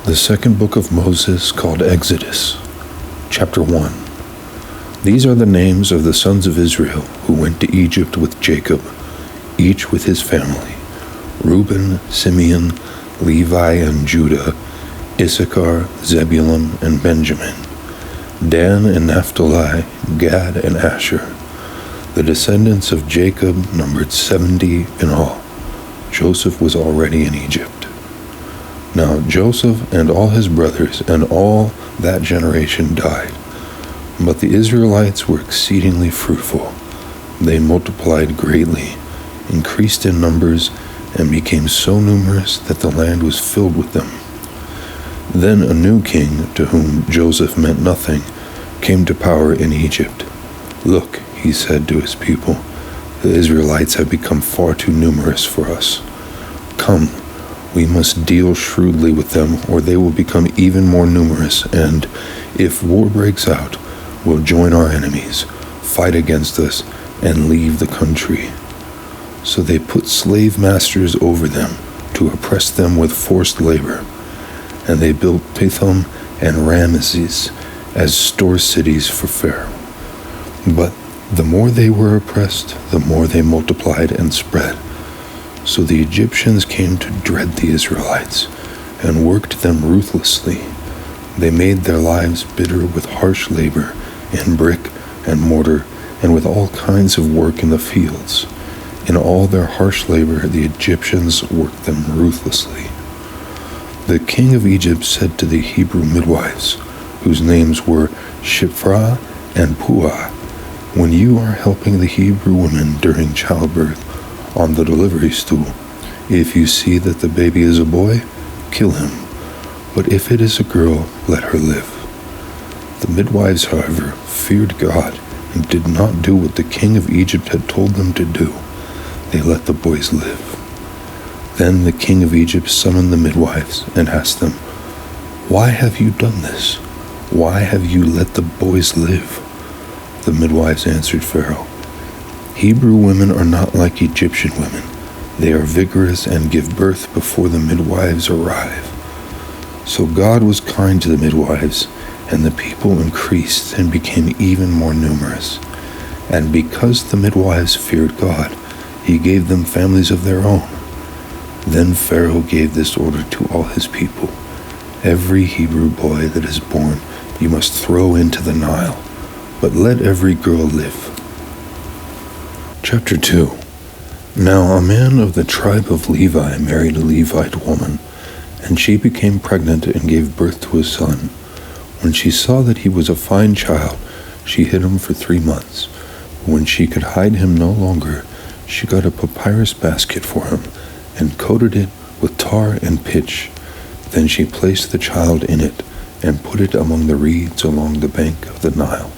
The second book of Moses, called Exodus, chapter 1. These are the names of the sons of Israel who went to Egypt with Jacob, each with his family: Reuben, Simeon, Levi, and Judah, Issachar, Zebulun, and Benjamin, Dan and Naphtali, Gad and Asher. The descendants of Jacob numbered 70 in all. Joseph was already in Egypt. Now Joseph and all his brothers and all that generation died. But the Israelites were exceedingly fruitful. They multiplied greatly, increased in numbers, and became so numerous that the land was filled with them. Then a new king, to whom Joseph meant nothing, came to power in Egypt. "Look," he said to his people, "the Israelites have become far too numerous for us. Come, we must deal shrewdly with them, or they will become even more numerous, and, if war breaks out, will join our enemies, fight against us, and leave the country." So they put slave masters over them to oppress them with forced labor, and they built Pithom and Ramesses as store cities for Pharaoh. But the more they were oppressed, the more they multiplied and spread. So the Egyptians came to dread the Israelites and worked them ruthlessly. They made their lives bitter with harsh labor in brick and mortar and with all kinds of work in the fields. In all their harsh labor, the Egyptians worked them ruthlessly. The king of Egypt said to the Hebrew midwives, whose names were Shiphrah and Puah, "When you are helping the Hebrew women during childbirth on the delivery stool, if you see that the baby is a boy, kill him. But if it is a girl, let her live." The midwives, however, feared God and did not do what the king of Egypt had told them to do. They let the boys live. Then the king of Egypt summoned the midwives and asked them, "Why have you done this? Why have you let the boys live?" The midwives answered Pharaoh, "Hebrew women are not like Egyptian women. They are vigorous and give birth before the midwives arrive." So God was kind to the midwives, and the people increased and became even more numerous. And because the midwives feared God, he gave them families of their own. Then Pharaoh gave this order to all his people: "Every Hebrew boy that is born you must throw into the Nile, but let every girl live." Chapter 2. Now a man of the tribe of Levi married a Levite woman, and she became pregnant and gave birth to a son. When she saw that he was a fine child, she hid him for 3 months. When she could hide him no longer, she got a papyrus basket for him and coated it with tar and pitch. Then she placed the child in it and put it among the reeds along the bank of the Nile.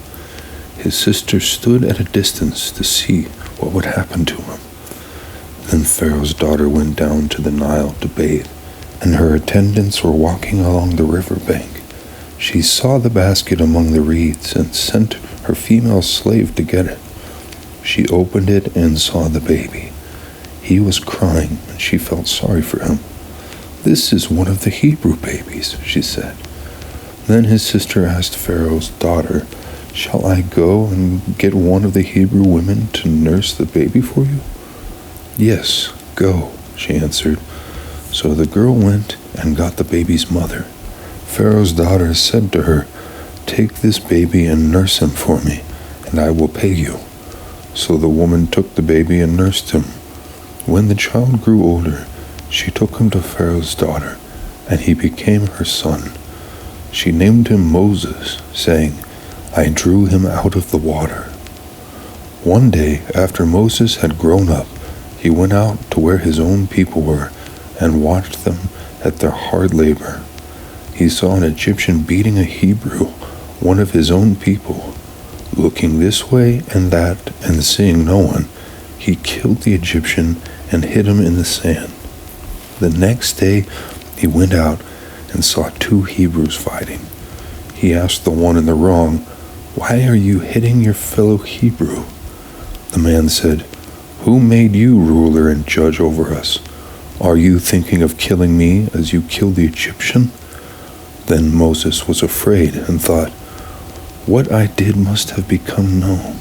His sister stood at a distance to see what would happen to him. Then Pharaoh's daughter went down to the Nile to bathe, and her attendants were walking along the river bank. She saw the basket among the reeds and sent her female slave to get it. She opened it and saw the baby. He was crying, and she felt sorry for him. "This is one of the Hebrew babies," she said. Then his sister asked Pharaoh's daughter, "Shall I go and get one of the Hebrew women to nurse the baby for you?" "Yes, go," she answered. So the girl went and got the baby's mother. Pharaoh's daughter said to her, "Take this baby and nurse him for me, and I will pay you." So the woman took the baby and nursed him. When the child grew older, she took him to Pharaoh's daughter, and he became her son. She named him Moses, saying, "I drew him out of the water." One day, after Moses had grown up, he went out to where his own people were and watched them at their hard labor. He saw an Egyptian beating a Hebrew, one of his own people. Looking this way and that and seeing no one, he killed the Egyptian and hid him in the sand. The next day he went out and saw 2 Hebrews fighting. He asked the one in the wrong, "Why are you hitting your fellow Hebrew?" The man said, "Who made you ruler and judge over us? Are you thinking of killing me as you killed the Egyptian?" Then Moses was afraid and thought, "What I did must have become known."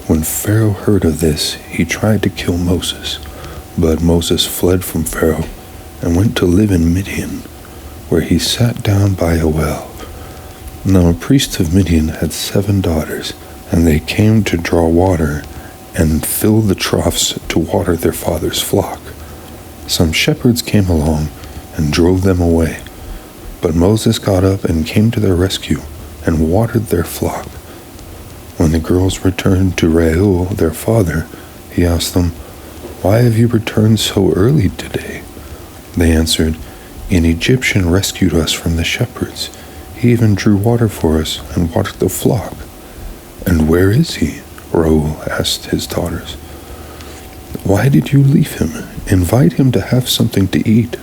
When Pharaoh heard of this, he tried to kill Moses. But Moses fled from Pharaoh and went to live in Midian, where he sat down by a well. Now a priest of Midian had 7 daughters, and they came to draw water and fill the troughs to water their father's flock. Some shepherds came along and drove them away. But Moses got up and came to their rescue and watered their flock. When the girls returned to Reuel, their father, he asked them, "Why have you returned so early today?" They answered, "An Egyptian rescued us from the shepherds. He even drew water for us and watered the flock." "And where is he?" Reuel asked his daughters. "Why did you leave him? Invite him to have something to eat."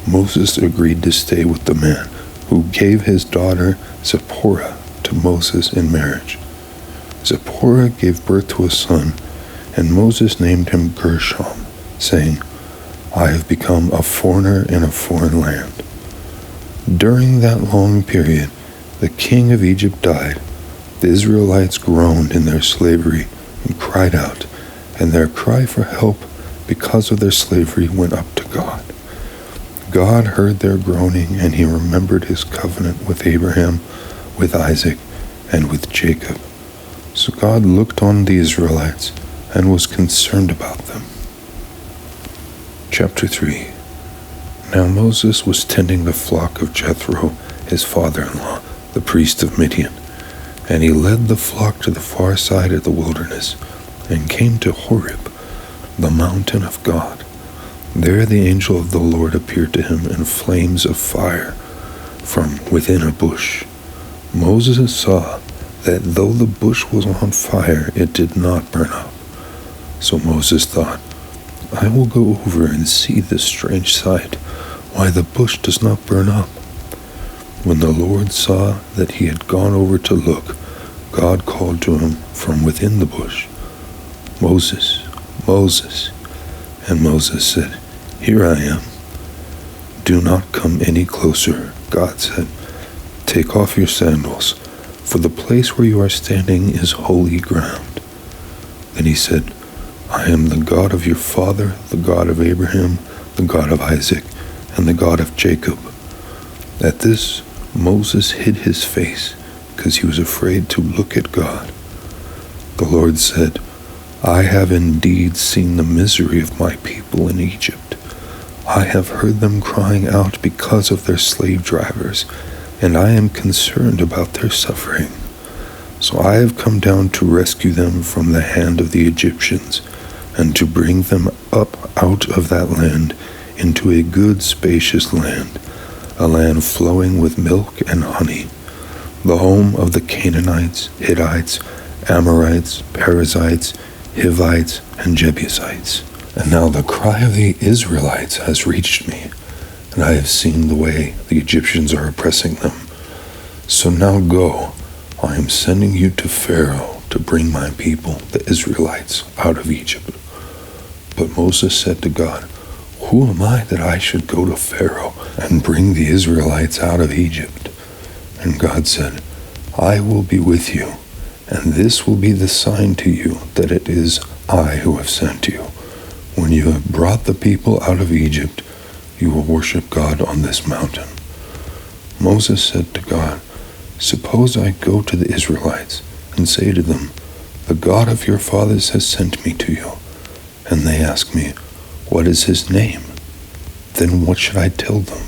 Moses agreed to stay with the man, who gave his daughter Zipporah to Moses in marriage. Zipporah gave birth to a son, and Moses named him Gershom, saying, "I have become a foreigner in a foreign land." During that long period, the king of Egypt died. The Israelites groaned in their slavery and cried out, and their cry for help because of their slavery went up to God. God heard their groaning, and he remembered his covenant with Abraham, with Isaac, and with Jacob. So God looked on the Israelites and was concerned about them. Chapter 3. Now Moses was tending the flock of Jethro, his father-in-law, the priest of Midian, and he led the flock to the far side of the wilderness and came to Horeb, the mountain of God. There the angel of the Lord appeared to him in flames of fire from within a bush. Moses saw that though the bush was on fire, it did not burn up. So Moses thought, "I will go over and see this strange sight, why the bush does not burn up." When the Lord saw that he had gone over to look, God called to him from within the bush, "Moses, Moses." And Moses said, "Here I am." "Do not come any closer," God said. "Take off your sandals, for the place where you are standing is holy ground." Then he said, "I am the God of your father, the God of Abraham, the God of Isaac, and the God of Jacob." At this, Moses hid his face, because he was afraid to look at God. The Lord said, "I have indeed seen the misery of my people in Egypt. I have heard them crying out because of their slave drivers, and I am concerned about their suffering. So I have come down to rescue them from the hand of the Egyptians, and to bring them up out of that land into a good spacious land, a land flowing with milk and honey, the home of the Canaanites, Hittites, Amorites, Perizzites, Hivites, and Jebusites. And now the cry of the Israelites has reached me, and I have seen the way the Egyptians are oppressing them. So now go, I am sending you to Pharaoh to bring my people, the Israelites, out of Egypt." But Moses said to God, "Who am I that I should go to Pharaoh and bring the Israelites out of Egypt?" And God said, "I will be with you, and this will be the sign to you that it is I who have sent you. When you have brought the people out of Egypt, you will worship God on this mountain." Moses said to God, "Suppose I go to the Israelites and say to them, 'The God of your fathers has sent me to you,' and they ask me, 'What is his name?' Then what should I tell them?"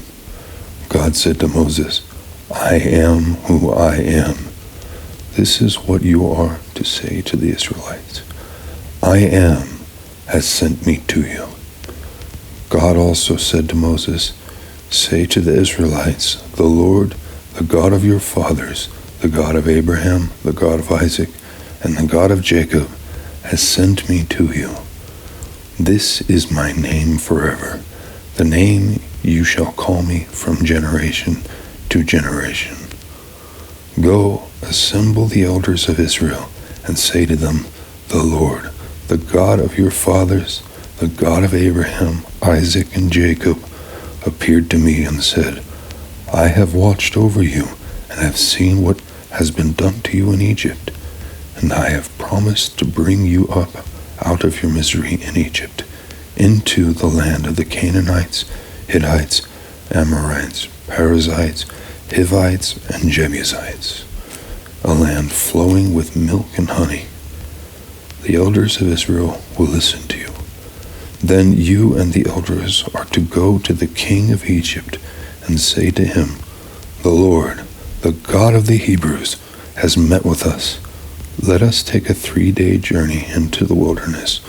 God said to Moses, "I am who I am. This is what you are to say to the Israelites. I am has sent me to you." God also said to Moses, "Say to the Israelites, 'The Lord, the God of your fathers, the God of Abraham, the God of Isaac, and the God of Jacob, has sent me to you. This is my name forever, the name you shall call me from generation to generation. Go, assemble the elders of Israel, and say to them, 'The Lord, the God of your fathers, the God of Abraham, Isaac, and Jacob, appeared to me and said, I have watched over you, and have seen what has been done to you in Egypt, and I have promised to bring you up out of your misery in Egypt, into the land of the Canaanites, Hittites, Amorites, Perizzites, Hivites, and Jebusites, a land flowing with milk and honey. The elders of Israel will listen to you. Then you and the elders are to go to the king of Egypt and say to him, "The Lord, the God of the Hebrews, has met with us. Let us take a 3-day journey into the wilderness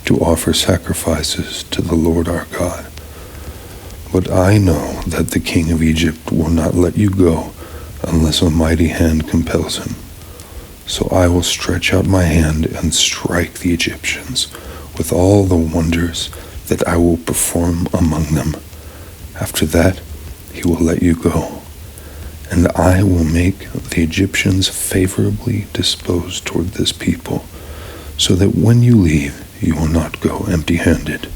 to offer sacrifices to the Lord our God. But I know that the king of Egypt will not let you go unless a mighty hand compels him. So I will stretch out my hand and strike the Egyptians with all the wonders that I will perform among them. After that, he will let you go, and I will make the Egyptians favorably disposed toward this people, so that when you leave, you will not go empty-handed.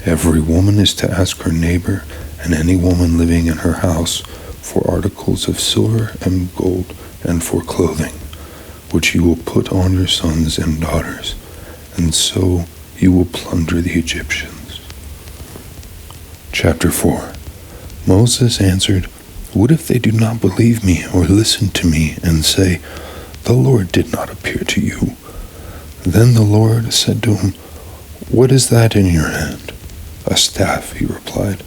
Every woman is to ask her neighbor and any woman living in her house for articles of silver and gold and for clothing, which you will put on your sons and daughters, and so you will plunder the Egyptians." Chapter 4. Moses answered, "What if they do not believe me or listen to me and say, 'The Lord did not appear to you'?" Then the Lord said to him, "What is that in your hand?" "A staff," he replied.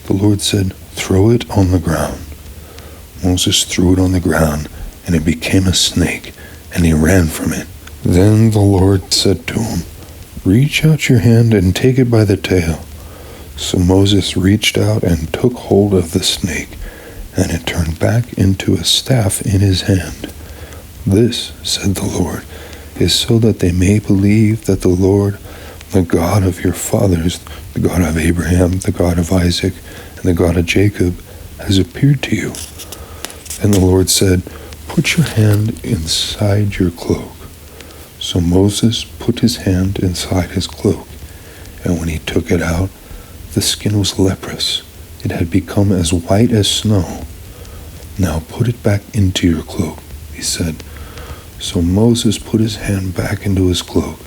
The Lord said, "Throw it on the ground." Moses threw it on the ground, and it became a snake, and he ran from it. Then the Lord said to him, "Reach out your hand and take it by the tail." So Moses reached out and took hold of the snake, and it turned back into a staff in his hand. "This," said the Lord, "is so that they may believe that the Lord, the God of your fathers, the God of Abraham, the God of Isaac, and the God of Jacob, has appeared to you." And the Lord said, "Put your hand inside your cloak." So Moses put his hand inside his cloak, and when he took it out, the skin was leprous. It had become as white as snow. "Now put it back into your cloak," he said. So Moses put his hand back into his cloak,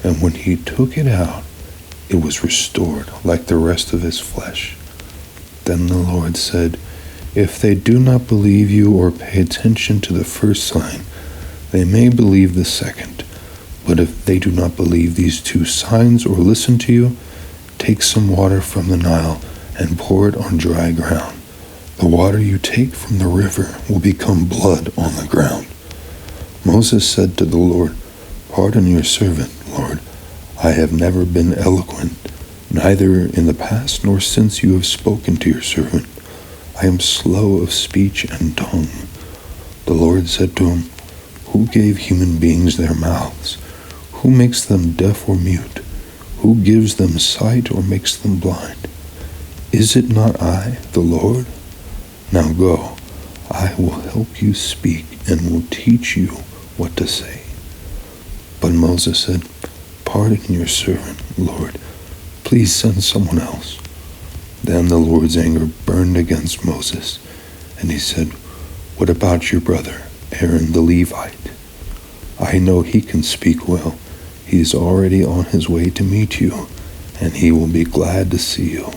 and when he took it out, it was restored like the rest of his flesh. Then the Lord said, "If they do not believe you or pay attention to the first sign, they may believe the second. But if they do not believe these 2 signs or listen to you, take some water from the Nile and pour it on dry ground. The water you take from the river will become blood on the ground." Moses said to the Lord, "Pardon your servant, Lord. I have never been eloquent, neither in the past nor since you have spoken to your servant. I am slow of speech and tongue." The Lord said to him, "Who gave human beings their mouths? Who makes them deaf or mute? Who gives them sight or makes them blind? Is it not I, the Lord? Now go, I will help you speak and will teach you what to say." But Moses said, "Pardon your servant, Lord. Please send someone else." Then the Lord's anger burned against Moses, and he said, "What about your brother, Aaron the Levite? I know he can speak well. He is already on his way to meet you, and he will be glad to see you.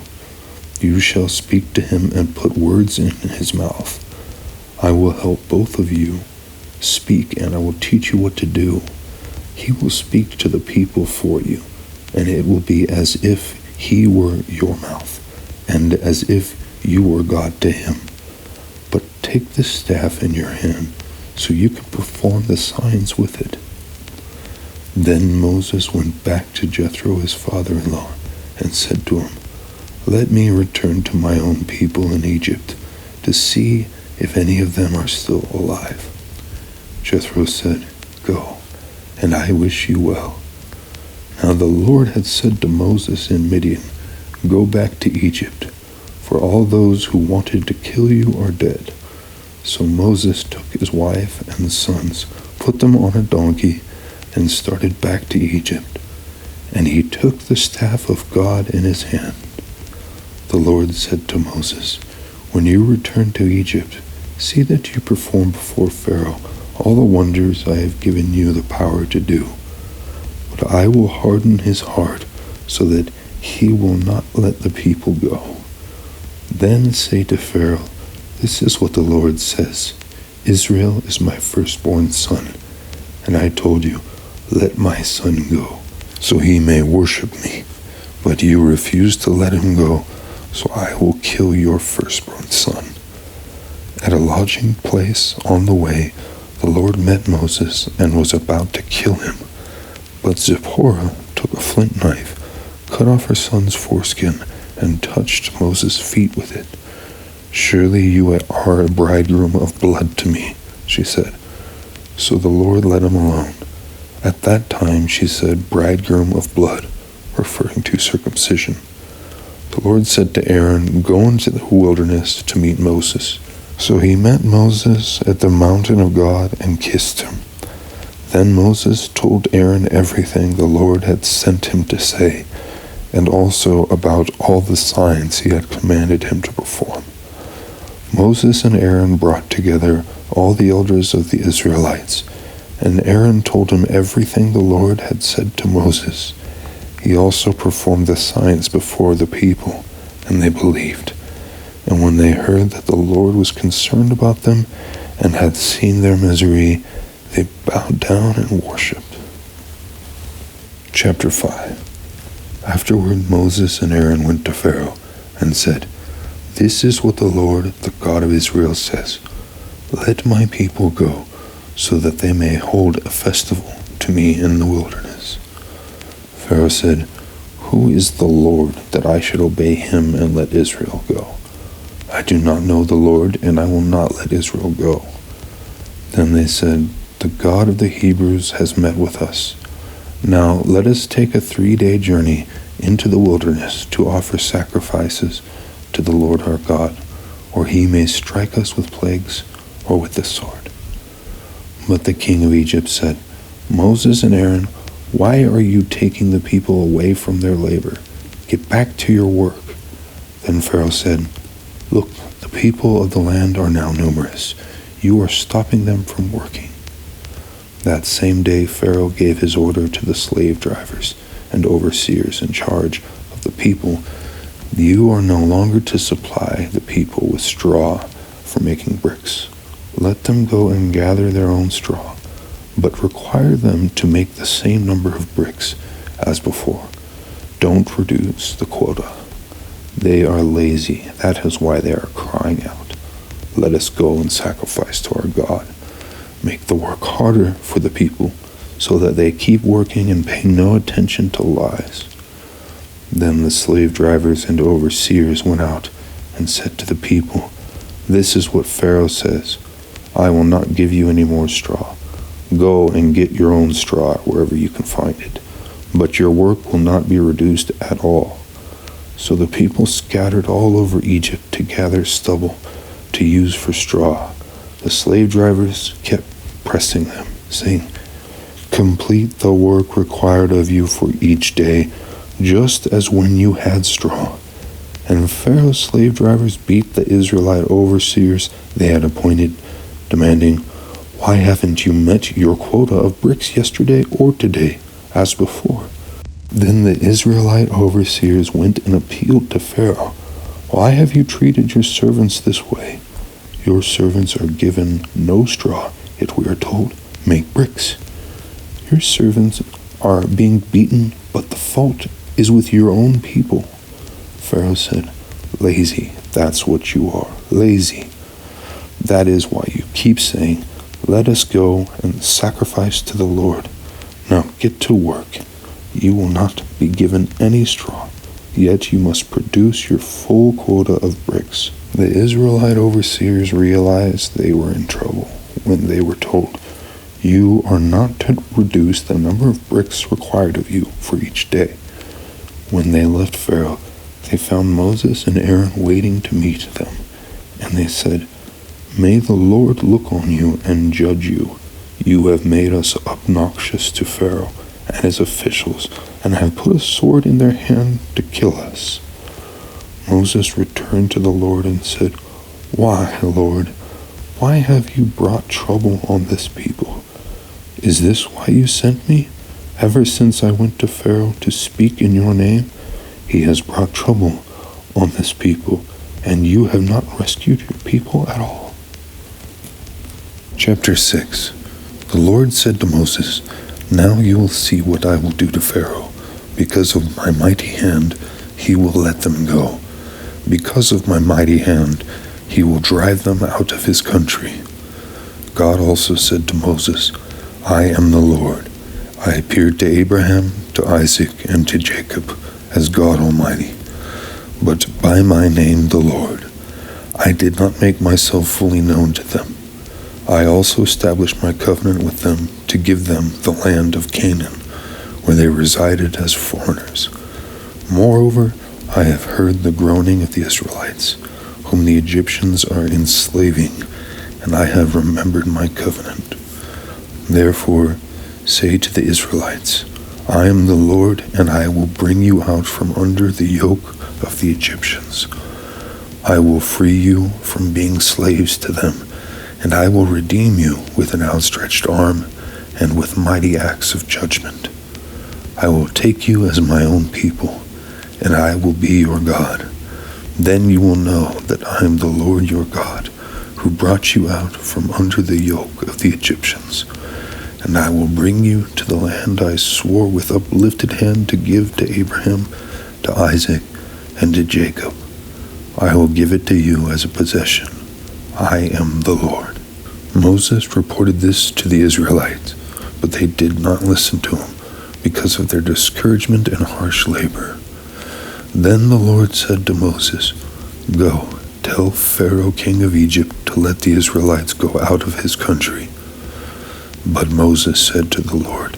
You shall speak to him and put words in his mouth. I will help both of you. Speak, and I will teach you what to do. He will speak to the people for you, and it will be as if he were your mouth, and as if you were God to him. But take the staff in your hand, so you can perform the signs with it." Then Moses went back to Jethro, his father-in-law, and said to him, "Let me return to my own people in Egypt, to see if any of them are still alive." Jethro said, "Go, and I wish you well." Now the Lord had said to Moses in Midian, "Go back to Egypt, for all those who wanted to kill you are dead." So Moses took his wife and sons, put them on a donkey, and started back to Egypt. And he took the staff of God in his hand. The Lord said to Moses, When you return to Egypt, see that you perform before Pharaoh all the wonders I have given you the power to do. But I will harden his heart so that he will not let the people go. Then say to Pharaoh, this is what the Lord says. Israel is my firstborn son, and I told you, let my son go, so he may worship me. But you refused to let him go, so I will kill your firstborn son. At a lodging place on the way, the Lord met Moses and was about to kill him. But Zipporah took a flint knife, cut off her son's foreskin, and touched Moses' feet with it. Surely you are a bridegroom of blood to me, she said. So the Lord let him alone. At that time she said, bridegroom of blood, referring to circumcision. The Lord said to Aaron, go into the wilderness to meet Moses. So he met Moses at the mountain of God and kissed him. Then Moses told Aaron everything the Lord had sent him to say, and also about all the signs he had commanded him to perform. Moses and Aaron brought together all the elders of the Israelites, and Aaron told him everything the Lord had said to Moses. He also performed the signs before the people, and they believed. And when they heard that the Lord was concerned about them and had seen their misery, they bowed down and worshipped. Chapter 5. Afterward Moses and Aaron went to Pharaoh and said, this is what the Lord, the God of Israel, says. Let my people go, so that they may hold a festival to me in the wilderness. Pharaoh said, who is the Lord that I should obey him and let Israel go? I do not know the Lord, and I will not let Israel go. Then they said, the God of the Hebrews has met with us. Now let us take a 3-day journey into the wilderness to offer sacrifices to the Lord our God, or he may strike us with plagues or with the sword. But the king of Egypt said, Moses and Aaron, why are you taking the people away from their labor? Get back to your work. Then Pharaoh said, look, the people of the land are now numerous. You are stopping them from working. That same day Pharaoh gave his order to the slave drivers and overseers in charge of the people, you are no longer to supply the people with straw for making bricks. Let them go and gather their own straw, but require them to make the same number of bricks as before. Don't reduce the quota. They are lazy. That is why they are crying out. Let us go and sacrifice to our God. Make the work harder for the people, so that they keep working and pay no attention to lies. Then the slave drivers and overseers went out and said to the people, this is what Pharaoh says, I will not give you any more straw. Go and get your own straw wherever you can find it, but your work will not be reduced at all. So the people scattered all over Egypt to gather stubble to use for straw. The slave drivers kept pressing them, saying, complete the work required of you for each day, just as when you had straw. And Pharaoh's slave drivers beat the Israelite overseers they had appointed, demanding, why haven't you met your quota of bricks yesterday or today, as before? Then the Israelite overseers went and appealed to Pharaoh, why have you treated your servants this way? Your servants are given no straw, yet we are told, make bricks. Your servants are being beaten, but the fault is with your own people. Pharaoh said, lazy, that's what you are, lazy. That is why you keep saying, let us go and sacrifice to the Lord. Now get to work. You will not be given any straw, yet you must produce your full quota of bricks. The Israelite overseers realized they were in trouble when they were told, you are not to reduce the number of bricks required of you for each day. When they left Pharaoh, they found Moses and Aaron waiting to meet them, and they said, may the Lord look on you and judge you. You have made us obnoxious to Pharaoh and his officials, and have put a sword in their hand to kill us. Moses returned to the Lord and said, Why, Lord, why have you brought trouble on this people? Is this why you sent me? Ever since I went to Pharaoh to speak in your name, he has brought trouble on this people, and you have not rescued your people at all. Chapter 6. The Lord said to Moses, Now you will see what I will do to Pharaoh. Because of my mighty hand, he will let them go. Because of my mighty hand, he will drive them out of his country. God also said to Moses, I am the Lord. I appeared to Abraham, to Isaac, and to Jacob as God Almighty, but by my name the Lord. I did not make myself fully known to them. I also established my covenant with them to give them the land of Canaan, where they resided as foreigners. Moreover, I have heard the groaning of the Israelites, whom the Egyptians are enslaving, and I have remembered my covenant. Therefore, say to the Israelites, I am the Lord, and I will bring you out from under the yoke of the Egyptians. I will free you from being slaves to them, and I will redeem you with an outstretched arm and with mighty acts of judgment. I will take you as my own people, and I will be your God. Then you will know that I am the Lord your God, who brought you out from under the yoke of the Egyptians. And I will bring you to the land I swore with uplifted hand to give to Abraham, to Isaac, and to Jacob. I will give it to you as a possession. I am the Lord. Moses reported this to the Israelites, but they did not listen to him because of their discouragement and harsh labor. Then the Lord said to Moses, Go, tell Pharaoh king of Egypt to let the Israelites go out of his country. But Moses said to the Lord,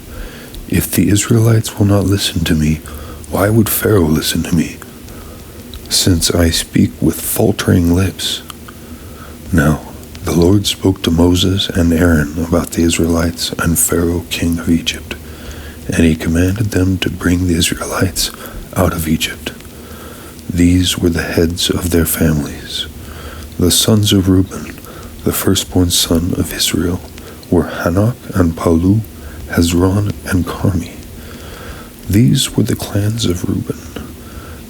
If the Israelites will not listen to me, why would Pharaoh listen to me, since I speak with faltering lips? Now the Lord spoke to Moses and Aaron about the Israelites and Pharaoh king of Egypt, and he commanded them to bring the Israelites out of Egypt. These were the heads of their families. The sons of Reuben, the firstborn son of Israel, were Hanok and Palu, Hezron and Carmi. These were the clans of Reuben.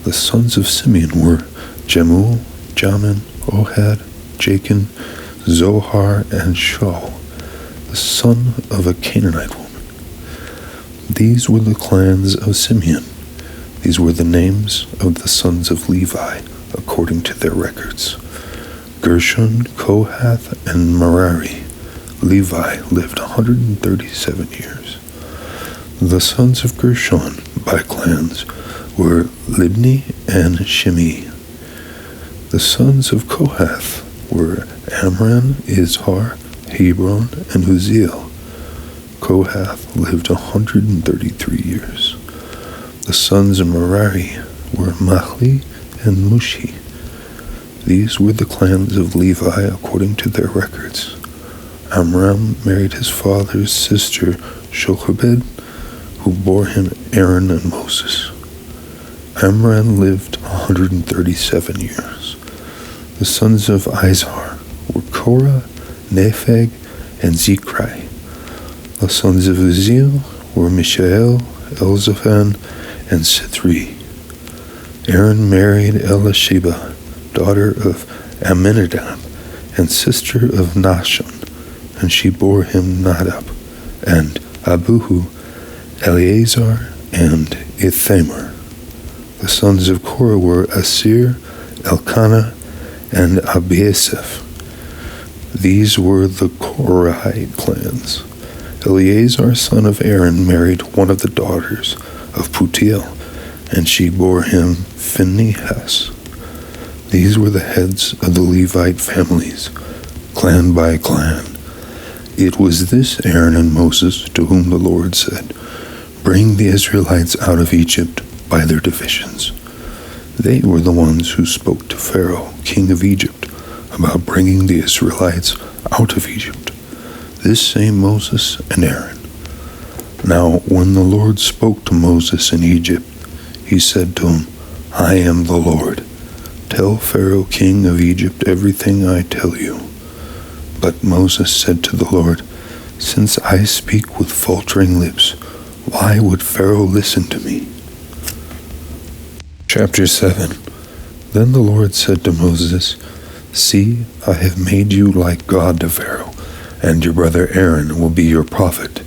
The sons of Simeon were Jemuel, Jamin, Ohad, Jachin, Zohar, and Shaul, the son of a Canaanite woman. These were the clans of Simeon. These were the names of the sons of Levi, according to their records: Gershon, Kohath, and Merari. Levi lived 137 years. The sons of Gershon by clans were Libni and Shimei. The sons of Kohath were Amram, Izhar, Hebron, and Uzziel. Kohath lived 133 years. The sons of Merari were Mahli and Mushi. These were the clans of Levi according to their records. Amram married his father's sister Jochebed, who bore him Aaron and Moses. Amram lived 137 years. The sons of Izhar were Korah, Nepheg, and Zikri. The sons of Uzziel were Mishael, Elzaphan, and Sithri. Aaron married Elisheba, daughter of Amminadab, and sister of Nahshon, and she bore him Nadab, and Abihu, Eleazar, and Ithamar. The sons of Korah were Asir, Elkanah, and Abiasaph. These were the Korahite clans. Eleazar, son of Aaron, married one of the daughters of Putiel, and she bore him Phinehas. These were the heads of the Levite families, clan by clan. It was this Aaron and Moses to whom the Lord said, Bring the Israelites out of Egypt by their divisions. They were the ones who spoke to Pharaoh, king of Egypt, about bringing the Israelites out of Egypt. This same Moses and Aaron. Now, when the Lord spoke to Moses in Egypt, he said to him, I am the Lord. Tell Pharaoh, king of Egypt, everything I tell you." But Moses said to the Lord, "Since I speak with faltering lips, why would Pharaoh listen to me?" Chapter 7. Then the Lord said to Moses, "See, I have made you like God to Pharaoh, and your brother Aaron will be your prophet.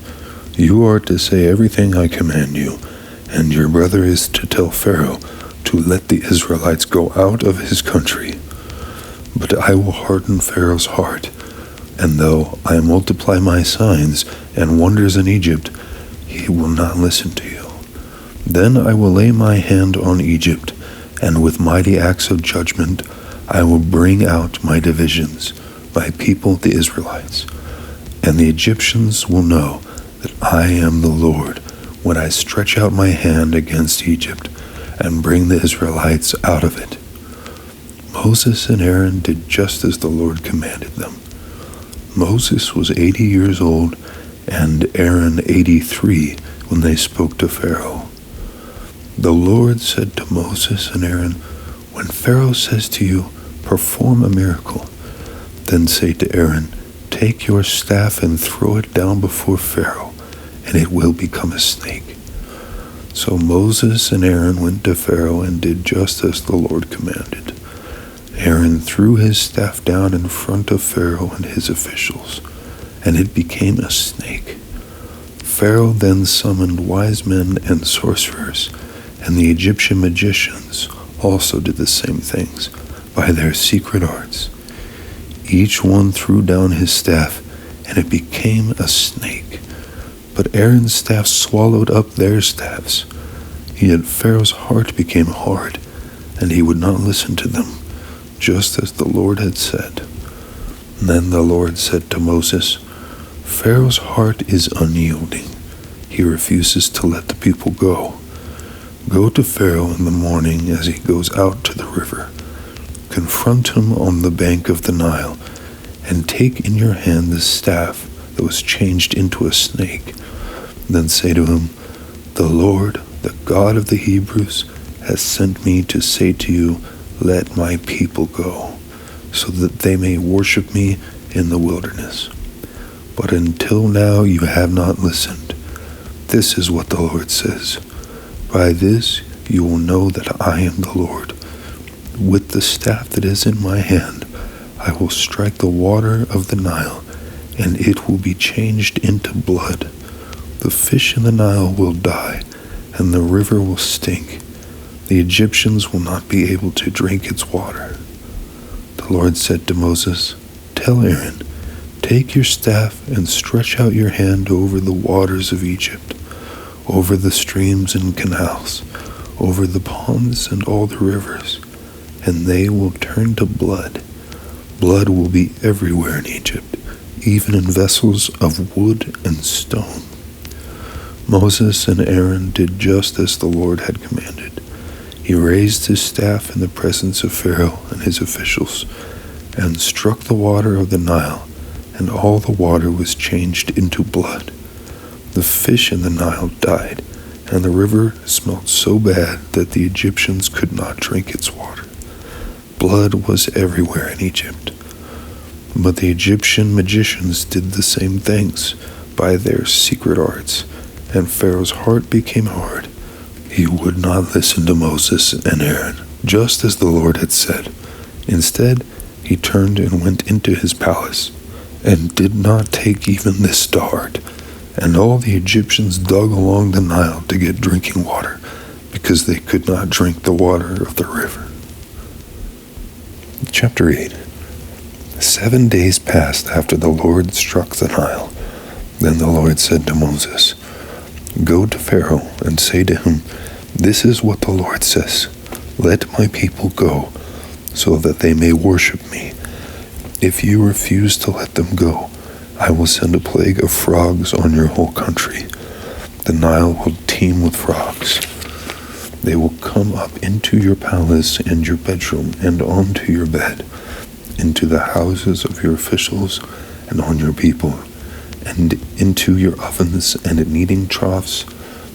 You are to say everything I command you, and your brother is to tell Pharaoh to let the Israelites go out of his country. But I will harden Pharaoh's heart, and though I multiply my signs and wonders in Egypt, he will not listen to you. Then I will lay my hand on Egypt, and with mighty acts of judgment I will bring out my divisions, my people the Israelites. And the Egyptians will know that I am the Lord when I stretch out my hand against Egypt and bring the Israelites out of it." Moses and Aaron did just as the Lord commanded them. Moses was 80 years old and Aaron 83 when they spoke to Pharaoh. The Lord said to Moses and Aaron, "When Pharaoh says to you, 'Perform a miracle,' then say to Aaron, 'Take your staff and throw it down before Pharaoh, and it will become a snake.'" So Moses and Aaron went to Pharaoh and did just as the Lord commanded. Aaron threw his staff down in front of Pharaoh and his officials, and it became a snake. Pharaoh then summoned wise men and sorcerers, and the Egyptian magicians also did the same things by their secret arts. Each one threw down his staff, and it became a snake. But Aaron's staff swallowed up their staffs. Yet Pharaoh's heart became hard, and he would not listen to them, just as the Lord had said. Then the Lord said to Moses, "Pharaoh's heart is unyielding. He refuses to let the people go. Go to Pharaoh in the morning as he goes out to the river. Confront him on the bank of the Nile, and take in your hand the staff that was changed into a snake. Then say to him, 'The Lord, the God of the Hebrews, has sent me to say to you, let my people go, so that they may worship me in the wilderness. But until now you have not listened. This is what the Lord says. By this you will know that I am the Lord. With the staff that is in my hand, I will strike the water of the Nile, and it will be changed into blood. The fish in the Nile will die, and the river will stink. The Egyptians will not be able to drink its water." The Lord said to Moses, "Tell Aaron, take your staff and stretch out your hand over the waters of Egypt, over the streams and canals, over the ponds and all the rivers, and they will turn to blood. Blood will be everywhere in Egypt, even in vessels of wood and stone." Moses and Aaron did just as the Lord had commanded. He raised his staff in the presence of Pharaoh and his officials, and struck the water of the Nile, and all the water was changed into blood. The fish in the Nile died, and the river smelt so bad that the Egyptians could not drink its water. Blood was everywhere in Egypt. But the Egyptian magicians did the same things by their secret arts, and Pharaoh's heart became hard. He would not listen to Moses and Aaron, just as the Lord had said. Instead, he turned and went into his palace, and did not take even this to heart. And all the Egyptians dug along the Nile to get drinking water, because they could not drink the water of the river. Chapter 8. 7 days passed after the Lord struck the Nile. Then the Lord said to Moses, "Go to Pharaoh and say to him, 'This is what the Lord says. Let my people go, so that they may worship me. If you refuse to let them go, I will send a plague of frogs on your whole country. The Nile will teem with frogs. They will come up into your palace and your bedroom and onto your bed, into the houses of your officials and on your people, and into your ovens and kneading troughs.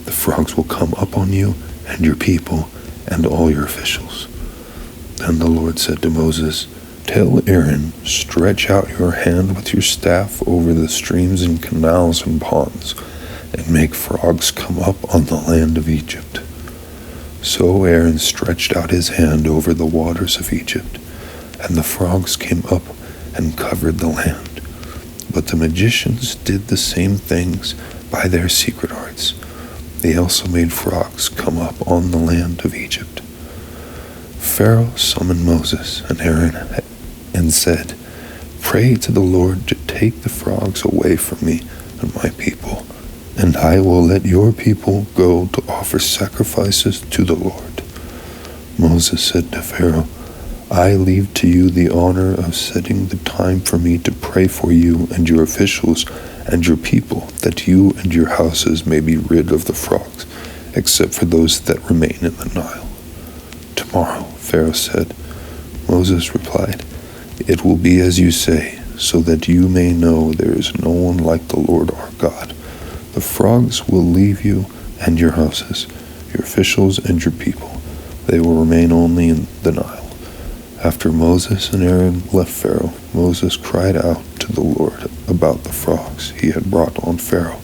The frogs will come up on you and your people and all your officials. Then the Lord said to Moses, "Tell Aaron, stretch out your hand with your staff over the streams and canals and ponds, and make frogs come up on the land of Egypt." So Aaron stretched out his hand over the waters of Egypt, and the frogs came up and covered the land. But the magicians did the same things by their secret arts. They also made frogs come up on the land of Egypt. Pharaoh summoned Moses and Aaron and said, "Pray to the Lord to take the frogs away from me and my people, and I will let your people go to offer sacrifices to the Lord." Moses said to Pharaoh, "I leave to you the honor of setting the time for me to pray for you and your officials and your people, that you and your houses may be rid of the frogs, except for those that remain in the Nile." "Tomorrow," Pharaoh said. Moses replied, "It will be as you say, so that you may know there is no one like the Lord our God. The frogs will leave you and your houses, your officials and your people. They will remain only in the Nile." After Moses and Aaron left Pharaoh, Moses cried out to the Lord about the frogs he had brought on Pharaoh.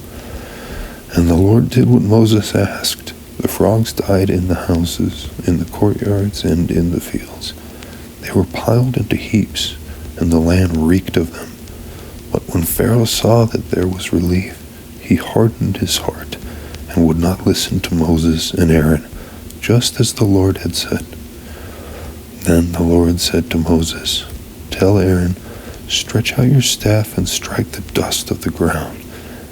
And the Lord did what Moses asked. The frogs died in the houses, in the courtyards, and in the fields. They were piled into heaps, and the land reeked of them. But when Pharaoh saw that there was relief, he hardened his heart and would not listen to Moses and Aaron, just as the Lord had said. Then the Lord said to Moses, "Tell Aaron, stretch out your staff and strike the dust of the ground,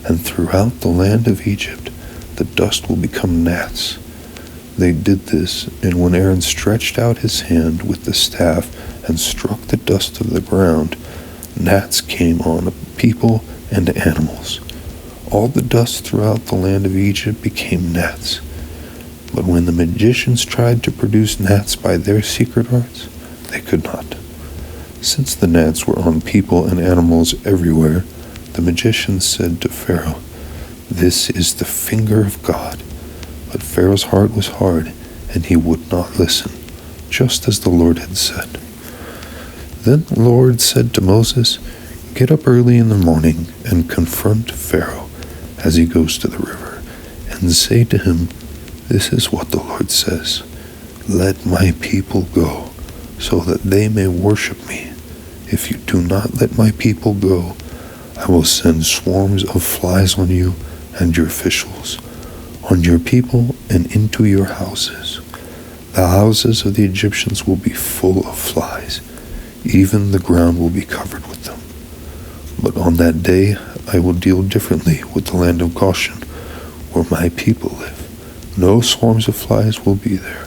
and throughout the land of Egypt the dust will become gnats." They did this, and when Aaron stretched out his hand with the staff and struck the dust of the ground, gnats came on people and animals. All the dust throughout the land of Egypt became gnats. But when the magicians tried to produce gnats by their secret arts, they could not. Since the gnats were on people and animals everywhere, the magicians said to Pharaoh, "This is the finger of God." But Pharaoh's heart was hard, and he would not listen, just as the Lord had said. Then the Lord said to Moses, "Get up early in the morning and confront Pharaoh as he goes to the river, and say to him, 'This is what the Lord says. Let my people go, so that they may worship me. If you do not let my people go, I will send swarms of flies on you and your officials, on your people and into your houses. The houses of the Egyptians will be full of flies. Even the ground will be covered with them. But on that day I will deal differently with the land of Goshen, where my people live. No swarms of flies will be there,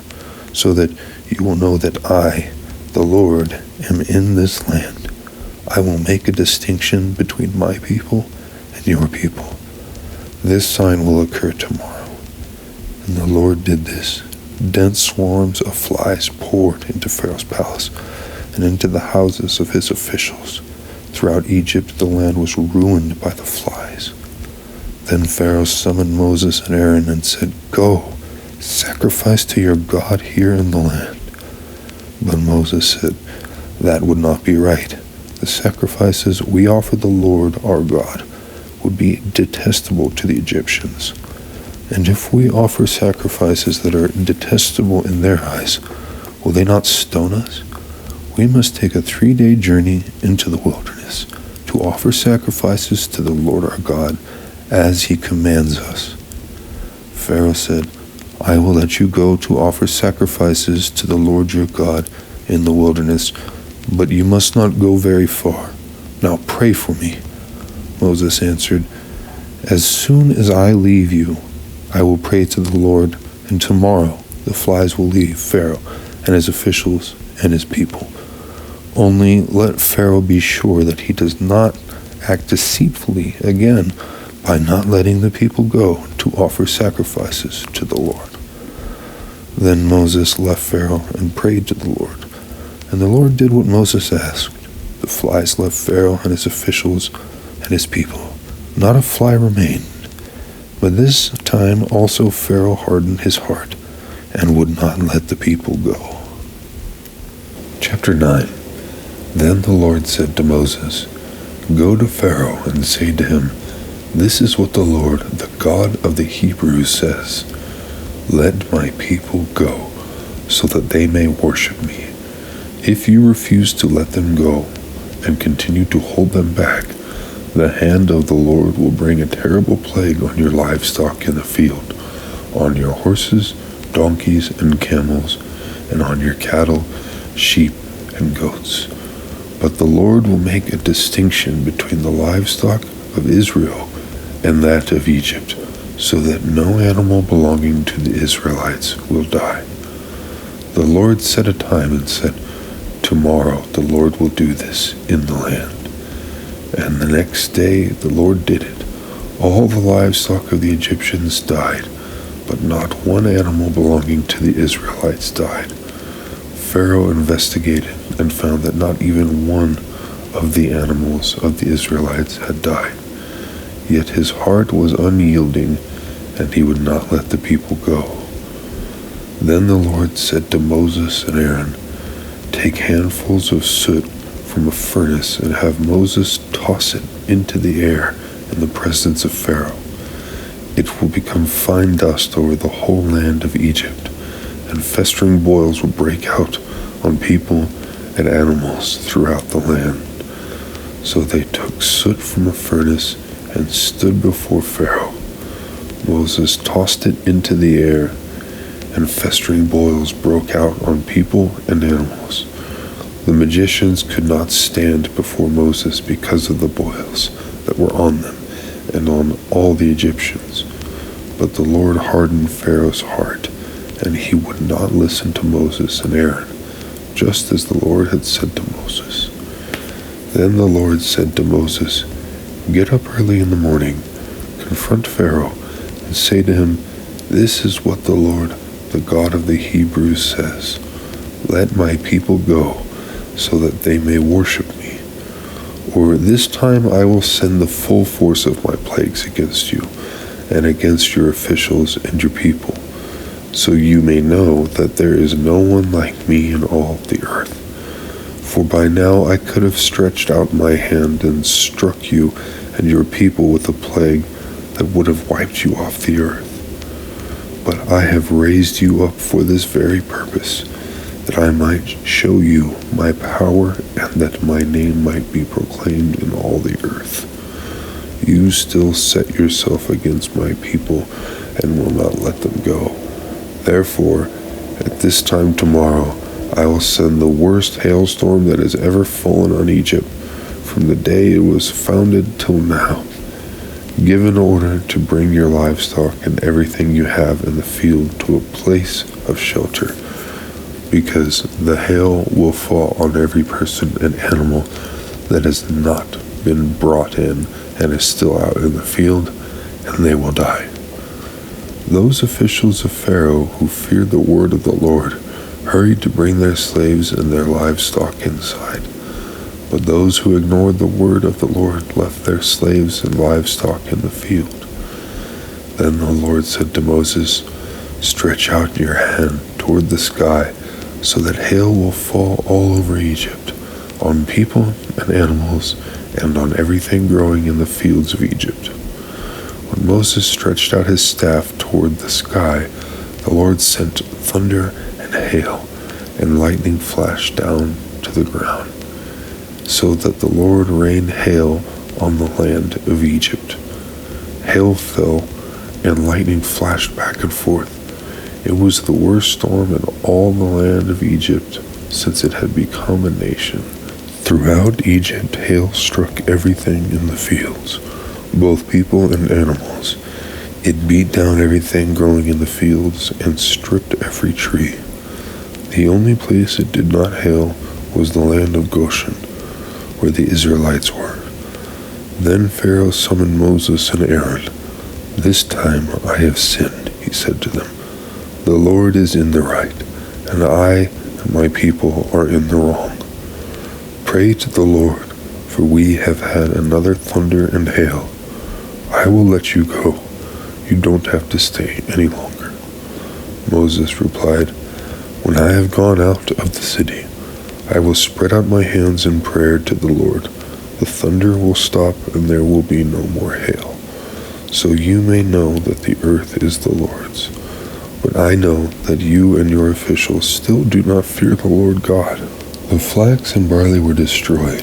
so that you will know that I, the Lord, am in this land. I will make a distinction between my people and your people. This sign will occur tomorrow." And the Lord did this. Dense swarms of flies poured into Pharaoh's palace and into the houses of his officials. Throughout Egypt the land was ruined by the flies. Then Pharaoh summoned Moses and Aaron and said, "Go, sacrifice to your God here in the land." But Moses said, "That would not be right. The sacrifices we offer the Lord our God would be detestable to the Egyptians. And if we offer sacrifices that are detestable in their eyes, will they not stone us? We must take a 3-day journey into the wilderness to offer sacrifices to the Lord our God as he commands us." Pharaoh said, "I will let you go to offer sacrifices to the Lord your God in the wilderness, but you must not go very far. Now pray for me." Moses answered, "As soon as I leave you, I will pray to the Lord, and tomorrow the flies will leave Pharaoh and his officials and his people. Only let Pharaoh be sure that he does not act deceitfully again by not letting the people go to offer sacrifices to the Lord." Then Moses left Pharaoh and prayed to the Lord. And the Lord did what Moses asked. The flies left Pharaoh and his officials and his people. Not a fly remained. But this time also Pharaoh hardened his heart and would not let the people go. Chapter 9. Then the Lord said to Moses, "Go to Pharaoh and say to him, 'This is what the Lord, the God of the Hebrews says, Let my people go, so that they may worship me. If you refuse to let them go and continue to hold them back, the hand of the Lord will bring a terrible plague on your livestock in the field, on your horses, donkeys, and camels, and on your cattle, sheep, and goats. But the Lord will make a distinction between the livestock of Israel and that of Egypt, so that no animal belonging to the Israelites will die.' The Lord set a time and said, 'Tomorrow the Lord will do this in the land.' And the next day the Lord did it. All the livestock of the Egyptians died, but not one animal belonging to the Israelites died. Pharaoh investigated and found that not even one of the animals of the Israelites had died. Yet his heart was unyielding, and he would not let the people go. Then the Lord said to Moses and Aaron, 'Take handfuls of soot from a furnace and have Moses toss it into the air in the presence of Pharaoh. It will become fine dust over the whole land of Egypt, and festering boils will break out on people and animals throughout the land.' So they took soot from a furnace and stood before Pharaoh. Moses tossed it into the air, and festering boils broke out on people and animals. The magicians could not stand before Moses because of the boils that were on them and on all the Egyptians. But the Lord hardened Pharaoh's heart, and he would not listen to Moses and Aaron, just as the Lord had said to Moses. Then the Lord said to Moses, 'Get up early in the morning, confront Pharaoh, and say to him, This is what the Lord, the God of the Hebrews says, Let my people go, so that they may worship me. Or this time I will send the full force of my plagues against you, and against your officials and your people, so you may know that there is no one like me in all the earth. For by now I could have stretched out my hand and struck you and your people with a plague that would have wiped you off the earth. But I have raised you up for this very purpose, that I might show you my power and that my name might be proclaimed in all the earth. You still set yourself against my people and will not let them go. Therefore, at this time tomorrow, I will send the worst hailstorm that has ever fallen on Egypt from the day it was founded till now. Give an order to bring your livestock and everything you have in the field to a place of shelter, because the hail will fall on every person and animal that has not been brought in and is still out in the field, and they will die." Those officials of Pharaoh who feared the word of the Lord hurried to bring their slaves and their livestock inside. But those who ignored the word of the Lord left their slaves and livestock in the field. Then the Lord said to Moses, "Stretch out your hand toward the sky, so that hail will fall all over Egypt, on people and animals, and on everything growing in the fields of Egypt." When Moses stretched out his staff toward the sky, the Lord sent thunder and hail, and lightning flashed down to the ground, so that the Lord rained hail on the land of Egypt. Hail fell, and lightning flashed back and forth. It was the worst storm in all the land of Egypt since it had become a nation. Throughout Egypt, hail struck everything in the fields, both people and animals. It beat down everything growing in the fields and stripped every tree. The only place it did not hail was the land of Goshen, where the Israelites were. Then Pharaoh summoned Moses and Aaron. "This time I have sinned," he said to them. "The Lord is in the right, and I and my people are in the wrong. Pray to the Lord, for we have had another thunder and hail. I will let you go. You don't have to stay any longer." Moses replied, "When I have gone out of the city, I will spread out my hands in prayer to the Lord. The thunder will stop and there will be no more hail. So you may know that the earth is the Lord's. But I know that you and your officials still do not fear the Lord God. The flax and barley were destroyed,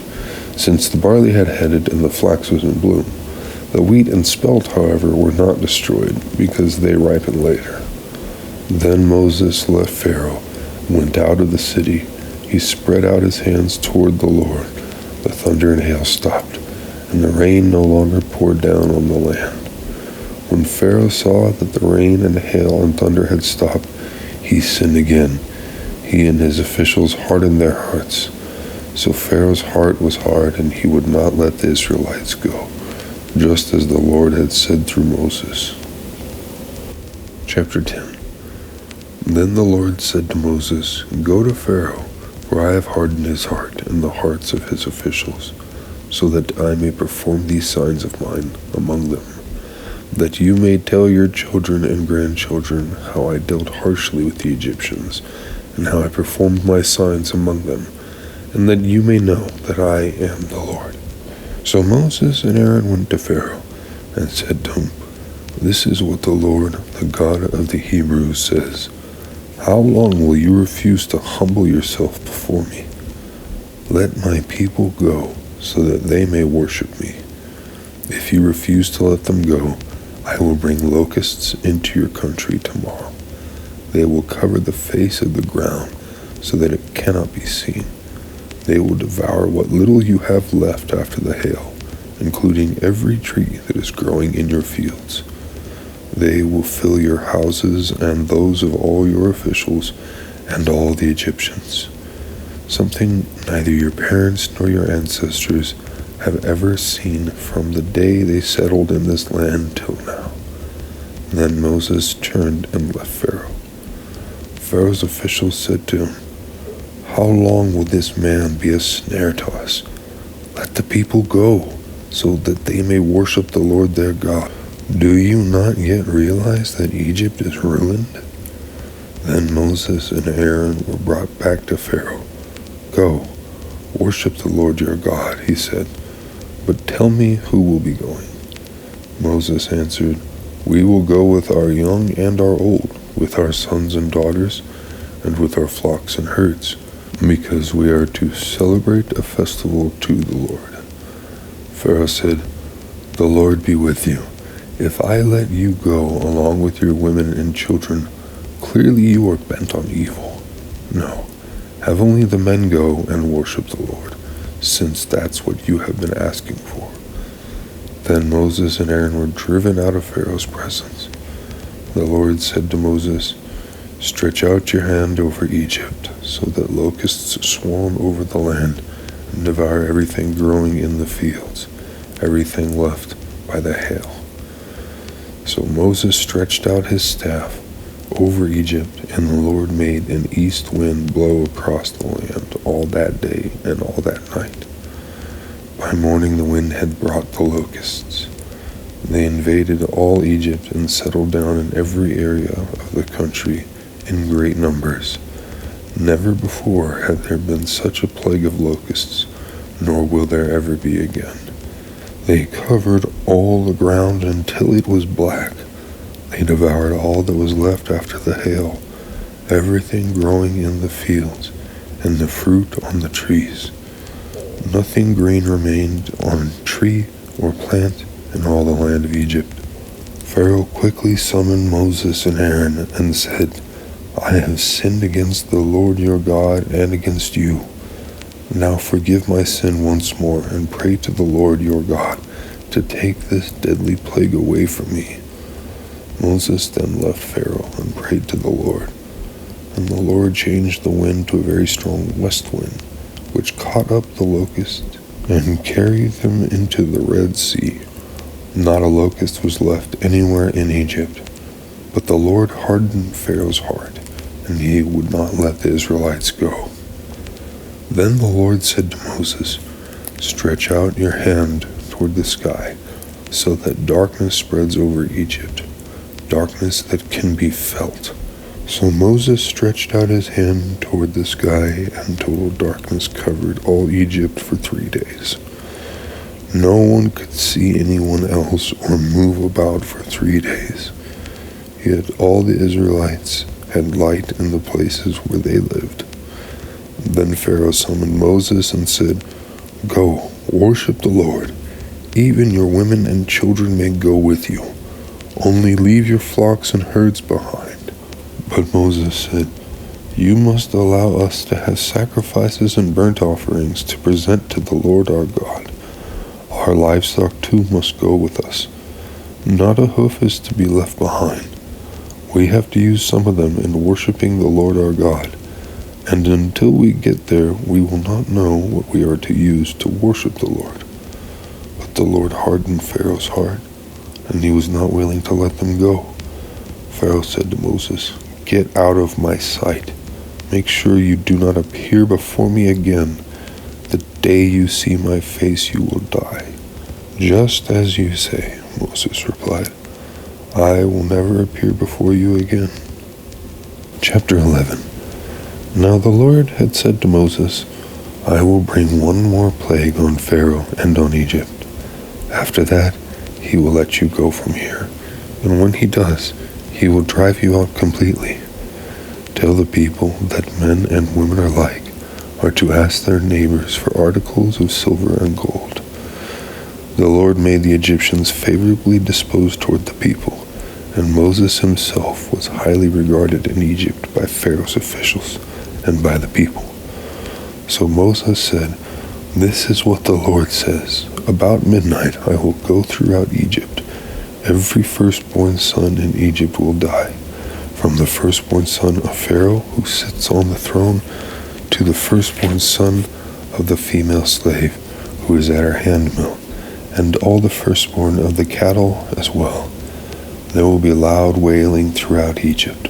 since the barley had headed and the flax was in bloom. The wheat and spelt, however, were not destroyed, because they ripened later. Then Moses left Pharaoh, and went out of the city. He spread out his hands toward the Lord. The thunder and hail stopped, and the rain no longer poured down on the land. When Pharaoh saw that the rain and hail and thunder had stopped, he sinned again. He and his officials hardened their hearts. So Pharaoh's heart was hard, and he would not let the Israelites go, just as the Lord had said through Moses. Chapter 10. Then the Lord said to Moses, Go to Pharaoh, for I have hardened his heart and the hearts of his officials, so that I may perform these signs of mine among them, that you may tell your children and grandchildren how I dealt harshly with the Egyptians, and how I performed my signs among them, and that you may know that I am the Lord. So Moses and Aaron went to Pharaoh and said to him, This is what the Lord, the God of the Hebrews, says. How long will you refuse to humble yourself before me? Let my people go, so that they may worship me. If you refuse to let them go, I will bring locusts into your country tomorrow. They will cover the face of the ground, so that it cannot be seen. They will devour what little you have left after the hail, including every tree that is growing in your fields. They will fill your houses and those of all your officials and all the Egyptians, something neither your parents nor your ancestors have ever seen from the day they settled in this land till now. Then Moses turned and left Pharaoh. Pharaoh's officials said to him, How long will this man be a snare to us? Let the people go, so that they may worship the Lord their God. Do you not yet realize that Egypt is ruined? Then Moses and Aaron were brought back to Pharaoh. Go, worship the Lord your God, he said, but tell me who will be going. Moses answered, We will go with our young and our old, with our sons and daughters, and with our flocks and herds, because we are to celebrate a festival to the Lord. Pharaoh said, The Lord be with you. If I let you go along with your women and children, clearly you are bent on evil. No, have only the men go and worship the Lord, since that's what you have been asking for. Then Moses and Aaron were driven out of Pharaoh's presence. The Lord said to Moses, Stretch out your hand over Egypt, so that locusts swarm over the land and devour everything growing in the fields, everything left by the hail. So Moses stretched out his staff over Egypt, and the Lord made an east wind blow across the land all that day and all that night. By morning the wind had brought the locusts. They invaded all Egypt and settled down in every area of the country in great numbers. Never before had there been such a plague of locusts, nor will there ever be again. They covered all the ground until it was black. They devoured all that was left after the hail, everything growing in the fields, and the fruit on the trees. Nothing green remained on tree or plant in all the land of Egypt. Pharaoh quickly summoned Moses and Aaron and said, I have sinned against the Lord your God and against you. Now forgive my sin once more, and pray to the Lord your God to take this deadly plague away from me. Moses then left Pharaoh and prayed to the Lord. And the Lord changed the wind to a very strong west wind, which caught up the locusts and carried them into the Red Sea. Not a locust was left anywhere in Egypt. But the Lord hardened Pharaoh's heart, and he would not let the Israelites go. Then the Lord said to Moses, Stretch out your hand toward the sky, so that darkness spreads over Egypt, darkness that can be felt, So Moses stretched out his hand toward the sky, and total darkness covered all Egypt for 3 days. No one could see anyone else or move about for 3 days. Yet all the Israelites had light in the places where they lived. Then Pharaoh summoned Moses and said, "Go, worship the Lord. Even your women and children may go with you. Only leave your flocks and herds behind." But Moses said, "You must allow us to have sacrifices and burnt offerings to present to the Lord our God. Our livestock too must go with us. Not a hoof is to be left behind. We have to use some of them in worshiping the Lord our God. And until we get there, we will not know what we are to use to worship the Lord." But the Lord hardened Pharaoh's heart, and he was not willing to let them go. Pharaoh said to Moses, "Get out of my sight. Make sure you do not appear before me again. The day you see my face, you will die." "Just as you say," Moses replied. "I will never appear before you again." Chapter 11. Now the Lord had said to Moses, "I will bring one more plague on Pharaoh and on Egypt. After that, he will let you go from here, and when he does, he will drive you out completely. Tell the people that men and women alike are to ask their neighbors for articles of silver and gold." The Lord made the Egyptians favorably disposed toward the people, and Moses himself was highly regarded in Egypt by Pharaoh's officials and by the people. So Moses said, "This is what the Lord says. About midnight I will go throughout Egypt. Every firstborn son in Egypt will die, from the firstborn son of Pharaoh who sits on the throne to the firstborn son of the female slave who is at her handmill, and all the firstborn of the cattle as well. There will be loud wailing throughout Egypt,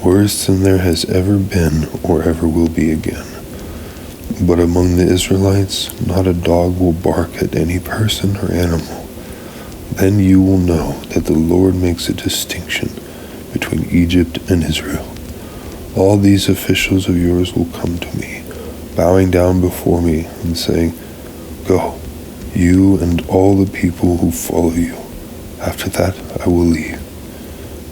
worse than there has ever been or ever will be again. But among the Israelites, not a dog will bark at any person or animal. Then you will know that the Lord makes a distinction between Egypt and Israel. All these officials of yours will come to me, bowing down before me and saying, 'Go, you and all the people who follow you. After that I will leave.'"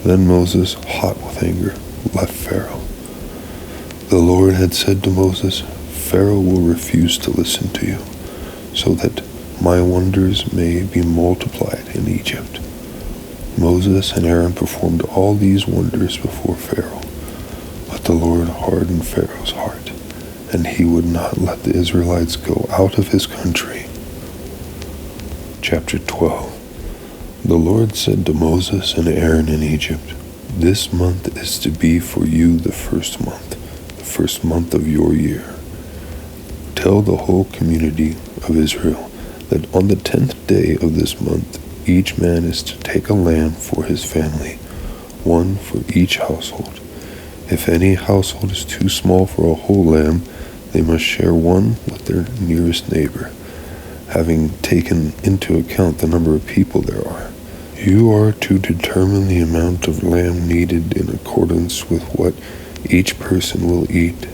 Then Moses, hot with anger, left Pharaoh. The Lord had said to Moses, "Pharaoh will refuse to listen to you, so that my wonders may be multiplied in Egypt." Moses and Aaron performed all these wonders before Pharaoh, but the Lord hardened Pharaoh's heart, and he would not let the Israelites go out of his country. Chapter 12. The Lord said to Moses and Aaron in Egypt, "This month is to be for you the first month of your year. Tell the whole community of Israel that on the 10th day of this month, each man is to take a lamb for his family, one for each household. If any household is too small for a whole lamb, they must share one with their nearest neighbor, having taken into account the number of people there are. You are to determine the amount of lamb needed in accordance with what each person will eat.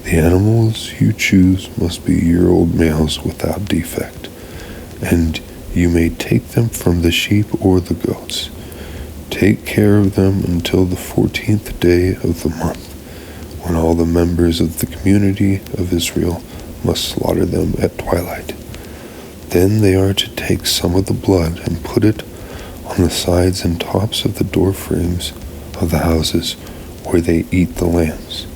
The animals you choose must be year-old males without defect, and you may take them from the sheep or the goats. Take care of them until the 14th day of the month, when all the members of the community of Israel must slaughter them at twilight. Then they are to take some of the blood and put it on the sides and tops of the door frames of the houses where they eat the lambs.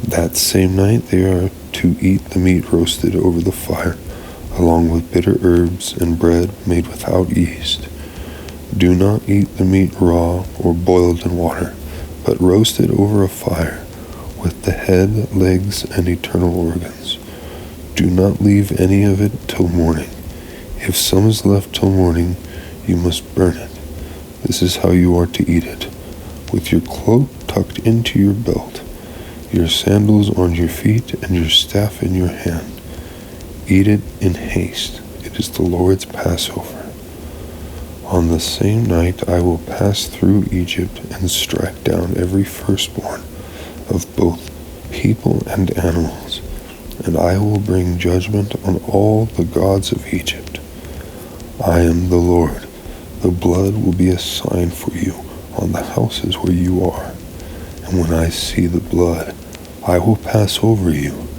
That same night they are to eat the meat roasted over the fire, along with bitter herbs and bread made without yeast. Do not eat the meat raw or boiled in water, but roast it over a fire, with the head, legs, and internal organs. Do not leave any of it till morning. If some is left till morning, you must burn it. This is how you are to eat it, with your cloak tucked into your belt, your sandals on your feet, and your staff in your hand. Eat it in haste. It is the Lord's Passover. On the same night I will pass through Egypt and strike down every firstborn of both people and animals, and I will bring judgment on all the gods of Egypt. I am the Lord. The blood will be a sign for you on the houses where you are, and when I see the blood, I will pass over you.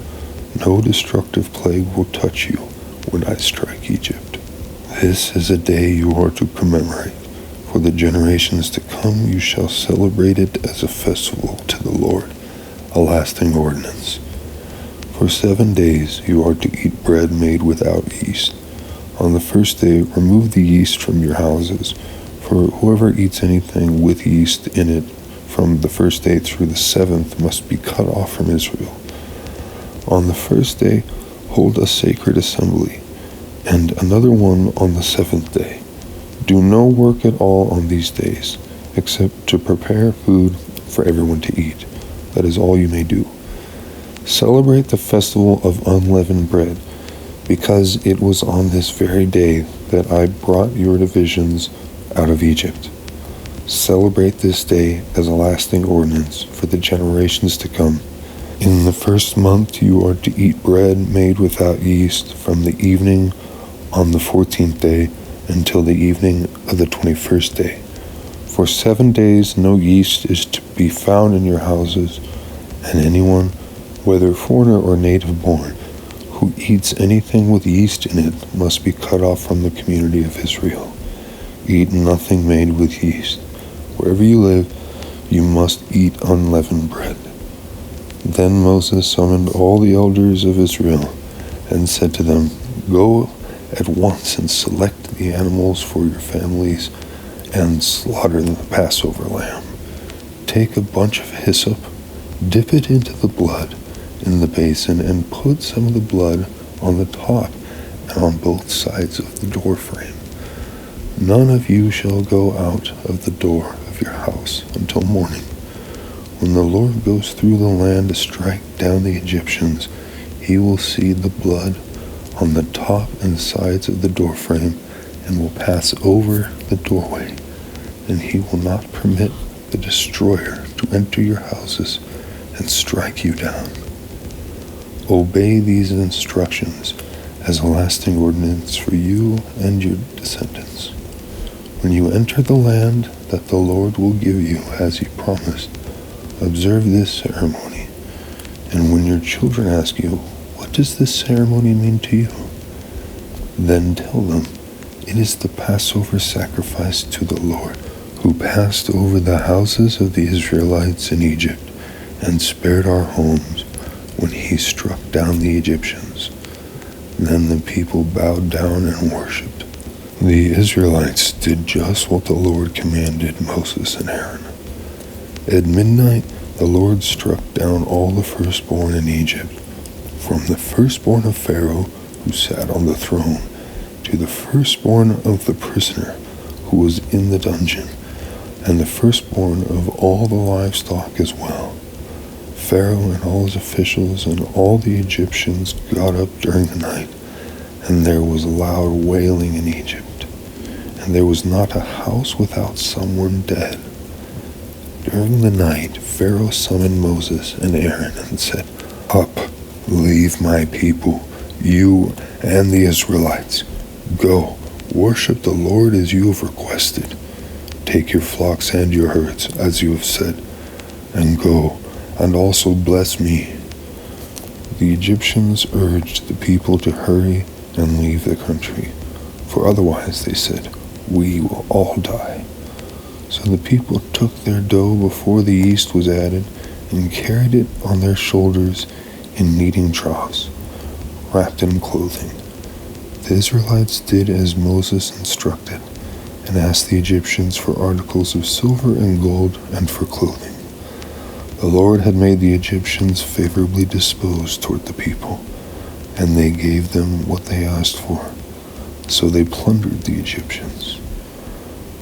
No destructive plague will touch you when I strike Egypt. This is a day you are to commemorate. For the generations to come you shall celebrate it as a festival to the Lord, a lasting ordinance. For 7 days you are to eat bread made without yeast. On the first day remove the yeast from your houses, for whoever eats anything with yeast in it from the first day through the 7th must be cut off from Israel. On the first day hold a sacred assembly, and another one on the 7th day. Do no work at all on these days, except to prepare food for everyone to eat. That is all you may do. Celebrate the festival of unleavened bread, because it was on this very day that I brought your divisions out of Egypt. Celebrate this day as a lasting ordinance for the generations to come. In the first month you are to eat bread made without yeast from the evening on the 14th day until the evening of the 21st day. For 7 days no yeast is to be found in your houses, and anyone, whether foreigner or native born, who eats anything with yeast in it must be cut off from the community of Israel. Eat nothing made with yeast. Wherever you live, you must eat unleavened bread. Then Moses summoned all the elders of Israel and said to them, Go at once and select the animals for your families and slaughter the Passover lamb. Take a bunch of hyssop, dip it into the blood in the basin, and put some of the blood on the top and on both sides of the door frame. None of you shall go out of the door of your house until morning. When the Lord goes through the land to strike down the Egyptians, he will see the blood on the top and sides of the doorframe and will pass over the doorway, and he will not permit the destroyer to enter your houses and strike you down. Obey these instructions as a lasting ordinance for you and your descendants. When you enter the land that the Lord will give you as he promised, observe this ceremony. And when your children ask you, What does this ceremony mean to you? Then tell them, It is the Passover sacrifice to the Lord, who passed over the houses of the Israelites in Egypt and spared our homes when he struck down the Egyptians. Then the people bowed down and worshipped. The Israelites did just what the Lord commanded Moses and Aaron. At midnight, the Lord struck down all the firstborn in Egypt, from the firstborn of Pharaoh who sat on the throne, to the firstborn of the prisoner who was in the dungeon, and the firstborn of all the livestock as well. Pharaoh and all his officials and all the Egyptians got up during the night, and there was loud wailing in Egypt, and there was not a house without someone dead. During the night, Pharaoh summoned Moses and Aaron and said, Up, leave my people, you and the Israelites. Go, worship the Lord as you have requested. Take your flocks and your herds, as you have said, and go, and also bless me. The Egyptians urged the people to hurry and leave the country, for otherwise, they said, we will all die. So the people took their dough before the yeast was added and carried it on their shoulders in kneading troughs, wrapped in clothing. The Israelites did as Moses instructed and asked the Egyptians for articles of silver and gold and for clothing. The Lord had made the Egyptians favorably disposed toward the people, and they gave them what they asked for. So they plundered the Egyptians.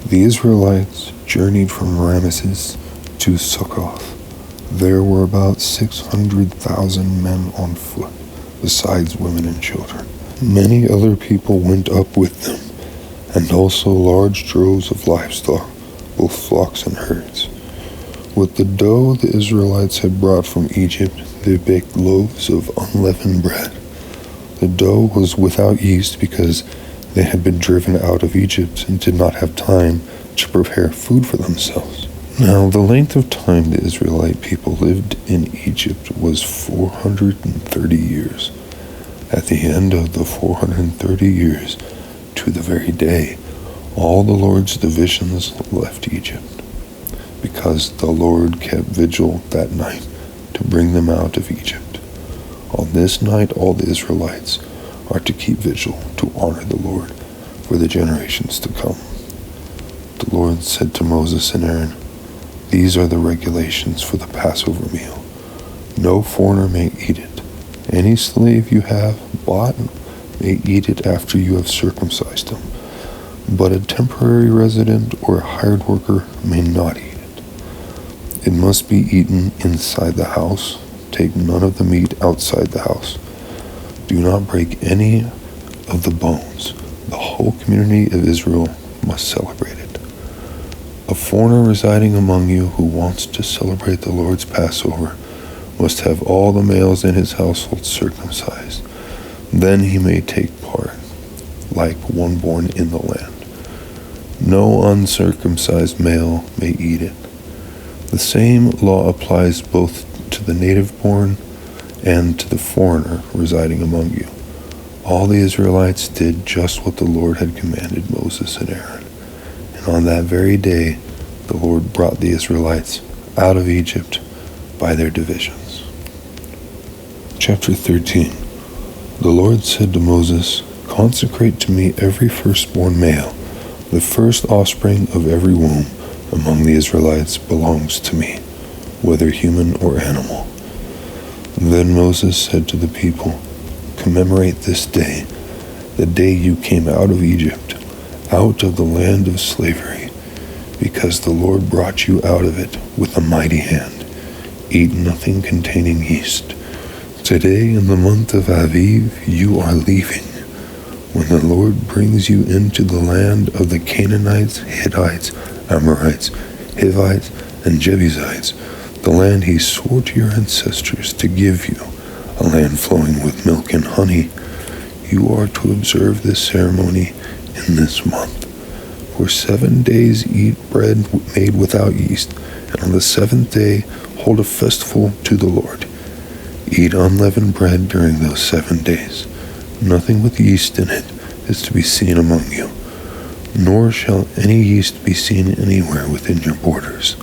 The Israelites journeyed from Ramesses to Succoth. There were about 600,000 men on foot, besides women and children. Many other people went up with them, and also large droves of livestock, both flocks and herds. With the dough the Israelites had brought from Egypt, they baked loaves of unleavened bread. The dough was without yeast because they had been driven out of Egypt and did not have time to prepare food for themselves. Now, the length of time the Israelite people lived in Egypt was 430 years. At the end of the 430 years, to the very day, all the Lord's divisions left Egypt, because the Lord kept vigil that night to bring them out of Egypt. On this night all the Israelites are to keep vigil to honor the Lord for the generations to come. The Lord said to Moses and Aaron, "These are the regulations for the Passover meal. No foreigner may eat it. Any slave you have bought may eat it after you have circumcised him, but a temporary resident or a hired worker may not eat it. It must be eaten inside the house. Take none of the meat outside the house. Do not break any of the bones. The whole community of Israel must celebrate it. A foreigner residing among you who wants to celebrate the Lord's Passover must have all the males in his household circumcised. Then he may take part, like one born in the land. No uncircumcised male may eat it. The same law applies both to the native-born and to the foreigner residing among you." All the Israelites did just what the Lord had commanded Moses and Aaron. And on that very day, the Lord brought the Israelites out of Egypt by their divisions. Chapter 13. The Lord said to Moses, "Consecrate to me every firstborn male. The first offspring of every womb among the Israelites belongs to me, whether human or animal." Then Moses said to the people, "Commemorate this day, the day you came out of Egypt, out of the land of slavery, because the Lord brought you out of it with a mighty hand. Eat nothing containing yeast. Today in the month of Aviv you are leaving, when the Lord brings you into the land of the Canaanites, Hittites, Amorites, Hivites, and Jebusites, the land he swore to your ancestors to give you, a land flowing with milk and honey. You are to observe this ceremony in this month. For 7 days eat bread made without yeast, and on the 7th day hold a festival to the Lord. Eat unleavened bread during those 7 days. Nothing with yeast in it is to be seen among you, nor shall any yeast be seen anywhere within your borders.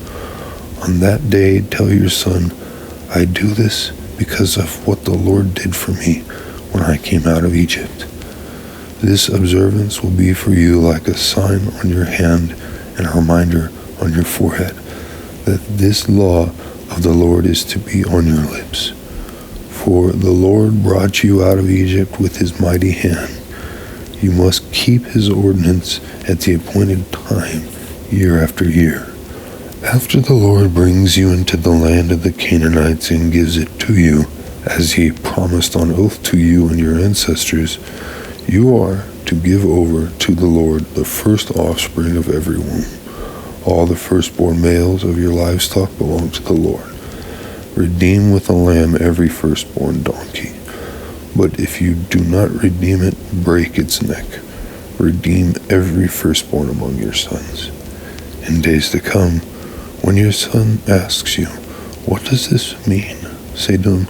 On that day tell your son, I do this because of what the Lord did for me when I came out of Egypt. This observance will be for you like a sign on your hand and a reminder on your forehead that this law of the Lord is to be on your lips. For the Lord brought you out of Egypt with his mighty hand. You must keep his ordinance at the appointed time, year after year. After the Lord brings you into the land of the Canaanites and gives it to you, as he promised on oath to you and your ancestors, you are to give over to the Lord the first offspring of every womb. All the firstborn males of your livestock belong to the Lord. Redeem with a lamb every firstborn donkey. But if you do not redeem it, break its neck. Redeem every firstborn among your sons. In days to come, when your son asks you, what does this mean? Say to him,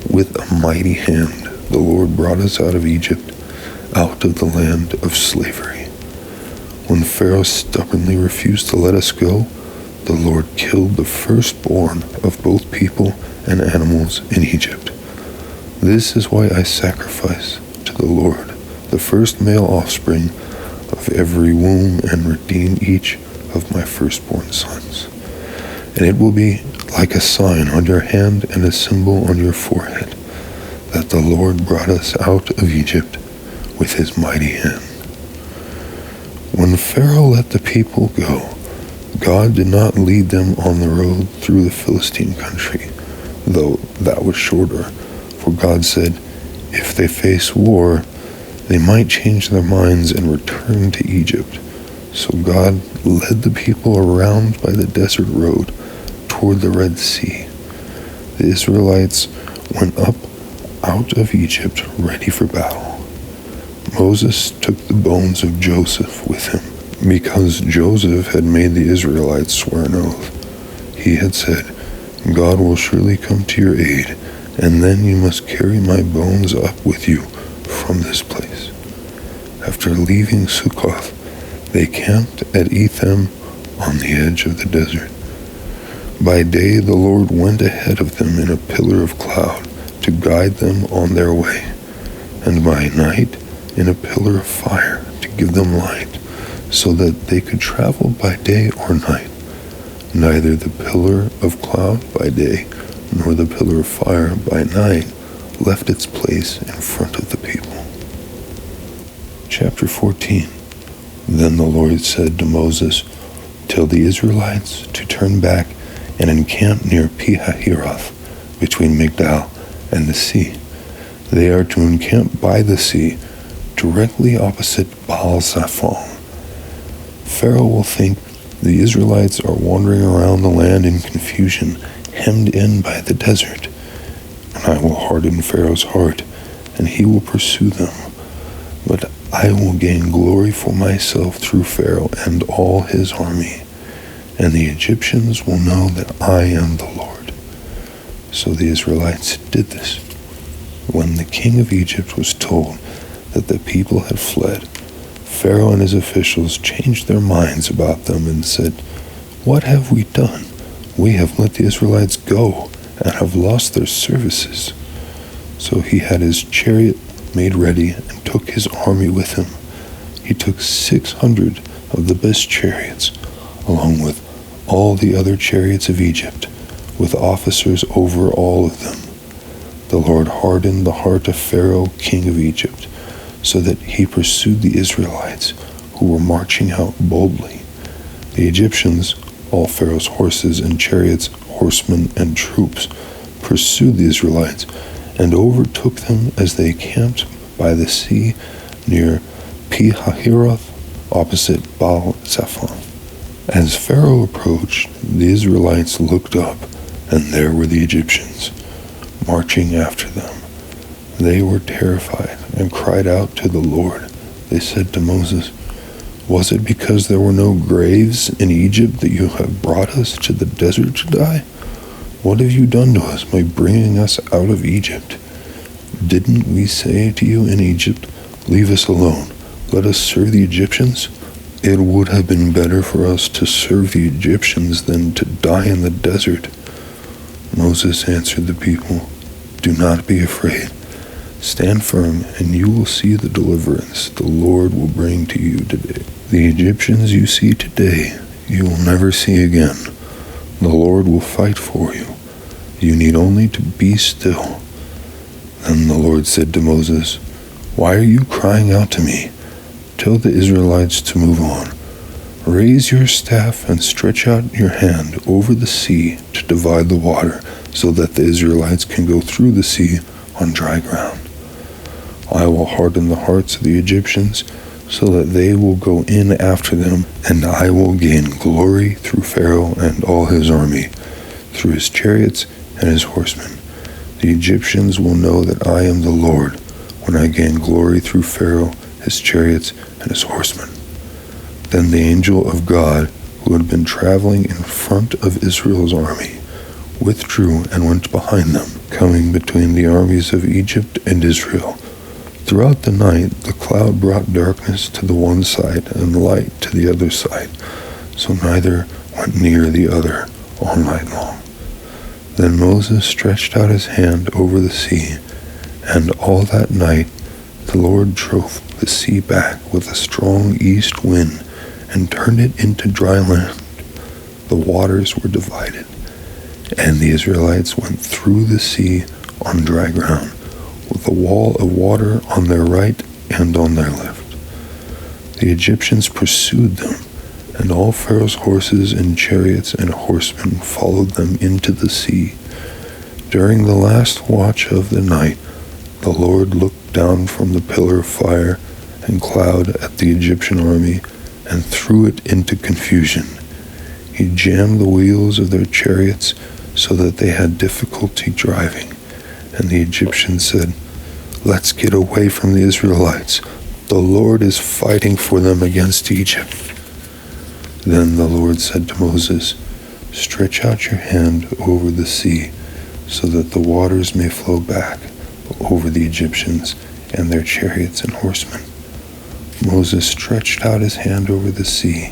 with a mighty hand the Lord brought us out of Egypt, out of the land of slavery. When Pharaoh stubbornly refused to let us go, the Lord killed the firstborn of both people and animals in Egypt. This is why I sacrifice to the Lord the first male offspring of every womb and redeem each of my firstborn sons. And it will be like a sign on your hand and a symbol on your forehead that the Lord brought us out of Egypt with his mighty hand. When Pharaoh let the people go, God did not lead them on the road through the Philistine country, though that was shorter, for God said, if they face war, they might change their minds and return to Egypt. So God led the people around by the desert road toward the Red Sea. The Israelites went up out of Egypt ready for battle. Moses took the bones of Joseph with him, because Joseph had made the Israelites swear an oath. He had said, God will surely come to your aid, and then you must carry my bones up with you from this place. After leaving Sukkoth, they camped at Etham on the edge of the desert. By day the Lord went ahead of them in a pillar of cloud to guide them on their way, and by night in a pillar of fire to give them light, so that they could travel by day or night. Neither the pillar of cloud by day nor the pillar of fire by night left its place in front of the people. Chapter 14. Then the Lord said to Moses, Tell the Israelites to turn back and encamp near Pi-hahiroth, between Migdal and the sea. They are to encamp by the sea, directly opposite Baal-Zephon. Pharaoh will think the Israelites are wandering around the land in confusion, hemmed in by the desert. And I will harden Pharaoh's heart, and he will pursue them. But I will gain glory for myself through Pharaoh and all his army, and the Egyptians will know that I am the Lord. So the Israelites did this. When the king of Egypt was told that the people had fled, Pharaoh and his officials changed their minds about them and said, What have we done? We have let the Israelites go and have lost their services. So he had his chariot made ready and took his army with him. He took 600 of the best chariots, along with all the other chariots of Egypt, with officers over all of them. The Lord hardened the heart of Pharaoh, king of Egypt, so that he pursued the Israelites, who were marching out boldly. The Egyptians, all Pharaoh's horses and chariots, horsemen and troops, pursued the Israelites and overtook them as they camped by the sea near Pi-hahiroth, opposite Baal-Zephon. As Pharaoh approached, the Israelites looked up, and there were the Egyptians, marching after them. They were terrified and cried out to the Lord. They said to Moses, Was it because there were no graves in Egypt that you have brought us to the desert to die? What have you done to us by bringing us out of Egypt? Didn't we say to you in Egypt, Leave us alone, let us serve the Egyptians? It would have been better for us to serve the Egyptians than to die in the desert. Moses answered the people, Do not be afraid. Stand firm, and you will see the deliverance the Lord will bring to you today. The Egyptians you see today, you will never see again. The Lord will fight for you. You need only to be still. Then the Lord said to Moses, Why are you crying out to me? Tell the Israelites to move on. Raise your staff and stretch out your hand over the sea to divide the water, so that the Israelites can go through the sea on dry ground. I will harden the hearts of the Egyptians, so that they will go in after them, and I will gain glory through Pharaoh and all his army, through his chariots and his horsemen. The Egyptians will know that I am the Lord, when I gain glory through Pharaoh, his chariots, and his horsemen. Then the angel of God, who had been traveling in front of Israel's army, withdrew and went behind them, coming between the armies of Egypt and Israel. Throughout the night, the cloud brought darkness to the one side and light to the other side, so neither went near the other all night long. Then Moses stretched out his hand over the sea, and all that night the Lord drove the sea back with a strong east wind and turned it into dry land. The waters were divided, and the Israelites went through the sea on dry ground, with a wall of water on their right and on their left. The Egyptians pursued them, and all Pharaoh's horses and chariots and horsemen followed them into the sea. During the last watch of the night, the Lord looked down from the pillar of fire and cloud at the Egyptian army and threw it into confusion. He jammed the wheels of their chariots so that they had difficulty driving. And the Egyptians said, "Let's get away from the Israelites. The Lord is fighting for them against Egypt." Then the Lord said to Moses, "Stretch out your hand over the sea so that the waters may flow back over the Egyptians and their chariots and horsemen." Moses stretched out his hand over the sea,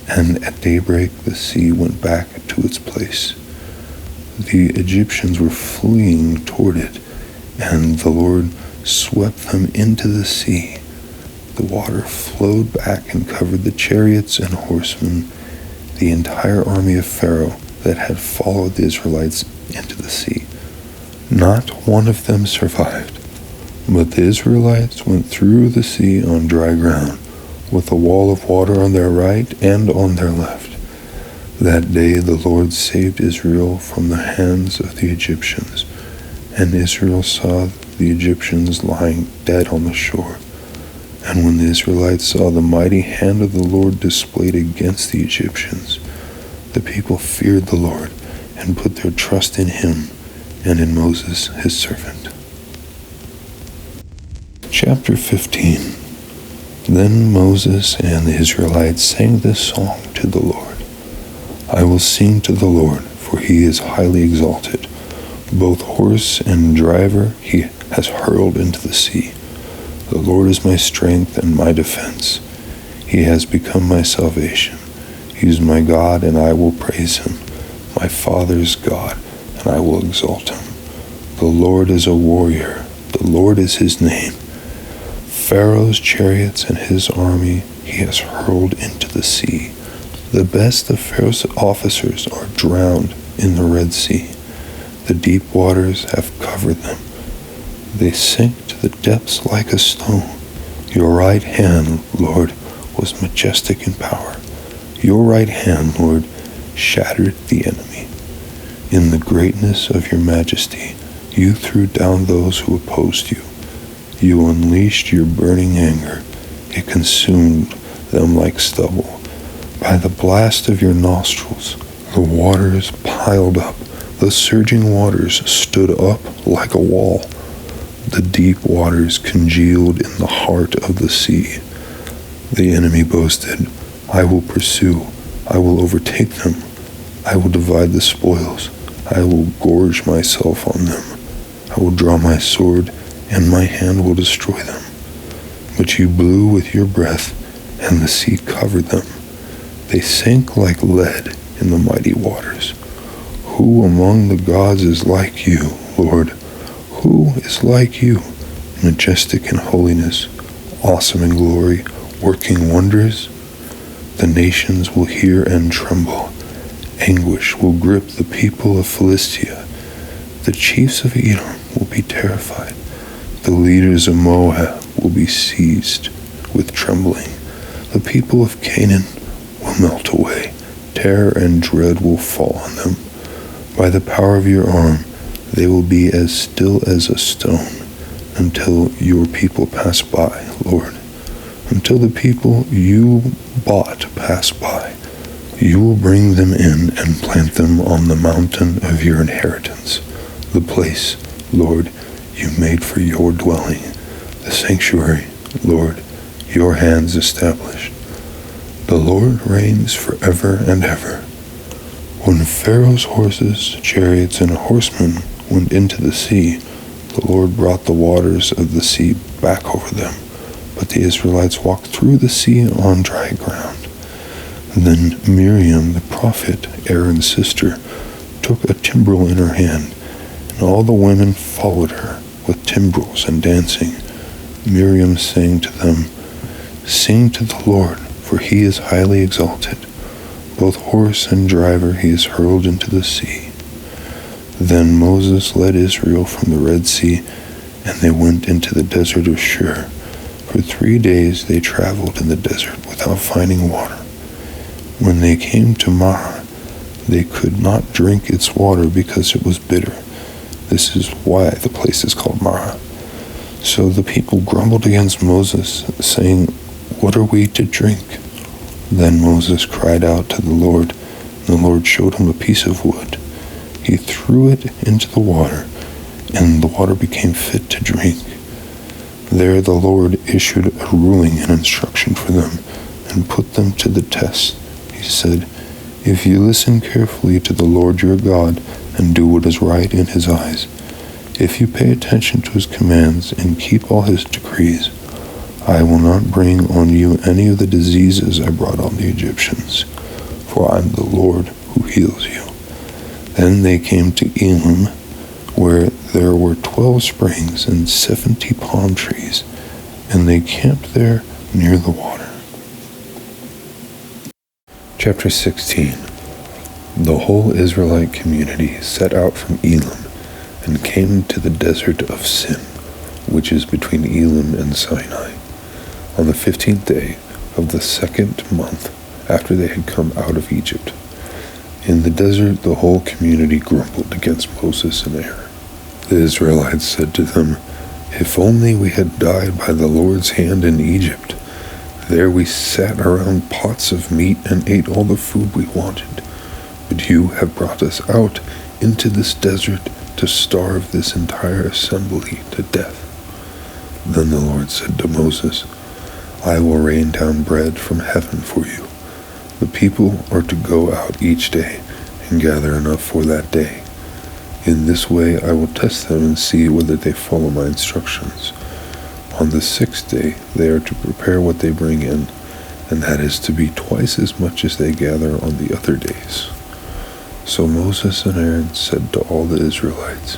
and at daybreak the sea went back to its place. The Egyptians were fleeing toward it, and the Lord swept them into the sea. The water flowed back and covered the chariots and horsemen, the entire army of Pharaoh that had followed the Israelites into the sea. Not one of them survived, but the Israelites went through the sea on dry ground, with a wall of water on their right and on their left. That day the Lord saved Israel from the hands of the Egyptians, and Israel saw the Egyptians lying dead on the shore. And when the Israelites saw the mighty hand of the Lord displayed against the Egyptians, the people feared the Lord and put their trust in him and in Moses his servant. Chapter 15. Then Moses and the Israelites sang this song to the Lord. "I will sing to the Lord, for he is highly exalted. Both horse and driver he has hurled into the sea. The Lord is my strength and my defense. He has become my salvation. He is my God, and I will praise him, my Father's God, and I will exalt him. The Lord is a warrior. The Lord is his name. Pharaoh's chariots and his army he has hurled into the sea. The best of Pharaoh's officers are drowned in the Red Sea. The deep waters have covered them. They sink to the depths like a stone. Your right hand, Lord, was majestic in power. Your right hand, Lord, shattered the enemy. In the greatness of your majesty, you threw down those who opposed you. You unleashed your burning anger. It consumed them like stubble. By the blast of your nostrils, the waters piled up. The surging waters stood up like a wall. The deep waters congealed in the heart of the sea. The enemy boasted, "I will pursue. I will overtake them. I will divide the spoils. I will gorge myself on them. I will draw my sword, and my hand will destroy them." But you blew with your breath, and the sea covered them. They sank like lead in the mighty waters. Who among the gods is like you, Lord? Who is like you, majestic in holiness, awesome in glory, working wonders? The nations will hear and tremble. Anguish will grip the people of Philistia. The chiefs of Edom will be terrified. The leaders of Moab will be seized with trembling. The people of Canaan will melt away. Terror and dread will fall on them. By the power of your arm, they will be as still as a stone until your people pass by, Lord. Until the people you bought pass by, you will bring them in and plant them on the mountain of your inheritance, the place, Lord, you made for your dwelling, the sanctuary, Lord, your hands established. The Lord reigns forever and ever. When Pharaoh's horses, chariots, and horsemen went into the sea, the Lord brought the waters of the sea back over them. But the Israelites walked through the sea on dry ground. Then Miriam, the prophet, Aaron's sister, took a timbrel in her hand, and all the women followed her with timbrels and dancing. Miriam sang to them, "Sing to the Lord, for he is highly exalted. Both horse and driver he has hurled into the sea." Then Moses led Israel from the Red Sea, and they went into the desert of Shur. For 3 days they traveled in the desert without finding water. When they came to Marah, they could not drink its water because it was bitter. This is why the place is called Marah. So the people grumbled against Moses, saying, "What are we to drink?" Then Moses cried out to the Lord, and the Lord showed him a piece of wood. He threw it into the water, and the water became fit to drink. There the Lord issued a ruling and instruction for them, and put them to the test. He said, "If you listen carefully to the Lord your God, and do what is right in his eyes, if you pay attention to his commands and keep all his decrees, I will not bring on you any of the diseases I brought on the Egyptians, for I am the Lord who heals you." Then they came to Elim, where there were 12 springs and 70 palm trees, and they camped there near the water. Chapter 16. The whole Israelite community set out from Elim and came to the desert of Sin, which is between Elim and Sinai, on the 15th day of the 2nd month after they had come out of Egypt. In the desert the whole community grumbled against Moses and Aaron. The Israelites said to them, "If only we had died by the Lord's hand in Egypt. There we sat around pots of meat and ate all the food we wanted. But you have brought us out into this desert to starve this entire assembly to death." Then the Lord said to Moses, "I will rain down bread from heaven for you. The people are to go out each day and gather enough for that day. In this way I will test them and see whether they follow my instructions. On the 6th day they are to prepare what they bring in, and that is to be twice as much as they gather on the other days." So Moses and Aaron said to all the Israelites,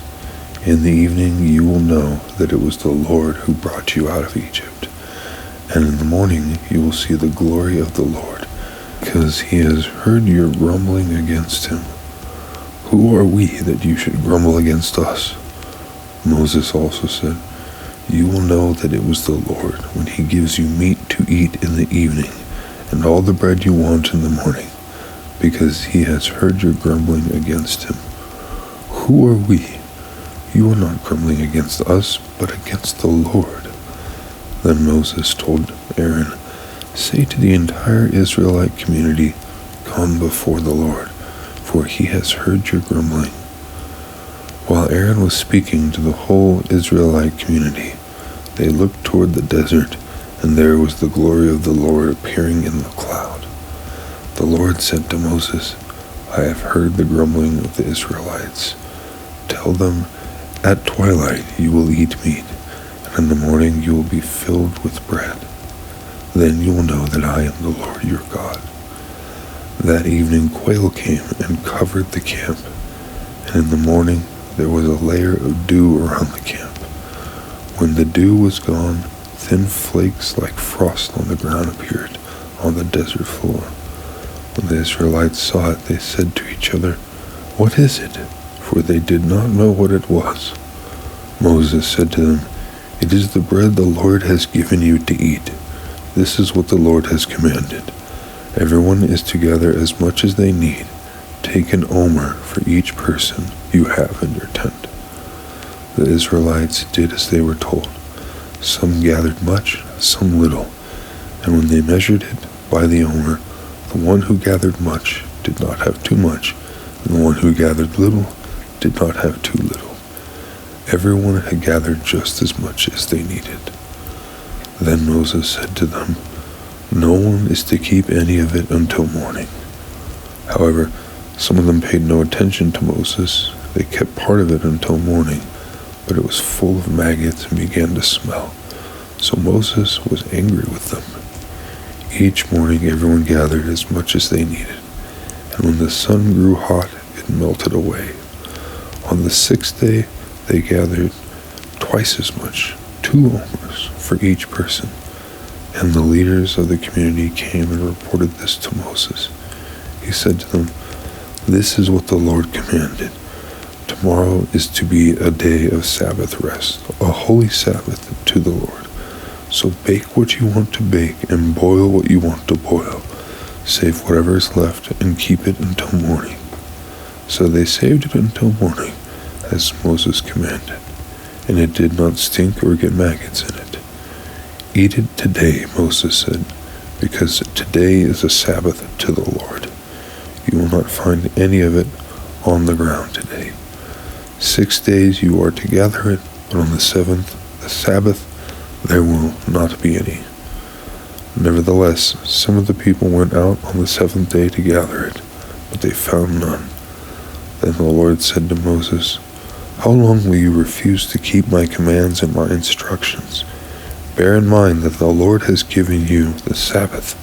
"In the evening you will know that it was the Lord who brought you out of Egypt. And in the morning you will see the glory of the Lord, because he has heard your grumbling against him. Who are we that you should grumble against us?" Moses also said, "You will know that it was the Lord when he gives you meat to eat in the evening, and all the bread you want in the morning, because he has heard your grumbling against him. Who are we? You are not grumbling against us, but against the Lord." Then Moses told Aaron, "Say to the entire Israelite community, 'Come before the Lord, for he has heard your grumbling.'" While Aaron was speaking to the whole Israelite community, they looked toward the desert, and there was the glory of the Lord appearing in the cloud. The Lord said to Moses, "I have heard the grumbling of the Israelites. Tell them, at twilight you will eat meat, and in the morning you will be filled with bread. Then you will know that I am the Lord your God." That evening quail came and covered the camp, and in the morning there was a layer of dew around the camp. When the dew was gone, thin flakes like frost on the ground appeared on the desert floor. When the Israelites saw it, they said to each other, "What is it?" For they did not know what it was. Moses said to them, "It is the bread the Lord has given you to eat. This is what the Lord has commanded. Everyone is to gather as much as they need. Take an omer for each person you have in your tent." The Israelites did as they were told. Some gathered much, some little, and when they measured it by the omer, the one who gathered much did not have too much, and the one who gathered little did not have too little. Everyone had gathered just as much as they needed. Then Moses said to them, "No one is to keep any of it until morning." However, some of them paid no attention to Moses. They kept part of it until morning, but it was full of maggots and began to smell. So Moses was angry with them. Each morning everyone gathered as much as they needed, and when the sun grew hot, it melted away. On the 6th day they gathered twice as much, 2 omers for each person. And the leaders of the community came and reported this to Moses. He said to them, "This is what the Lord commanded. Tomorrow is to be a day of Sabbath rest, a holy Sabbath to the Lord. So bake what you want to bake and boil what you want to boil. Save whatever is left and keep it until morning." So they saved it until morning, as Moses commanded. and it did not stink or get maggots in it. Eat it today, Moses said, because today is a Sabbath to the Lord. You will not find any of it on the ground today. 6 days you are to gather it, but on the seventh, the Sabbath, there will not be any. Nevertheless, some of the people went out on the seventh day to gather it, but they found none. Then the Lord said to Moses, "How long will you refuse to keep my commands and my instructions? Bear in mind that the Lord has given you the Sabbath.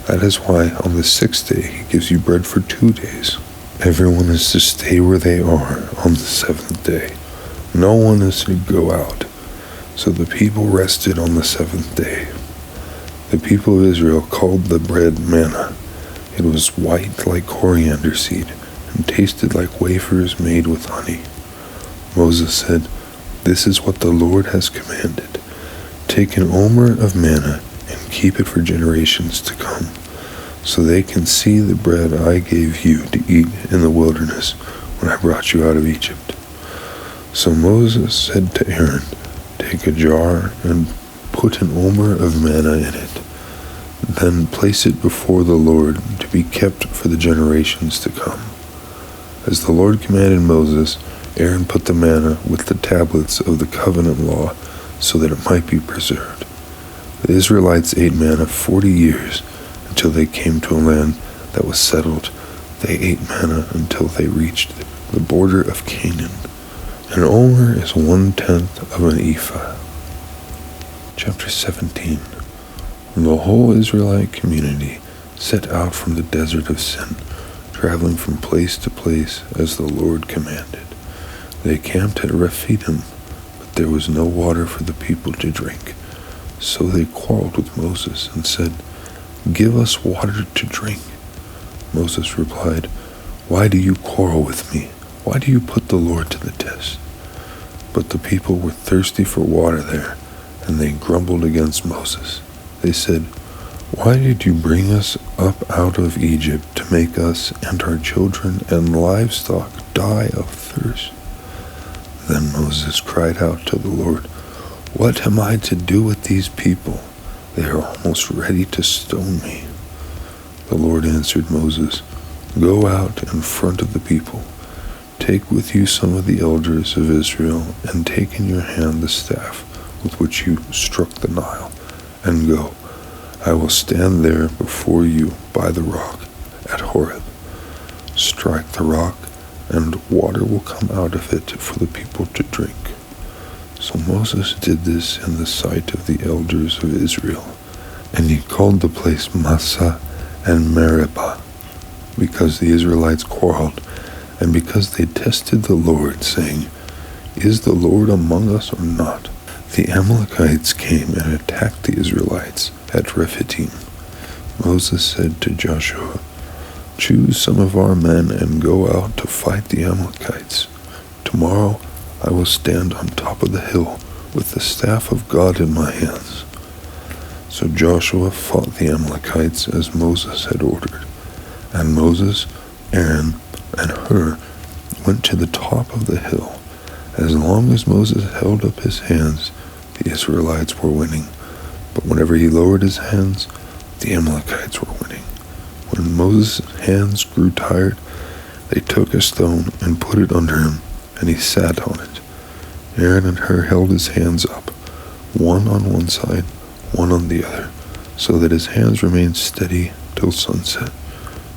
That is why on the 6th day he gives you bread for 2 days. Everyone is to stay where they are on the 7th day. No one is to go out." So the people rested on the 7th day. The people of Israel called the bread manna. It was white like coriander seed and tasted like wafers made with honey. Moses said, "This is what the Lord has commanded. Take an omer of manna and keep it for generations to come, so they can see the bread I gave you to eat in the wilderness when I brought you out of Egypt." So Moses said to Aaron, "Take a jar and put an omer of manna in it. Then place it before the Lord to be kept for the generations to come." As the Lord commanded Moses, Aaron put the manna with the tablets of the covenant law so that it might be preserved. The Israelites ate manna 40 years until they came to a land that was settled. They ate manna until they reached the border of Canaan. An omer is 1/10 of an ephah. Chapter 17. The whole Israelite community set out from the desert of Sin, traveling from place to place as the Lord commanded. They camped at Rephidim, but there was no water for the people to drink. So they quarreled with Moses and said, "Give us water to drink." Moses replied, "Why do you quarrel with me? Why do you put the Lord to the test?" But the people were thirsty for water there, and they grumbled against Moses. They said, "Why did you bring us up out of Egypt to make us and our children and livestock die of thirst?" Then Moses cried out to the Lord, "What am I to do with these people? They are almost ready to stone me." The Lord answered Moses, "Go out in front of the people. Take with you some of the elders of Israel, and take in your hand the staff with which you struck the Nile, and go. I will stand there before you by the rock at Horeb. Strike the rock, and water will come out of it for the people to drink." So Moses did this in the sight of the elders of Israel, and he called the place Massah and Meribah, because the Israelites quarreled, and because they tested the Lord, saying, "Is the Lord among us or not?" The Amalekites came and attacked the Israelites at Rephidim. Moses said to Joshua, "Choose some of our men and go out to fight the Amalekites. Tomorrow I will stand on top of the hill with the staff of God in my hands." So Joshua fought the Amalekites as Moses had ordered, and Moses, Aaron, and Hur went to the top of the hill. As long as Moses held up his hands, the Israelites were winning, but whenever he lowered his hands, the Amalekites were winning. When Moses' hands grew tired, they took a stone and put it under him, and he sat on it. Aaron and Hur held his hands up, one on one side, one on the other, so that his hands remained steady till sunset.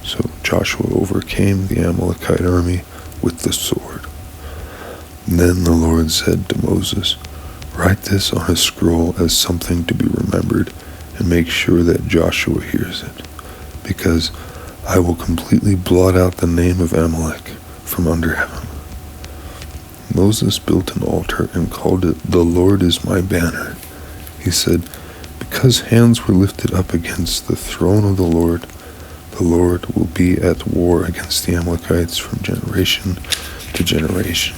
So Joshua overcame the Amalekite army with the sword. Then the Lord said to Moses, "Write this on a scroll as something to be remembered, and make sure that Joshua hears it, because I will completely blot out the name of Amalek from under heaven." Moses built an altar and called it, "The Lord is my banner." He said, "Because hands were lifted up against the throne of the Lord will be at war against the Amalekites from generation to generation."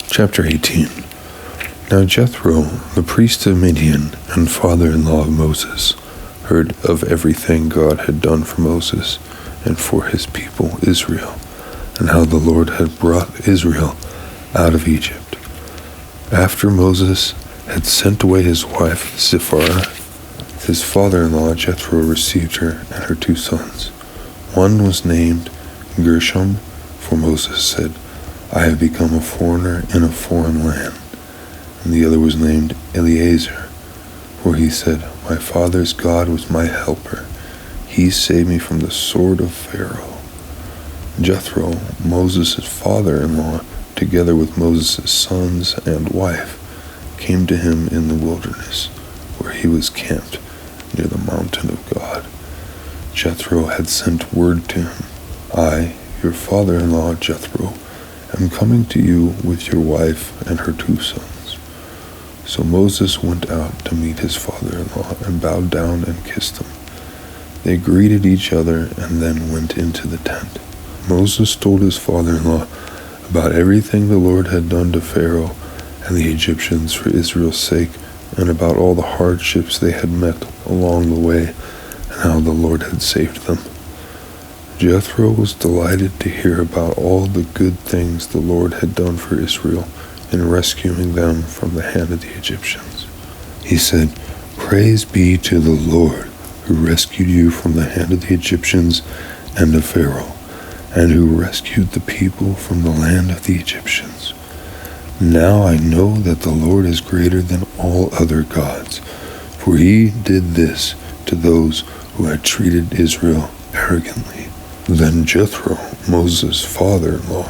Chapter 18. Now Jethro, the priest of Midian and father-in-law of Moses, heard of everything God had done for Moses and for his people Israel, and how the Lord had brought Israel out of Egypt. After Moses had sent away his wife Zipporah, his father-in-law Jethro received her and her 2 sons. One was named Gershom, for Moses said, "I have become a foreigner in a foreign land." And the other was named Eleazar, for he said, "My father's God was my helper. He saved me from the sword of Pharaoh." Jethro, Moses' father-in-law, together with Moses' sons and wife, came to him in the wilderness, where he was camped near the mountain of God. Jethro had sent word to him, "I, your father-in-law Jethro, am coming to you with your wife and her 2 sons." So Moses went out to meet his father-in-law and bowed down and kissed him. They greeted each other and then went into the tent. Moses told his father-in-law about everything the Lord had done to Pharaoh and the Egyptians for Israel's sake, and about all the hardships they had met along the way, and how the Lord had saved them. Jethro was delighted to hear about all the good things the Lord had done for Israel in rescuing them from the hand of the Egyptians. He said, "Praise be to the Lord, who rescued you from the hand of the Egyptians and of Pharaoh, and who rescued the people from the land of the Egyptians. Now I know that the Lord is greater than all other gods, for he did this to those who had treated Israel arrogantly." Then Jethro, Moses' father-in-law,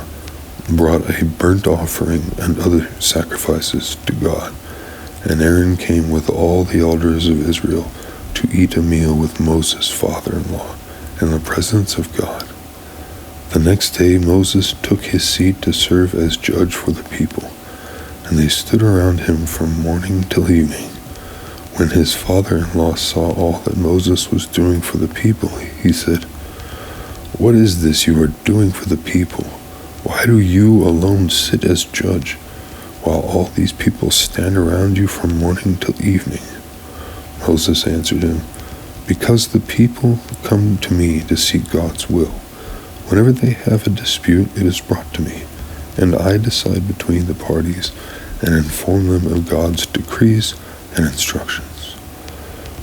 brought a burnt offering and other sacrifices to God, and Aaron came with all the elders of Israel to eat a meal with Moses' father-in-law in the presence of God. The next day Moses took his seat to serve as judge for the people, and they stood around him from morning till evening. When his father-in-law saw all that Moses was doing for the people, he said, "What is this you are doing for the people? Why do you alone sit as judge, while all these people stand around you from morning till evening?" Moses answered him, "Because the people come to me to seek God's will. Whenever they have a dispute, it is brought to me, and I decide between the parties and inform them of God's decrees and instructions."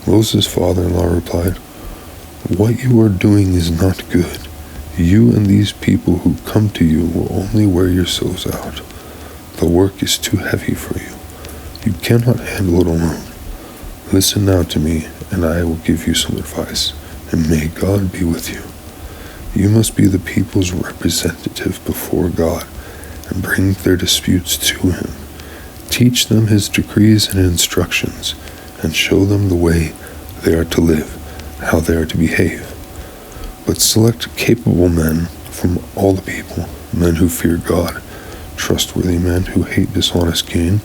Moses' father-in-law replied, "What you are doing is not good. You and these people who come to you will only wear yourselves out. The work is too heavy for you. You cannot handle it alone. Listen now to me, and I will give you some advice, and may God be with you. You must be the people's representative before God and bring their disputes to him. Teach them his decrees and instructions, and show them the way they are to live, how they are to behave. But select capable men from all the people, men who fear God, trustworthy men who hate dishonest gain,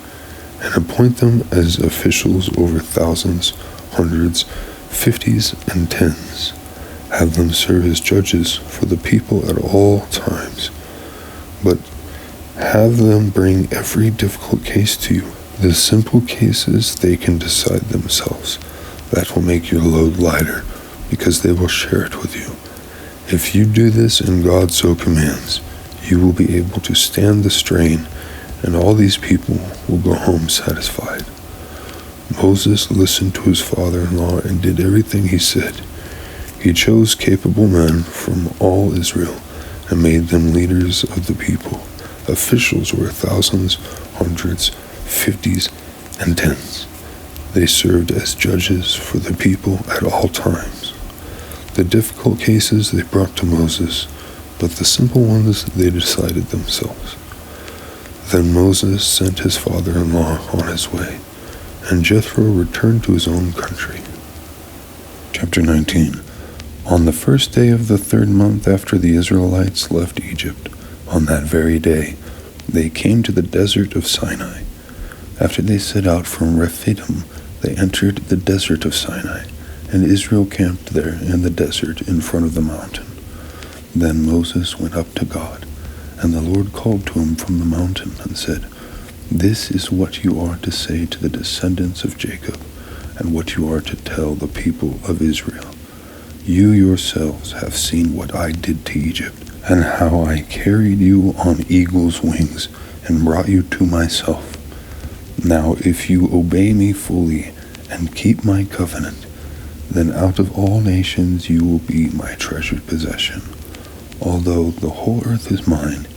and appoint them as officials over thousands, hundreds, fifties, and tens. Have them serve as judges for the people at all times. But have them bring every difficult case to you. The simple cases they can decide themselves. That will make your load lighter, because they will share it with you. If you do this and God so commands, you will be able to stand the strain, and all these people will go home satisfied." Moses listened to his father-in-law and did everything he said. He chose capable men from all Israel and made them leaders of the people, officials over thousands, hundreds, fifties, and tens. They served as judges for the people at all times. The difficult cases they brought to Moses, but the simple ones they decided themselves. Then Moses sent his father-in-law on his way, and Jethro returned to his own country. Chapter 19. On the first day of the 3rd month after the Israelites left Egypt, on that very day, they came to the desert of Sinai. After they set out from Rephidim, they entered the desert of Sinai, and Israel camped there in the desert in front of the mountain. Then Moses went up to God, and the Lord called to him from the mountain and said, "This is what you are to say to the descendants of Jacob, and what you are to tell the people of Israel. You yourselves have seen what I did to Egypt, and how I carried you on eagle's wings and brought you to myself. Now if you obey me fully and keep my covenant, then out of all nations you will be my treasured possession. Although the whole earth is mine,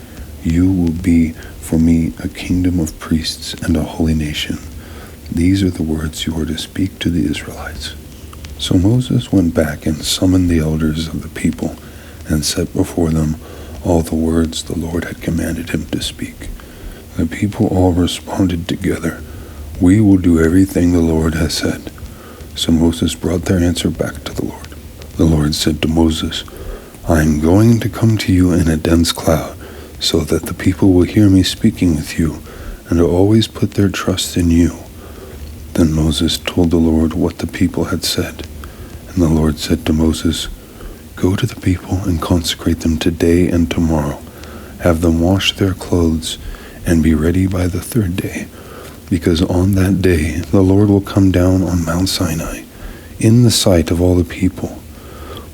you will be for me a kingdom of priests and a holy nation. These are the words you are to speak to the Israelites." So Moses went back and summoned the elders of the people and set before them all the words the Lord had commanded him to speak. The people all responded together, "We will do everything the Lord has said." So Moses brought their answer back to the Lord. The Lord said to Moses, "I am going to come to you in a dense cloud, so that the people will hear me speaking with you and always put their trust in you." Then Moses told the Lord what the people had said. And the Lord said to Moses, "Go to the people and consecrate them today and tomorrow. Have them wash their clothes and be ready by the third day, because on that day the Lord will come down on Mount Sinai in the sight of all the people.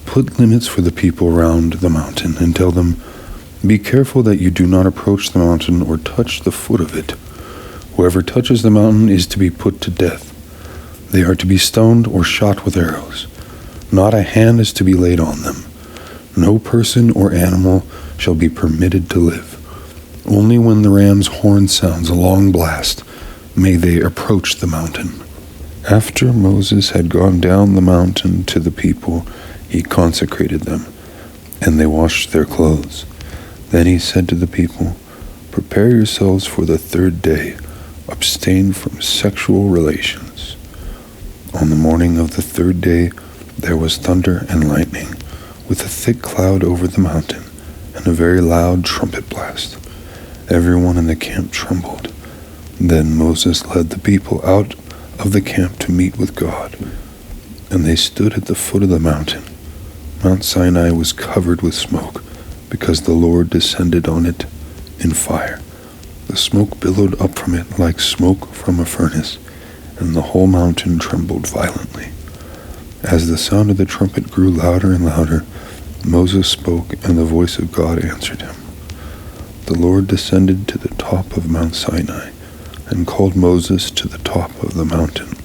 Put limits for the people around the mountain and tell them, 'Be careful that you do not approach the mountain or touch the foot of it. Whoever touches the mountain is to be put to death. They are to be stoned or shot with arrows. Not a hand is to be laid on them. No person or animal shall be permitted to live. Only when the ram's horn sounds a long blast may they approach the mountain." After Moses had gone down the mountain to the people, he consecrated them, and they washed their clothes. Then he said to the people, "Prepare yourselves for the third day. Abstain from sexual relations." On the morning of the third day, there was thunder and lightning, with a thick cloud over the mountain, and a very loud trumpet blast. Everyone in the camp trembled. Then Moses led the people out of the camp to meet with God, and they stood at the foot of the mountain. Mount Sinai was covered with smoke, because the Lord descended on it in fire. The smoke billowed up from it like smoke from a furnace, and the whole mountain trembled violently. As the sound of the trumpet grew louder and louder, Moses spoke, and the voice of God answered him. The Lord descended to the top of Mount Sinai and called Moses to the top of the mountain.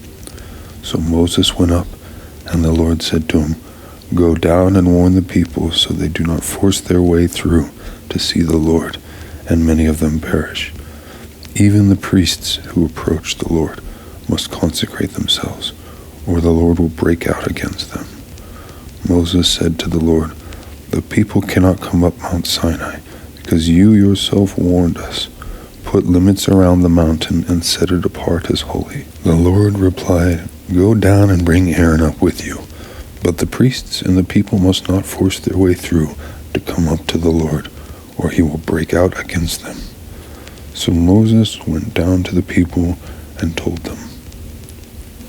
So Moses went up, and the Lord said to him, "Go down and warn the people so they do not force their way through to see the Lord, and many of them perish. Even the priests who approach the Lord must consecrate themselves, or the Lord will break out against them." Moses said to the Lord, "The people cannot come up Mount Sinai, because you yourself warned us. Put limits around the mountain and set it apart as holy." The Lord replied, "Go down and bring Aaron up with you. But the priests and the people must not force their way through to come up to the Lord, or he will break out against them." So Moses went down to the people and told them.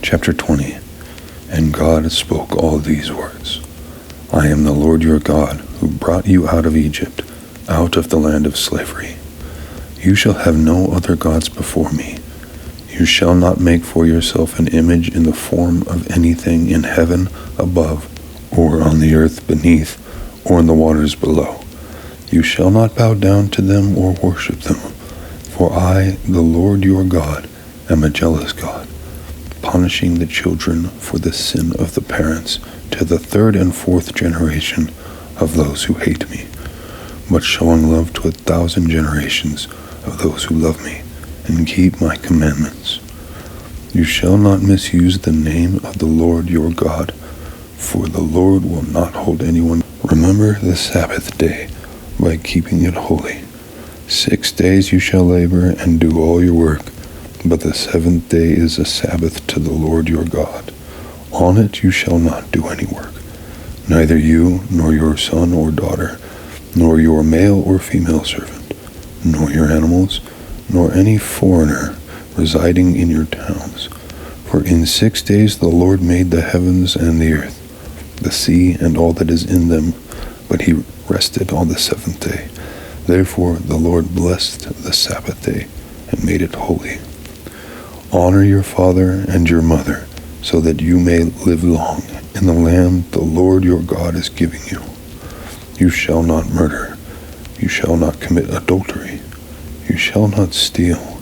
Chapter 20. And God spoke all these words. "I am the Lord your God, who brought you out of Egypt, out of the land of slavery. You shall have no other gods before me. You shall not make for yourself an image in the form of anything in heaven above, or on the earth beneath, or in the waters below. You shall not bow down to them or worship them. For I, the Lord your God, am a jealous God, punishing the children for the sin of the parents to the third and fourth generation of those who hate me, but showing love to 1,000 generations of those who love me and keep my commandments. You shall not misuse the name of the Lord your God, for the Lord will not hold anyone. Remember the Sabbath day by keeping it holy. 6 days you shall labor and do all your work, but the seventh day is a Sabbath to the Lord your God. On it you shall not do any work, neither you nor your son or daughter, nor your male or female servant, nor your animals, nor any foreigner residing in your towns. For in 6 days the Lord made the heavens and the earth, the sea and all that is in them, but he rested on the seventh day. Therefore the Lord blessed the Sabbath day and made it holy. Honor your father and your mother, so that you may live long in the land the Lord your God is giving you. You shall not murder. You shall not commit adultery. You shall not steal.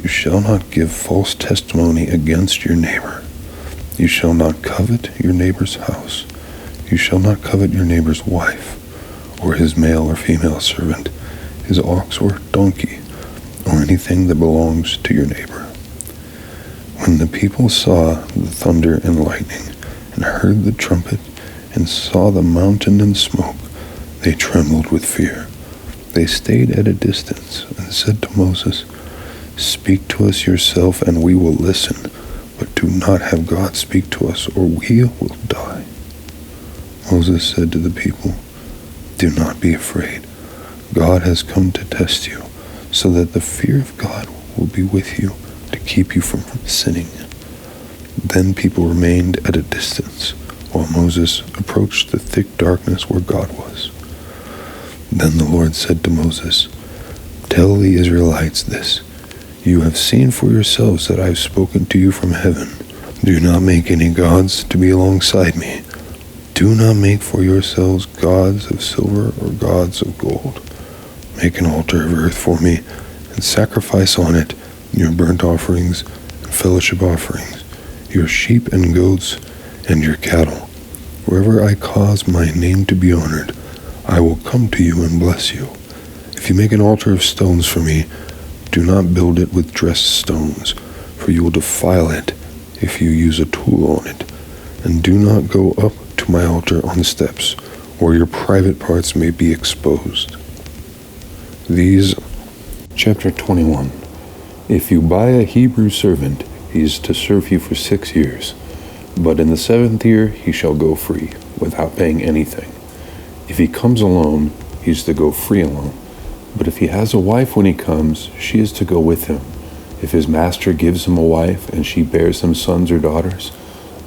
You You shall not give false testimony against your neighbor. You shall not covet your neighbor's house. You shall not covet your neighbor's wife, or his male or female servant, his ox or donkey, or anything that belongs to your neighbor. When the people saw the thunder and lightning, and heard the trumpet, and saw the mountain and smoke, they trembled with fear. They stayed at a distance and said to Moses, "Speak to us yourself, and we will listen, but do not have God speak to us, or we will die." Moses said to the people, "Do not be afraid. God has come to test you, so that the fear of God will be with you to keep you from sinning." Then people remained at a distance, while Moses approached the thick darkness where God was. Then the Lord said to Moses, "Tell the Israelites this. You have seen for yourselves that I have spoken to you from heaven. Do not make any gods to be alongside me. Do not make for yourselves gods of silver or gods of gold. Make an altar of earth for me, and sacrifice on it your burnt offerings and fellowship offerings, your sheep and goats, and your cattle. Wherever I cause my name to be honored, I will come to you and bless you. If you make an altar of stones for me, do not build it with dressed stones, for you will defile it if you use a tool on it. And do not go up to my altar on steps, or your private parts may be exposed." Chapter 21. If you buy a Hebrew servant, he is to serve you for 6 years. But in the 7th year he shall go free, without paying anything. If he comes alone, he is to go free alone. But if he has a wife when he comes, she is to go with him. If his master gives him a wife, and she bears him sons or daughters,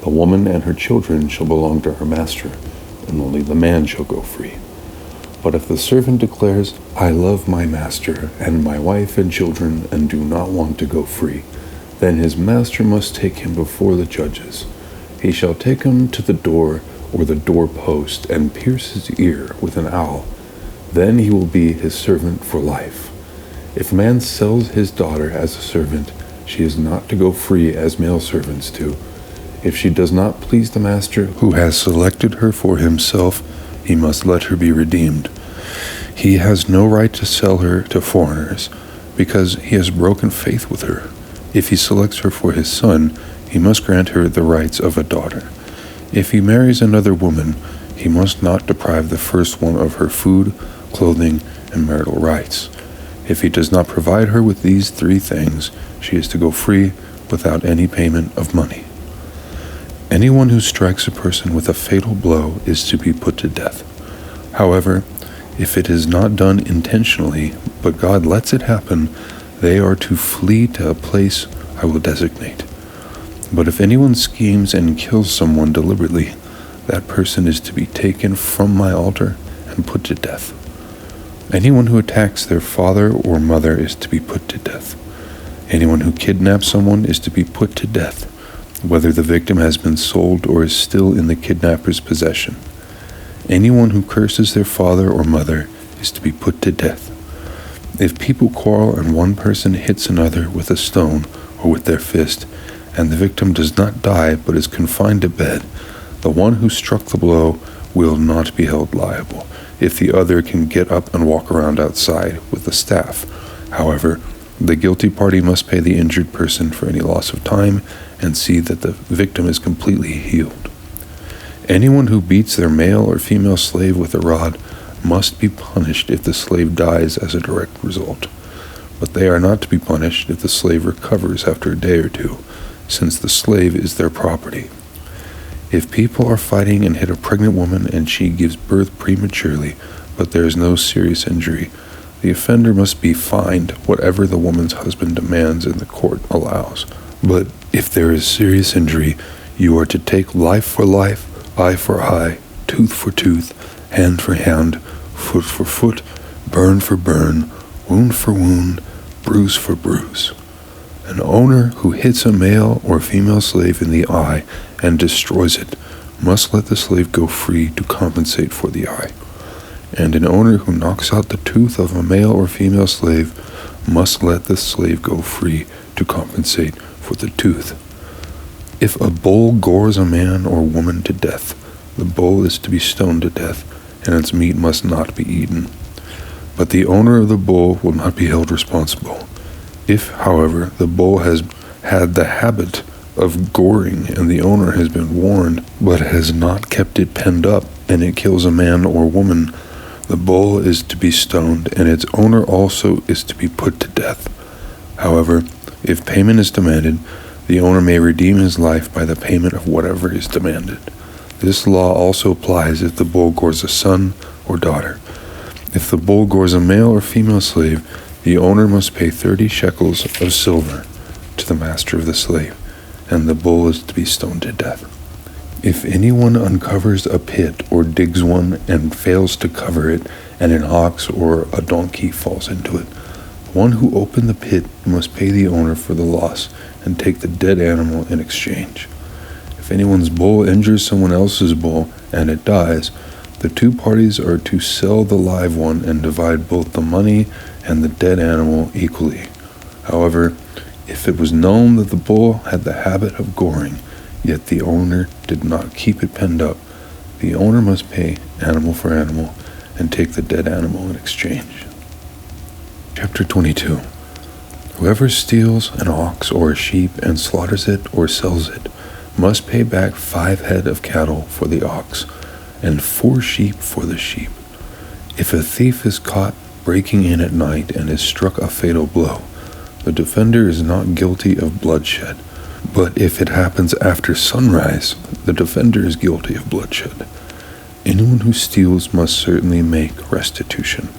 the woman and her children shall belong to her master, and only the man shall go free. But if the servant declares, "I love my master and my wife and children, and do not want to go free," then his master must take him before the judges. He shall take him to the door or the doorpost and pierce his ear with an awl. Then he will be his servant for life. If a man sells his daughter as a servant, she is not to go free as male servants do. If she does not please the master who has selected her for himself, he must let her be redeemed. He has no right to sell her to foreigners, because he has broken faith with her. If he selects her for his son, he must grant her the rights of a daughter. If he marries another woman, he must not deprive the first one of her food, clothing, and marital rights. If he does not provide her with these 3 things, she is to go free without any payment of money. Anyone who strikes a person with a fatal blow is to be put to death. However, if it is not done intentionally, but God lets it happen, they are to flee to a place I will designate. But if anyone schemes and kills someone deliberately, that person is to be taken from my altar and put to death. Anyone who attacks their father or mother is to be put to death. Anyone who kidnaps someone is to be put to death, whether the victim has been sold or is still in the kidnapper's possession. Anyone who curses their father or mother is to be put to death. If people quarrel and one person hits another with a stone or with their fist, and the victim does not die but is confined to bed, the one who struck the blow will not be held liable if the other can get up and walk around outside with a staff. However, the guilty party must pay the injured person for any loss of time and see that the victim is completely healed. Anyone who beats their male or female slave with a rod must be punished if the slave dies as a direct result. But they are not to be punished if the slave recovers after a day or 2, since the slave is their property. If people are fighting and hit a pregnant woman and she gives birth prematurely, but there is no serious injury, the offender must be fined whatever the woman's husband demands and the court allows. But if there is serious injury, you are to take life for life, eye for eye, tooth for tooth, hand for hand, foot for foot, burn for burn, wound for wound, bruise for bruise. An owner who hits a male or female slave in the eye and destroys it must let the slave go free to compensate for the eye. And an owner who knocks out the tooth of a male or female slave must let the slave go free to compensate for the tooth. If a bull gores a man or woman to death, the bull is to be stoned to death, and its meat must not be eaten. But the owner of the bull will not be held responsible. If, however, the bull has had the habit of goring and the owner has been warned but has not kept it penned up and it kills a man or woman, the bull is to be stoned and its owner also is to be put to death. However, if payment is demanded, the owner may redeem his life by the payment of whatever is demanded. This law also applies if the bull gores a son or daughter. If the bull gores a male or female slave, the owner must pay 30 shekels of silver to the master of the slave, and the bull is to be stoned to death. If anyone uncovers a pit or digs one and fails to cover it, and an ox or a donkey falls into it, the one who opened the pit must pay the owner for the loss and take the dead animal in exchange. If anyone's bull injures someone else's bull and it dies, the two parties are to sell the live one and divide both the money and the dead animal equally. However, if it was known that the bull had the habit of goring, yet the owner did not keep it penned up, the owner must pay animal for animal and take the dead animal in exchange. Chapter 22. Whoever steals an ox or a sheep and slaughters it or sells it must pay back 5 head of cattle for the ox and 4 sheep for the sheep. If a thief is caught breaking in at night and is struck a fatal blow, the defender is not guilty of bloodshed. But if it happens after sunrise, the defender is guilty of bloodshed. Anyone who steals must certainly make restitution,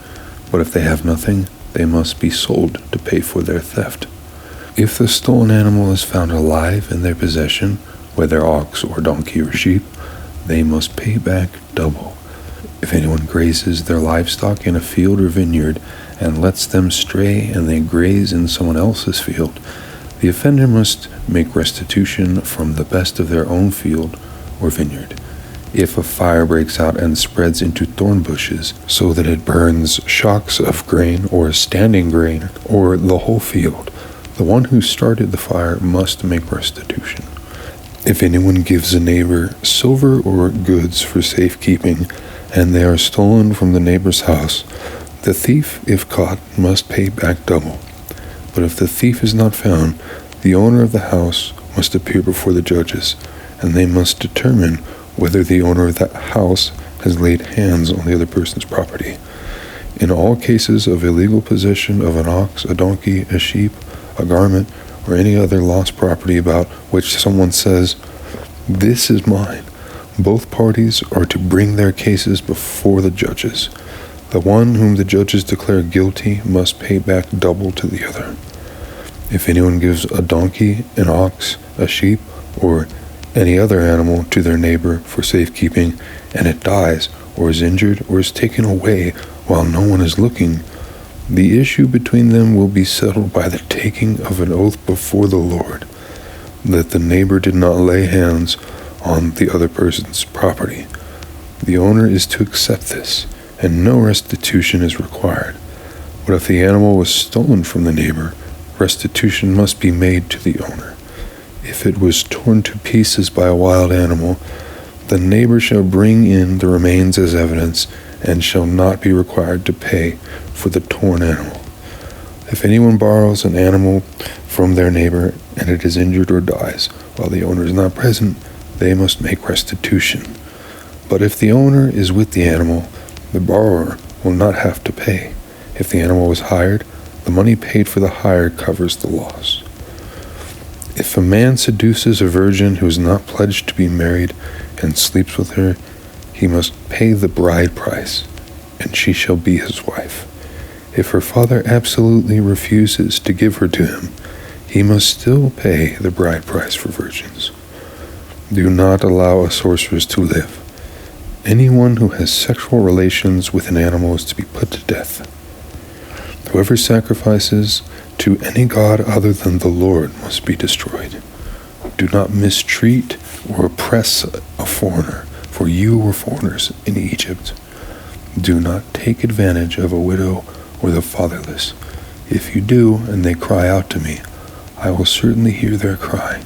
but if they have nothing, they must be sold to pay for their theft. If the stolen animal is found alive in their possession, whether ox or donkey or sheep, they must pay back double. If anyone grazes their livestock in a field or vineyard and lets them stray and they graze in someone else's field, the offender must make restitution from the best of their own field or vineyard. If a fire breaks out and spreads into thorn bushes so that it burns shocks of grain or standing grain or the whole field, the one who started the fire must make restitution. If anyone gives a neighbor silver or goods for safekeeping, and they are stolen from the neighbor's house, the thief, if caught, must pay back double. But if the thief is not found, the owner of the house must appear before the judges, and they must determine whether the owner of that house has laid hands on the other person's property. In all cases of illegal possession of an ox, a donkey, a sheep, a garment, or any other lost property about which someone says, "This is mine," both parties are to bring their cases before the judges. The one whom the judges declare guilty must pay back double to the other. If anyone gives a donkey, an ox, a sheep, or any other animal to their neighbor for safekeeping, and it dies, or is injured, or is taken away while no one is looking, the issue between them will be settled by the taking of an oath before the Lord, that the neighbor did not lay hands on the other person's property. The owner is to accept this, and no restitution is required. But if the animal was stolen from the neighbor, restitution must be made to the owner. If it was torn to pieces by a wild animal, the neighbor shall bring in the remains as evidence and shall not be required to pay for the torn animal. If anyone borrows an animal from their neighbor and it is injured or dies while the owner is not present, they must make restitution. But if the owner is with the animal, the borrower will not have to pay. If the animal was hired, the money paid for the hire covers the loss. If a man seduces a virgin who is not pledged to be married and sleeps with her, he must pay the bride price, and she shall be his wife. If her father absolutely refuses to give her to him, he must still pay the bride price for virgins. Do not allow a sorceress to live. Anyone who has sexual relations with an animal is to be put to death. Whoever sacrifices to any god other than the Lord must be destroyed. Do not mistreat or oppress a foreigner, for you were foreigners in Egypt. Do not take advantage of a widow or the fatherless. If you do, and they cry out to me, I will certainly hear their cry.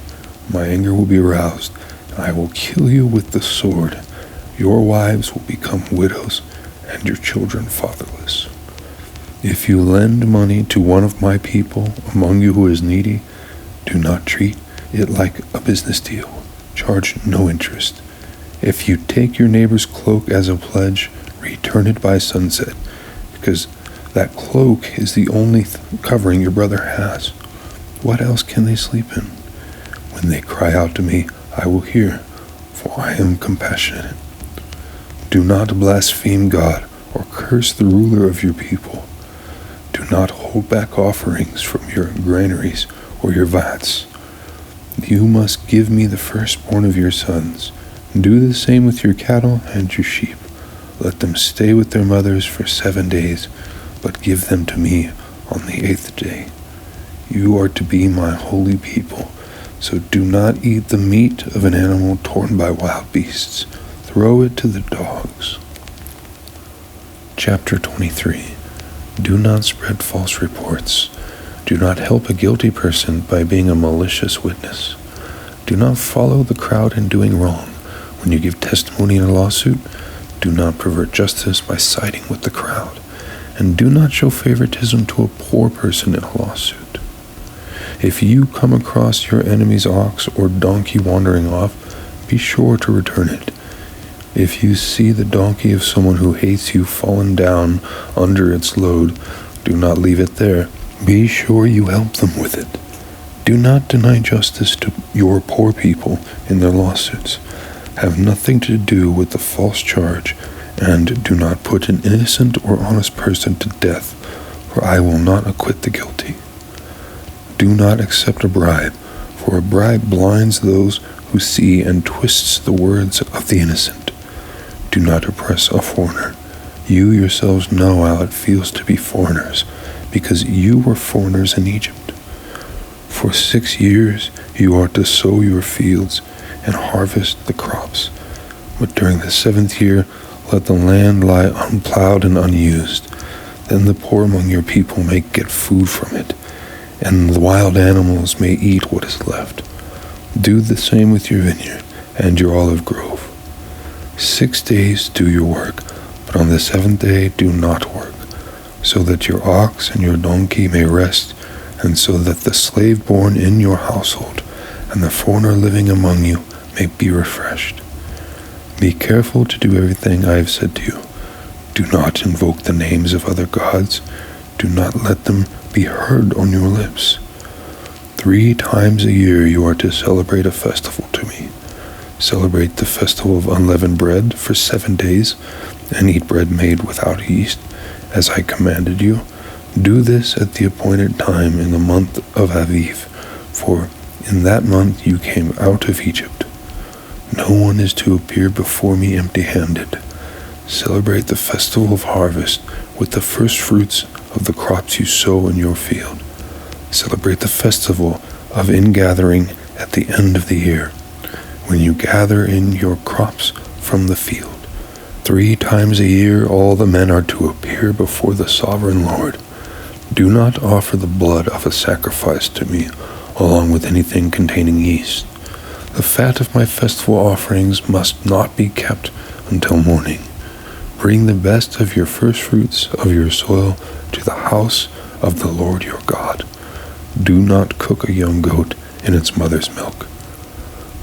My anger will be aroused, and I will kill you with the sword. Your wives will become widows, and your children fatherless. If you lend money to one of my people among you who is needy, do not treat it like a business deal. Charge no interest. If you take your neighbor's cloak as a pledge, return it by sunset, because that cloak is the only covering your brother has. What else can they sleep in? When they cry out to me, I will hear, for I am compassionate. Do not blaspheme God or curse the ruler of your people. Do not hold back offerings from your granaries or your vats. You must give me the firstborn of your sons. Do the same with your cattle and your sheep. Let them stay with their mothers for 7 days, but give them to me on the 8th day. You are to be my holy people, so do not eat the meat of an animal torn by wild beasts. Throw it to the dogs. Chapter 23. Do not spread false reports. Do not help a guilty person by being a malicious witness. Do not follow the crowd in doing wrong. When you give testimony in a lawsuit, do not pervert justice by siding with the crowd. And do not show favoritism to a poor person in a lawsuit. If you come across your enemy's ox or donkey wandering off, be sure to return it. If you see the donkey of someone who hates you fallen down under its load, do not leave it there. Be sure you help them with it. Do not deny justice to your poor people in their lawsuits. Have nothing to do with the false charge, and do not put an innocent or honest person to death, for I will not acquit the guilty. Do not accept a bribe, for a bribe blinds those who see and twists the words of the innocent. Do not oppress a foreigner. You yourselves know how it feels to be foreigners, because you were foreigners in Egypt. For 6 years you are to sow your fields and harvest the crops. But during the 7th year, let the land lie unplowed and unused. Then the poor among your people may get food from it, and the wild animals may eat what is left. Do the same with your vineyard and your olive grove. 6 days do your work, but on the 7th day do not work, so that your ox and your donkey may rest, and so that the slave born in your household and the foreigner living among you may be refreshed. Be careful to do everything I have said to you. Do not invoke the names of other gods. Do not let them be heard on your lips. 3 times a year you are to celebrate a festival to me. Celebrate the festival of unleavened bread for 7 days, and eat bread made without yeast, as I commanded you. Do this at the appointed time in the month of Aviv, for in that month you came out of Egypt. No one is to appear before me empty-handed. Celebrate the festival of harvest with the first fruits of the crops you sow in your field. Celebrate the festival of ingathering at the end of the year, when you gather in your crops from the field. 3 times a year all the men are to appear before the sovereign Lord. Do not offer the blood of a sacrifice to me, along with anything containing yeast. The fat of my festival offerings must not be kept until morning. Bring the best of your first fruits of your soil to the house of the Lord your God. Do not cook a young goat in its mother's milk.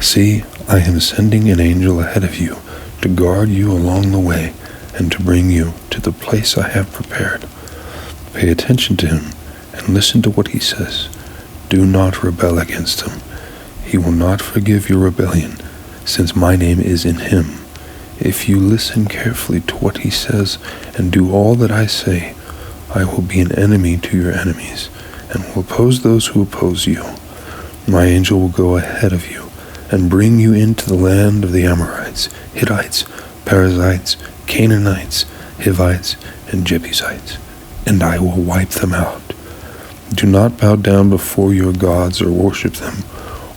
See, I am sending an angel ahead of you to guard you along the way and to bring you to the place I have prepared. Pay attention to him and listen to what he says. Do not rebel against him. He will not forgive your rebellion, since my name is in him. If you listen carefully to what he says and do all that I say, I will be an enemy to your enemies and will oppose those who oppose you. My angel will go ahead of you and bring you into the land of the Amorites, Hittites, Perizzites, Canaanites, Hivites, and Jebusites, and I will wipe them out. Do not bow down before your gods or worship them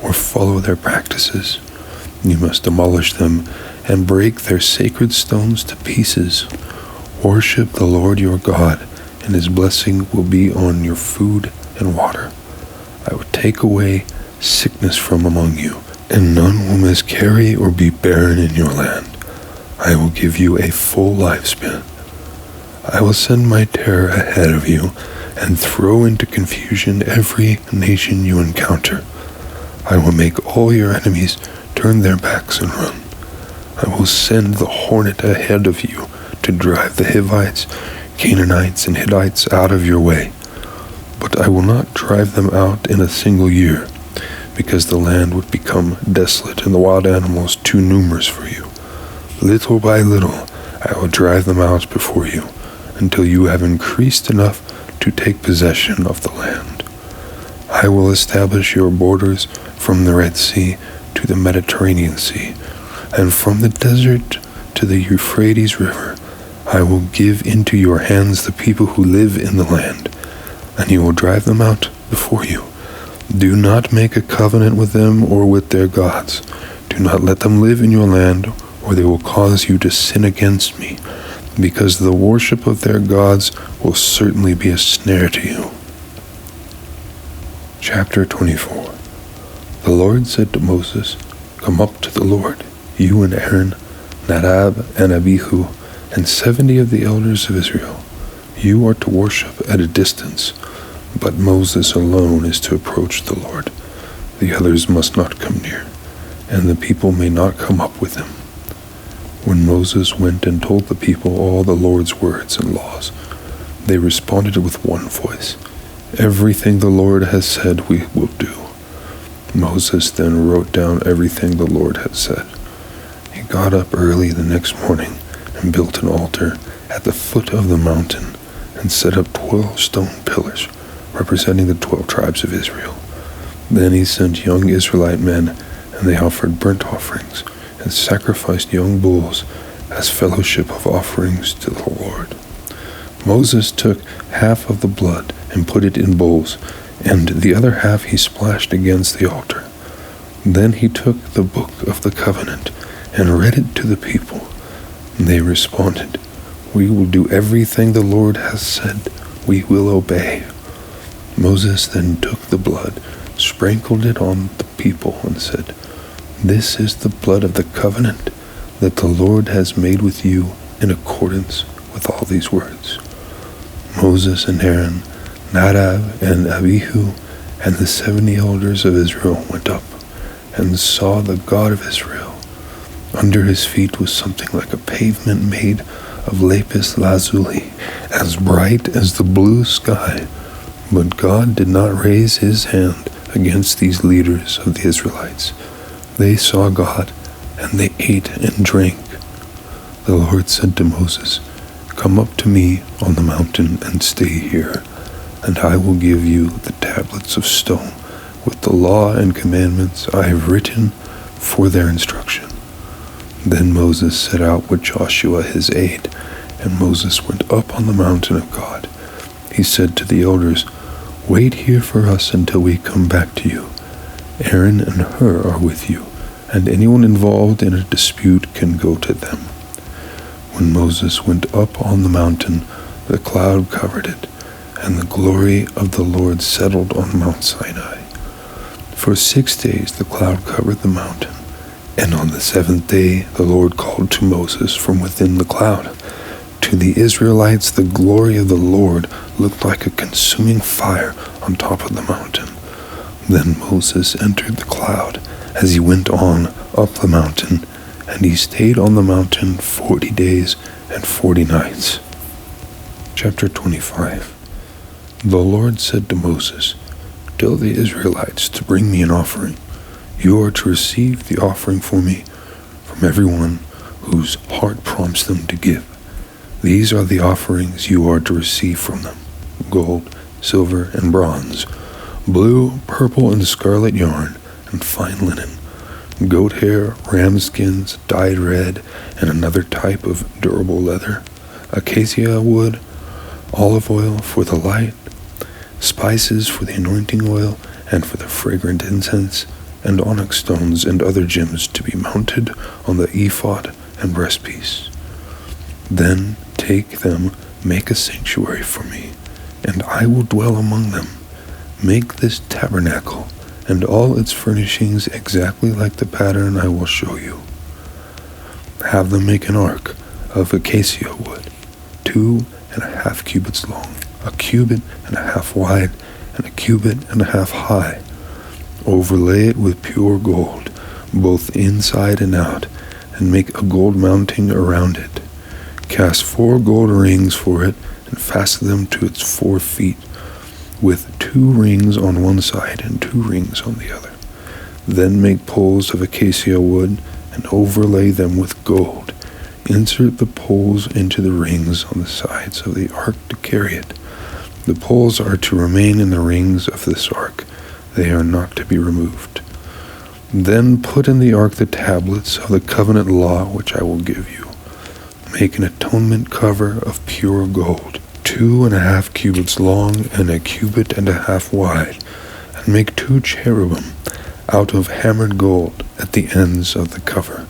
or follow their practices. You must demolish them and break their sacred stones to pieces. Worship the Lord your God, and his blessing will be on your food and water. I will take take away sickness from among you, and none will miscarry or be barren in your land. I will give you a full lifespan. I will send my terror ahead of you and throw into confusion every nation you encounter. I will make all your enemies turn their backs and run. I will send the hornet ahead of you to drive the Hivites, Canaanites, and Hittites out of your way. But I will not drive them out in a single year, because the land would become desolate and the wild animals too numerous for you. Little by little I will drive them out before you, until you have increased enough to take possession of the land. I will establish your borders from the Red Sea to the Mediterranean Sea, and from the desert to the Euphrates River. I will give into your hands the people who live in the land, and you will drive them out before you. Do not make a covenant with them or with their gods. Do not let them live in your land, or they will cause you to sin against me, because the worship of their gods will certainly be a snare to you. Chapter 24. The Lord said to Moses, "Come up to the Lord, you and Aaron, Nadab and Abihu, and 70 of the elders of Israel. You are to worship at a distance, but Moses alone is to approach the Lord. The others must not come near, and the people may not come up with him." When Moses went and told the people all the Lord's words and laws, they responded with one voice, "Everything the Lord has said we will do." Moses then wrote down everything the Lord had said. He got up early the next morning and built an altar at the foot of the mountain and set up 12 stone pillars representing the 12 tribes of Israel. Then he sent young Israelite men, and they offered burnt offerings and sacrificed young bulls as fellowship of offerings to the Lord. Moses took half of the blood and put it in bowls, and the other half he splashed against the altar. Then he took the book of the covenant and read it to the people. They responded, "We will do everything the Lord has said. We will obey." Moses then took the blood, sprinkled it on the people, and said, "This is the blood of the covenant that the Lord has made with you in accordance with all these words." Moses and Aaron, Nadab and Abihu, and the 70 elders of Israel went up and saw the God of Israel. Under his feet was something like a pavement made of lapis lazuli, as bright as the blue sky. But God did not raise his hand against these leaders of the Israelites. They saw God, and they ate and drank. The Lord said to Moses, "Come up to me on the mountain and stay here, and I will give you the tablets of stone with the law and commandments I have written for their instruction." Then Moses set out with Joshua his aide, and Moses went up on the mountain of God. He said to the elders, "Wait here for us until we come back to you. Aaron and Hur are with you, and anyone involved in a dispute can go to them." When Moses went up on the mountain, the cloud covered it, and the glory of the Lord settled on Mount Sinai. For 6 days the cloud covered the mountain, and on the 7th day the Lord called to Moses from within the cloud. To the Israelites the glory of the Lord looked like a consuming fire on top of the mountain. Then Moses entered the cloud as he went on up the mountain, and he stayed on the mountain 40 days and 40 nights. Chapter 25. The Lord said to Moses, "Tell the Israelites to bring me an offering. You are to receive the offering for me from everyone whose heart prompts them to give. These are the offerings you are to receive from them: gold, silver, and bronze, blue, purple, and scarlet yarn, and fine linen, goat hair, ram skins dyed red, and another type of durable leather, acacia wood, olive oil for the light, spices for the anointing oil and for the fragrant incense, and onyx stones and other gems to be mounted on the ephod and breastpiece. Then take them, make a sanctuary for me, and I will dwell among them. Make this tabernacle and all its furnishings exactly like the pattern I will show you. Have them make an ark of acacia wood, 2.5 cubits long, 1.5 cubits wide, and 1.5 cubits high. Overlay it with pure gold, both inside and out, and make a gold mounting around it. Cast 4 gold rings for it, and fasten them to its 4 feet, with 2 rings on one side and 2 rings on the other. Then make poles of acacia wood, and overlay them with gold. Insert the poles into the rings on the sides of the ark to carry it. The poles are to remain in the rings of this ark. They are not to be removed. Then put in the ark the tablets of the covenant law which I will give you. Make an atonement cover of pure gold, 2.5 cubits long and 1.5 cubits wide, and make 2 cherubim out of hammered gold at the ends of the cover.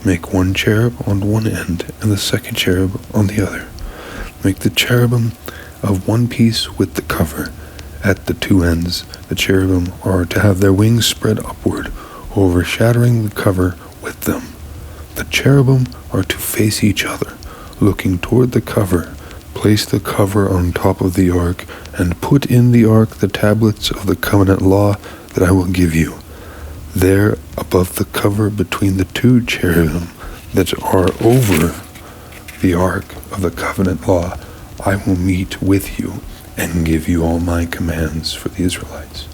Make 1 cherub on one end and the second cherub on the other. Make the cherubim of one piece with the cover. At the 2 ends, the cherubim are to have their wings spread upward, overshadowing the cover with them. The cherubim are to face each other, looking toward the cover. Place the cover on top of the ark, and put in the ark the tablets of the covenant law that I will give you. There, above the cover between the 2 cherubim that are over the ark of the covenant law, I will meet with you and give you all my commands for the Israelites.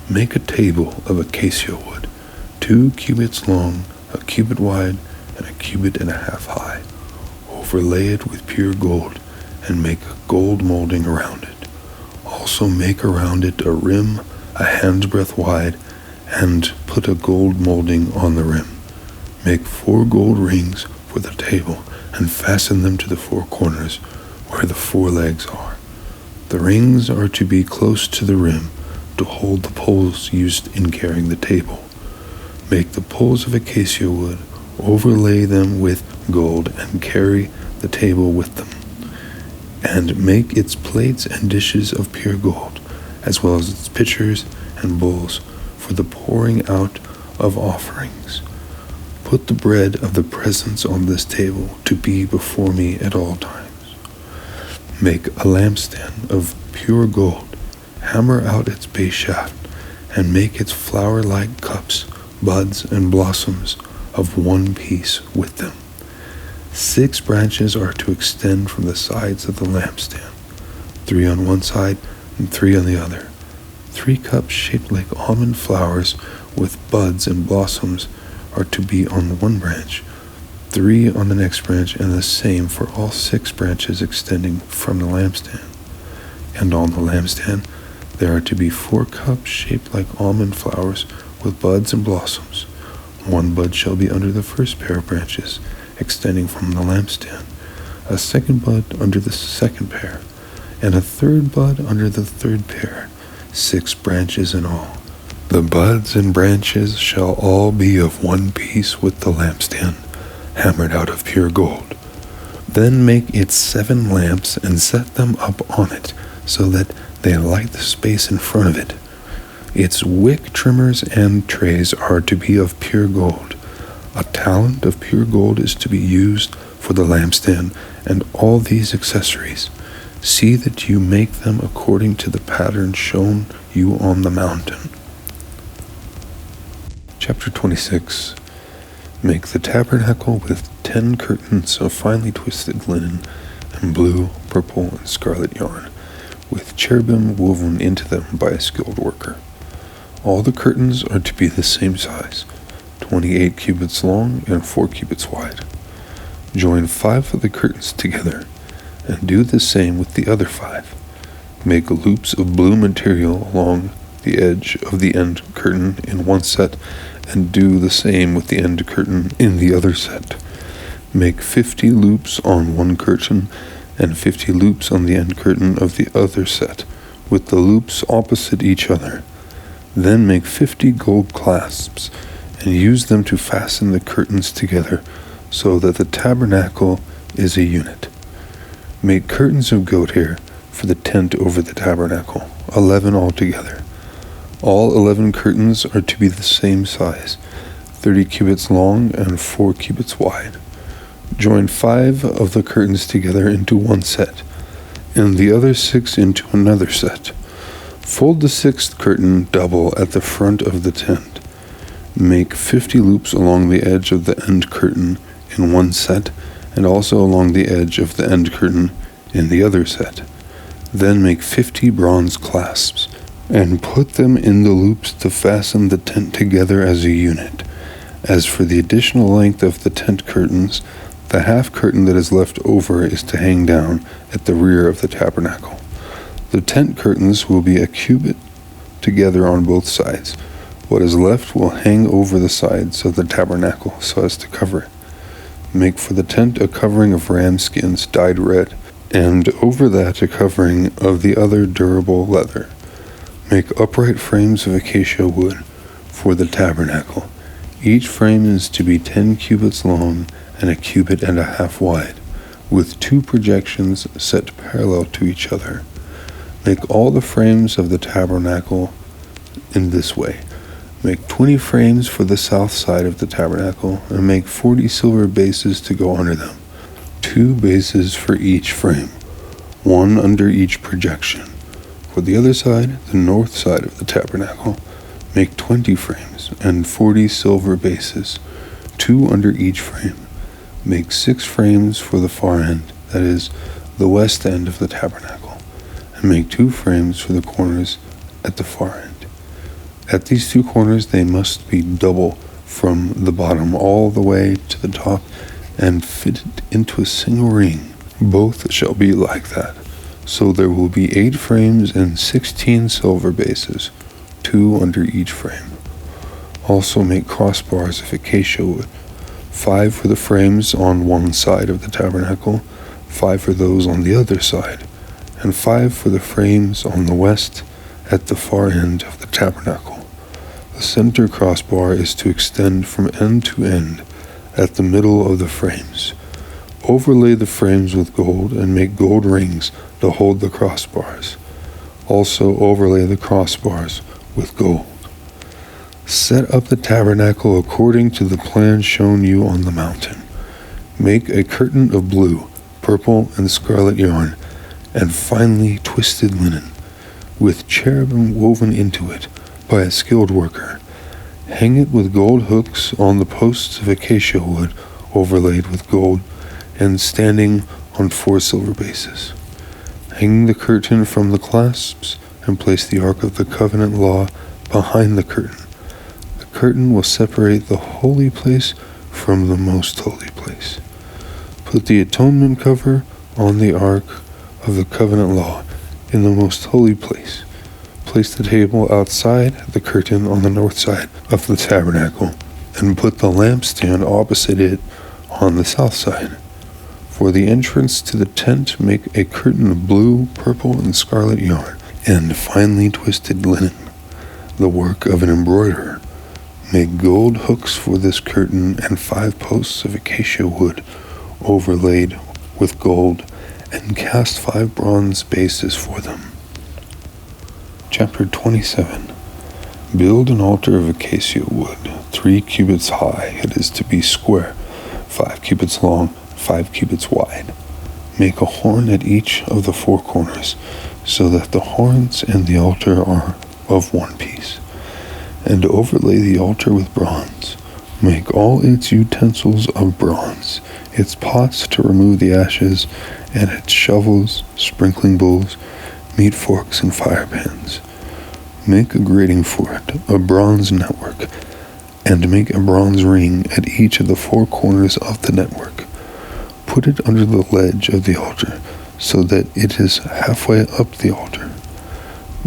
Make a table of acacia wood, 2 cubits long, 1 cubit wide, and 1.5 cubits high. Overlay it with pure gold, and make a gold molding around it. Also make around it a rim 1 hand's breadth wide, and put a gold molding on the rim. Make 4 gold rings for the table, and fasten them to the 4 corners where the 4 legs are. The rings are to be close to the rim to hold the poles used in carrying the table. Make the poles of acacia wood, overlay them with gold, and carry the table with them. And make its plates and dishes of pure gold, as well as its pitchers and bowls for the pouring out of offerings. Put the bread of the presence on this table to be before me at all times. Make a lampstand of pure gold, hammer out its base shaft, and make its flower-like cups, buds, and blossoms of one piece with them. 6 branches are to extend from the sides of the lampstand, 3 on one side and 3 on the other. 3 cups shaped like almond flowers with buds and blossoms are to be on one branch, 3 on the next branch, and the same for all 6 branches extending from the lampstand. And on the lampstand there are to be 4 cups shaped like almond flowers with buds and blossoms. 1 bud shall be under the first pair of branches extending from the lampstand, a 2nd bud under the 2nd pair, and a 3rd bud under the 3rd pair, 6 branches in all. The buds and branches shall all be of one piece with the lampstand, hammered out of pure gold. Then make its 7 lamps and set them up on it, so that they light the space in front of it. Its wick trimmers and trays are to be of pure gold. A talent of pure gold is to be used for the lampstand and all these accessories. See that you make them according to the pattern shown you on the mountain. Chapter 26. Make the tabernacle with 10 curtains of finely twisted linen and blue, purple, and scarlet yarn, with cherubim woven into them by a skilled worker. All the curtains are to be the same size, 28 cubits long and 4 cubits wide. Join 5 of the curtains together, and do the same with the other 5. Make loops of blue material along the edge of the end curtain in one set, and do the same with the end curtain in the other set. Make 50 loops on one curtain, and 50 loops on the end curtain of the other set, with the loops opposite each other. Then make 50 gold clasps, and use them to fasten the curtains together, so that the tabernacle is a unit. Make curtains of goat hair for the tent over the tabernacle, 11 altogether. All 11 curtains are to be the same size, 30 cubits long and 4 cubits wide. Join 5 of the curtains together into one set, and the other 6 into another set. Fold the 6th curtain double at the front of the tent. Make 50 loops along the edge of the end curtain in one set, and also along the edge of the end curtain in the other set. Then make 50 bronze clasps, and put them in the loops to fasten the tent together as a unit. As for the additional length of the tent curtains, the half curtain that is left over is to hang down at the rear of the tabernacle. The tent curtains will be a cubit together on both sides. What is left will hang over the sides of the tabernacle so as to cover it. Make for the tent a covering of ram skins dyed red, and over that a covering of the other durable leather. Make upright frames of acacia wood for the tabernacle. Each frame is to be 10 cubits long and a cubit and a half wide, with 2 projections set parallel to each other. Make all the frames of the tabernacle in this way. Make 20 frames for the south side of the tabernacle, and make 40 silver bases to go under them, 2 bases for each frame, 1 under each projection. For the other side, the north side of the tabernacle, make 20 frames and 40 silver bases, 2 under each frame. Make 6 frames for the far end, that is, the west end of the tabernacle, and make 2 frames for the corners at the far end. At these 2 corners they must be double from the bottom all the way to the top and fitted into a single ring. Both shall be like that. So there will be 8 frames and 16 silver bases, 2 under each frame. Also make crossbars of acacia wood, 5 for the frames on one side of the tabernacle, 5 for those on the other side, and 5 for the frames on the west at the far end of the tabernacle. The center crossbar is to extend from end to end at the middle of the frames. Overlay the frames with gold and make gold rings to hold the crossbars. Also overlay the crossbars with gold. Set up the tabernacle according to the plan shown you on the mountain. Make a curtain of blue, purple, and scarlet yarn, and finely twisted linen, with cherubim woven into it by a skilled worker. Hang it with gold hooks on the posts of acacia wood overlaid with gold and standing on 4 silver bases. Hang the curtain from the clasps and place the Ark of the Covenant law behind the curtain. The curtain will separate the holy place from the most holy place. Put the atonement cover on the Ark of the Covenant law in the most holy place. Place the table outside the curtain on the north side of the tabernacle, and put the lampstand opposite it on the south side. For the entrance to the tent, make a curtain of blue, purple, and scarlet yarn, and finely twisted linen, the work of an embroiderer. Make gold hooks for this curtain and 5 posts of acacia wood overlaid with gold, and cast 5 bronze bases for them. Chapter 27. Build an altar of acacia wood, 3 cubits high. It is to be square, 5 cubits long, 5 cubits wide. Make a horn at each of the 4 corners, so that the horns and the altar are of one piece. And overlay the altar with bronze. Make all its utensils of bronze, its pots to remove the ashes, and its shovels, sprinkling bowls, meat forks, and fire pans. Make a grating for it, a bronze network, and make a bronze ring at each of the 4 corners of the network. Put it under the ledge of the altar, so that it is halfway up the altar.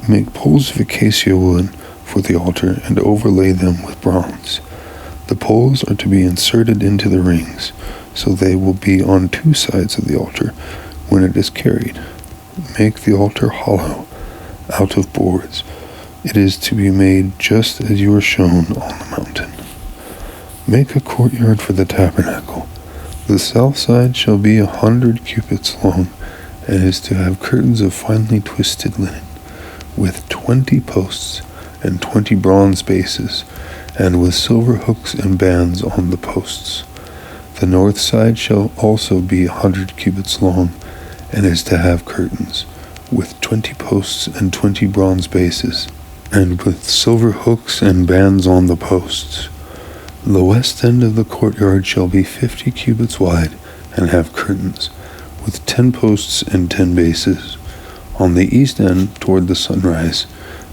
Make poles of acacia wood for the altar and overlay them with bronze. The poles are to be inserted into the rings, so they will be on 2 sides of the altar when it is carried. Make the altar hollow, out of boards. It is to be made just as you are shown on the mountain. Make a courtyard for the tabernacle. The south side shall be 100 cubits long, and is to have curtains of finely twisted linen, with 20 posts and 20 bronze bases, and with silver hooks and bands on the posts. The north side shall also be 100 cubits long, and is to have curtains, with 20 posts and 20 bronze bases, and with silver hooks and bands on the posts. The west end of the courtyard shall be 50 cubits wide, and have curtains, with 10 posts and 10 bases. On the east end, toward the sunrise,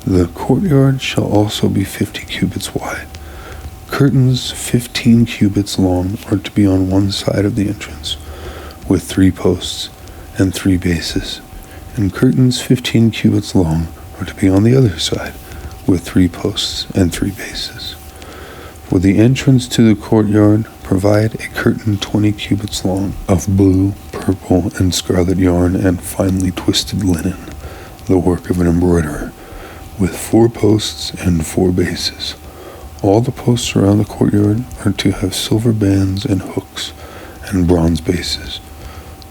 the courtyard shall also be 50 cubits wide. Curtains 15 cubits long are to be on one side of the entrance, with 3 posts and 3 bases, and curtains 15 cubits long are to be on the other side, with 3 posts and 3 bases. For the entrance to the courtyard, provide a curtain 20 cubits long, of blue, purple, and scarlet yarn and finely twisted linen, the work of an embroiderer, with 4 posts and 4 bases. All the posts around the courtyard are to have silver bands and hooks and bronze bases.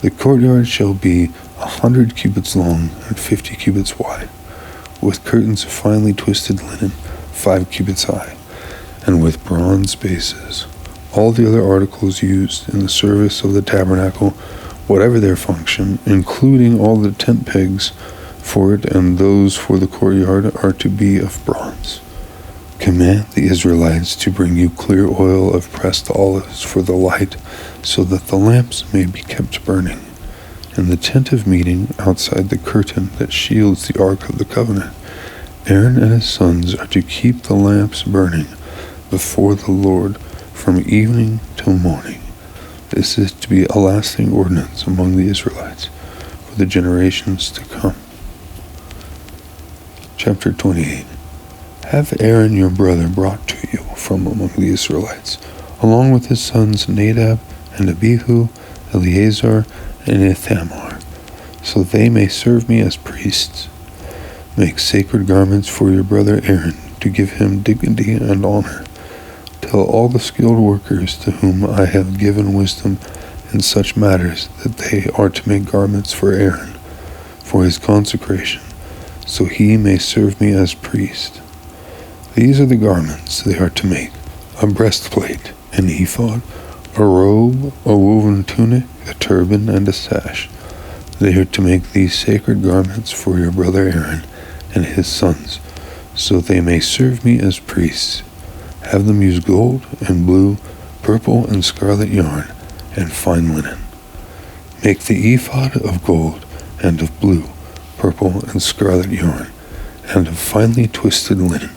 The courtyard shall be 100 cubits long and 50 cubits wide, with curtains of finely twisted linen 5 cubits high, and with bronze bases. All the other articles used in the service of the tabernacle, whatever their function, including all the tent pegs for it and those for the courtyard, are to be of bronze. Command the Israelites to bring you clear oil of pressed olives for the light, so that the lamps may be kept burning. In the tent of meeting, outside the curtain that shields the ark of the covenant, Aaron and his sons are to keep the lamps burning before the Lord from evening till morning. This is to be a lasting ordinance among the Israelites for the generations to come. Chapter 28. Have Aaron your brother brought to you from among the Israelites, along with his sons Nadab and Abihu, Eleazar, and Ithamar, so they may serve me as priests. Make sacred garments for your brother Aaron, to give him dignity and honor. Tell all the skilled workers to whom I have given wisdom in such matters that they are to make garments for Aaron, for his consecration, so he may serve me as priest. These are the garments they are to make: a breastplate, an ephod, a robe, a woven tunic, a turban, and a sash. They are to make these sacred garments for your brother Aaron and his sons, so they may serve me as priests. Have them use gold and blue, purple and scarlet yarn, and fine linen. Make the ephod of gold and of blue, purple, and scarlet yarn, and of finely twisted linen,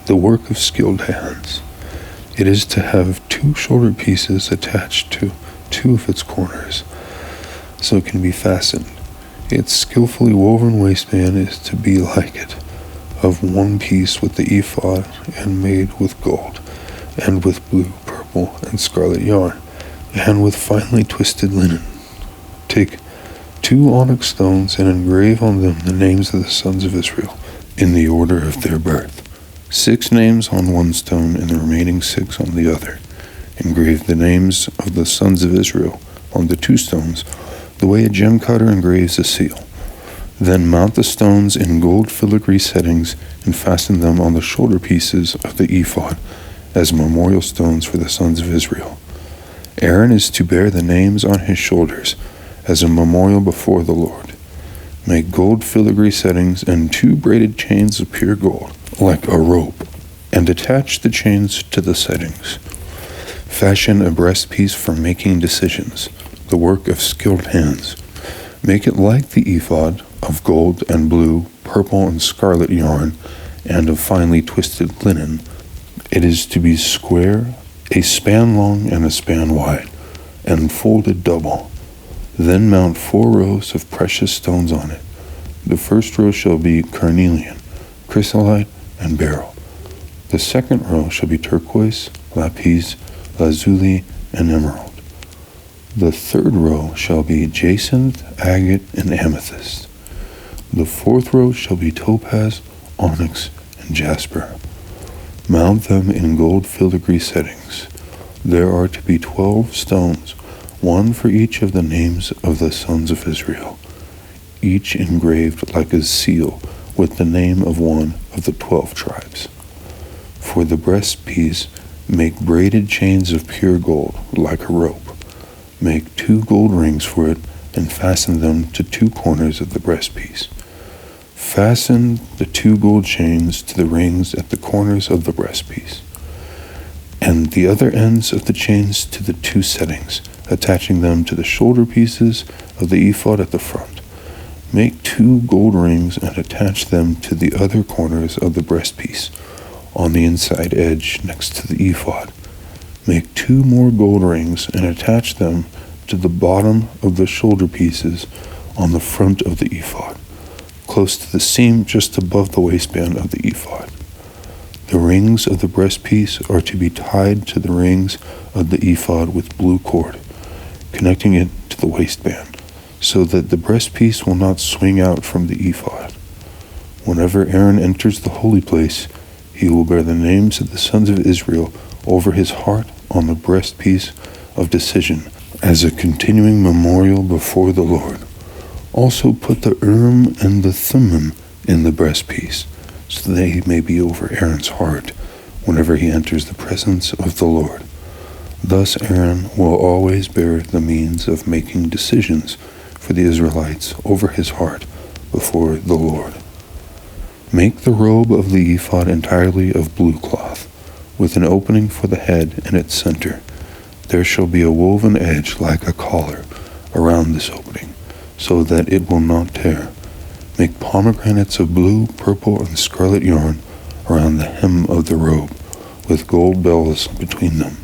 the work of skilled hands. It is to have 2 shoulder pieces attached to 2 of its corners, so it can be fastened. Its skillfully woven waistband is to be like it, of 1 piece with the ephod, and made with gold, and with blue, purple, and scarlet yarn, and with finely twisted linen. Take 2 onyx stones and engrave on them the names of the sons of Israel, in the order of their birth. 6 names on 1 stone, and the remaining 6 on the other. Engrave the names of the sons of Israel on the 2 stones, the way a gem cutter engraves a seal. Then mount the stones in gold filigree settings, and fasten them on the shoulder pieces of the ephod, as memorial stones for the sons of Israel. Aaron is to bear the names on his shoulders, as a memorial before the Lord. Make gold filigree settings and 2 braided chains of pure gold, like a rope, and attach the chains to the settings. Fashion a breastpiece for making decisions, the work of skilled hands. Make it like the ephod, of gold and blue, purple, and scarlet yarn, and of finely twisted linen. It is to be square, a span long and a span wide, and folded double. Then mount 4 rows of precious stones on it. The first row shall be carnelian, chrysolite, and beryl. The second row shall be turquoise, lapis, lazuli, and emerald. The third row shall be jacinth, agate, and amethyst. The fourth row shall be topaz, onyx, and jasper. Mount them in gold filigree settings. There are to be 12 stones, 1 for each of the names of the sons of Israel, each engraved like a seal with the name of one of the 12 tribes. For the breastpiece, make braided chains of pure gold, like a rope. Make 2 gold rings for it, and fasten them to 2 corners of the breastpiece. Fasten the 2 gold chains to the rings at the corners of the breastpiece, and the other ends of the chains to the 2 settings, attaching them to the shoulder pieces of the ephod at the front. Make 2 gold rings and attach them to the other corners of the breastpiece, on the inside edge next to the ephod. Make 2 more gold rings and attach them to the bottom of the shoulder pieces on the front of the ephod, close to the seam just above the waistband of the ephod. The rings of the breastpiece are to be tied to the rings of the ephod with blue cord, connecting it to the waistband, so that the breastpiece will not swing out from the ephod. Whenever Aaron enters the holy place, he will bear the names of the sons of Israel over his heart on the breastpiece of decision as a continuing memorial before the Lord. Also put the Urim and the Thummim in the breastpiece, so they may be over Aaron's heart whenever he enters the presence of the Lord. Thus Aaron will always bear the means of making decisions for the Israelites over his heart before the Lord. Make the robe of the ephod entirely of blue cloth, with an opening for the head in its center. There shall be a woven edge like a collar around this opening, so that it will not tear. Make pomegranates of blue, purple, and scarlet yarn around the hem of the robe, with gold bells between them.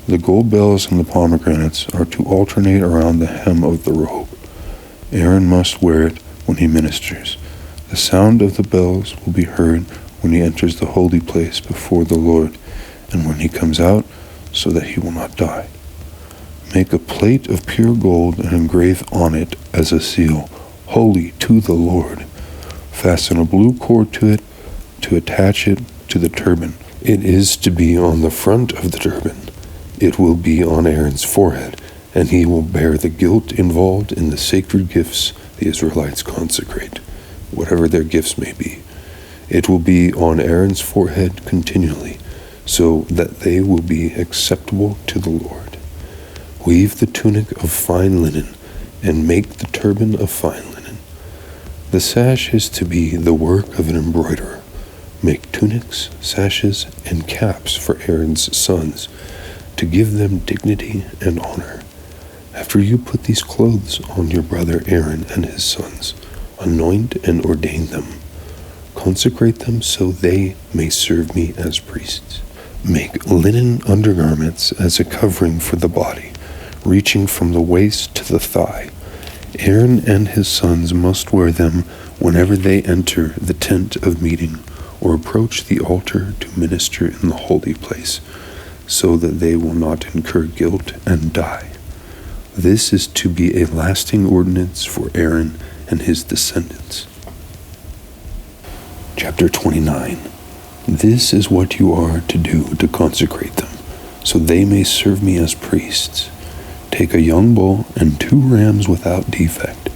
The gold bells and the pomegranates are to alternate around the hem of the robe. Aaron must wear it when he ministers. The sound of the bells will be heard when he enters the holy place before the Lord, and when he comes out, so that he will not die. Make a plate of pure gold and engrave on it as a seal, holy to the Lord. Fasten a blue cord to it to attach it to the turban. It is to be on the front of the turban. It will be on Aaron's forehead, and he will bear the guilt involved in the sacred gifts the Israelites consecrate, whatever their gifts may be. It will be on Aaron's forehead continually, so that they will be acceptable to the Lord. Weave the tunic of fine linen, and make the turban of fine linen. The sash is to be the work of an embroiderer. Make tunics, sashes, and caps for Aaron's sons, to give them dignity and honor. After you put these clothes on your brother Aaron and his sons, anoint and ordain them. Consecrate them so they may serve me as priests. Make linen undergarments as a covering for the body, reaching from the waist to the thigh. Aaron and his sons must wear them whenever they enter the tent of meeting or approach the altar to minister in the holy place, so that they will not incur guilt and die. This is to be a lasting ordinance for Aaron and his descendants. Chapter 29. This is what you are to do to consecrate them, so they may serve me as priests. Take a young bull and 2 rams without defect,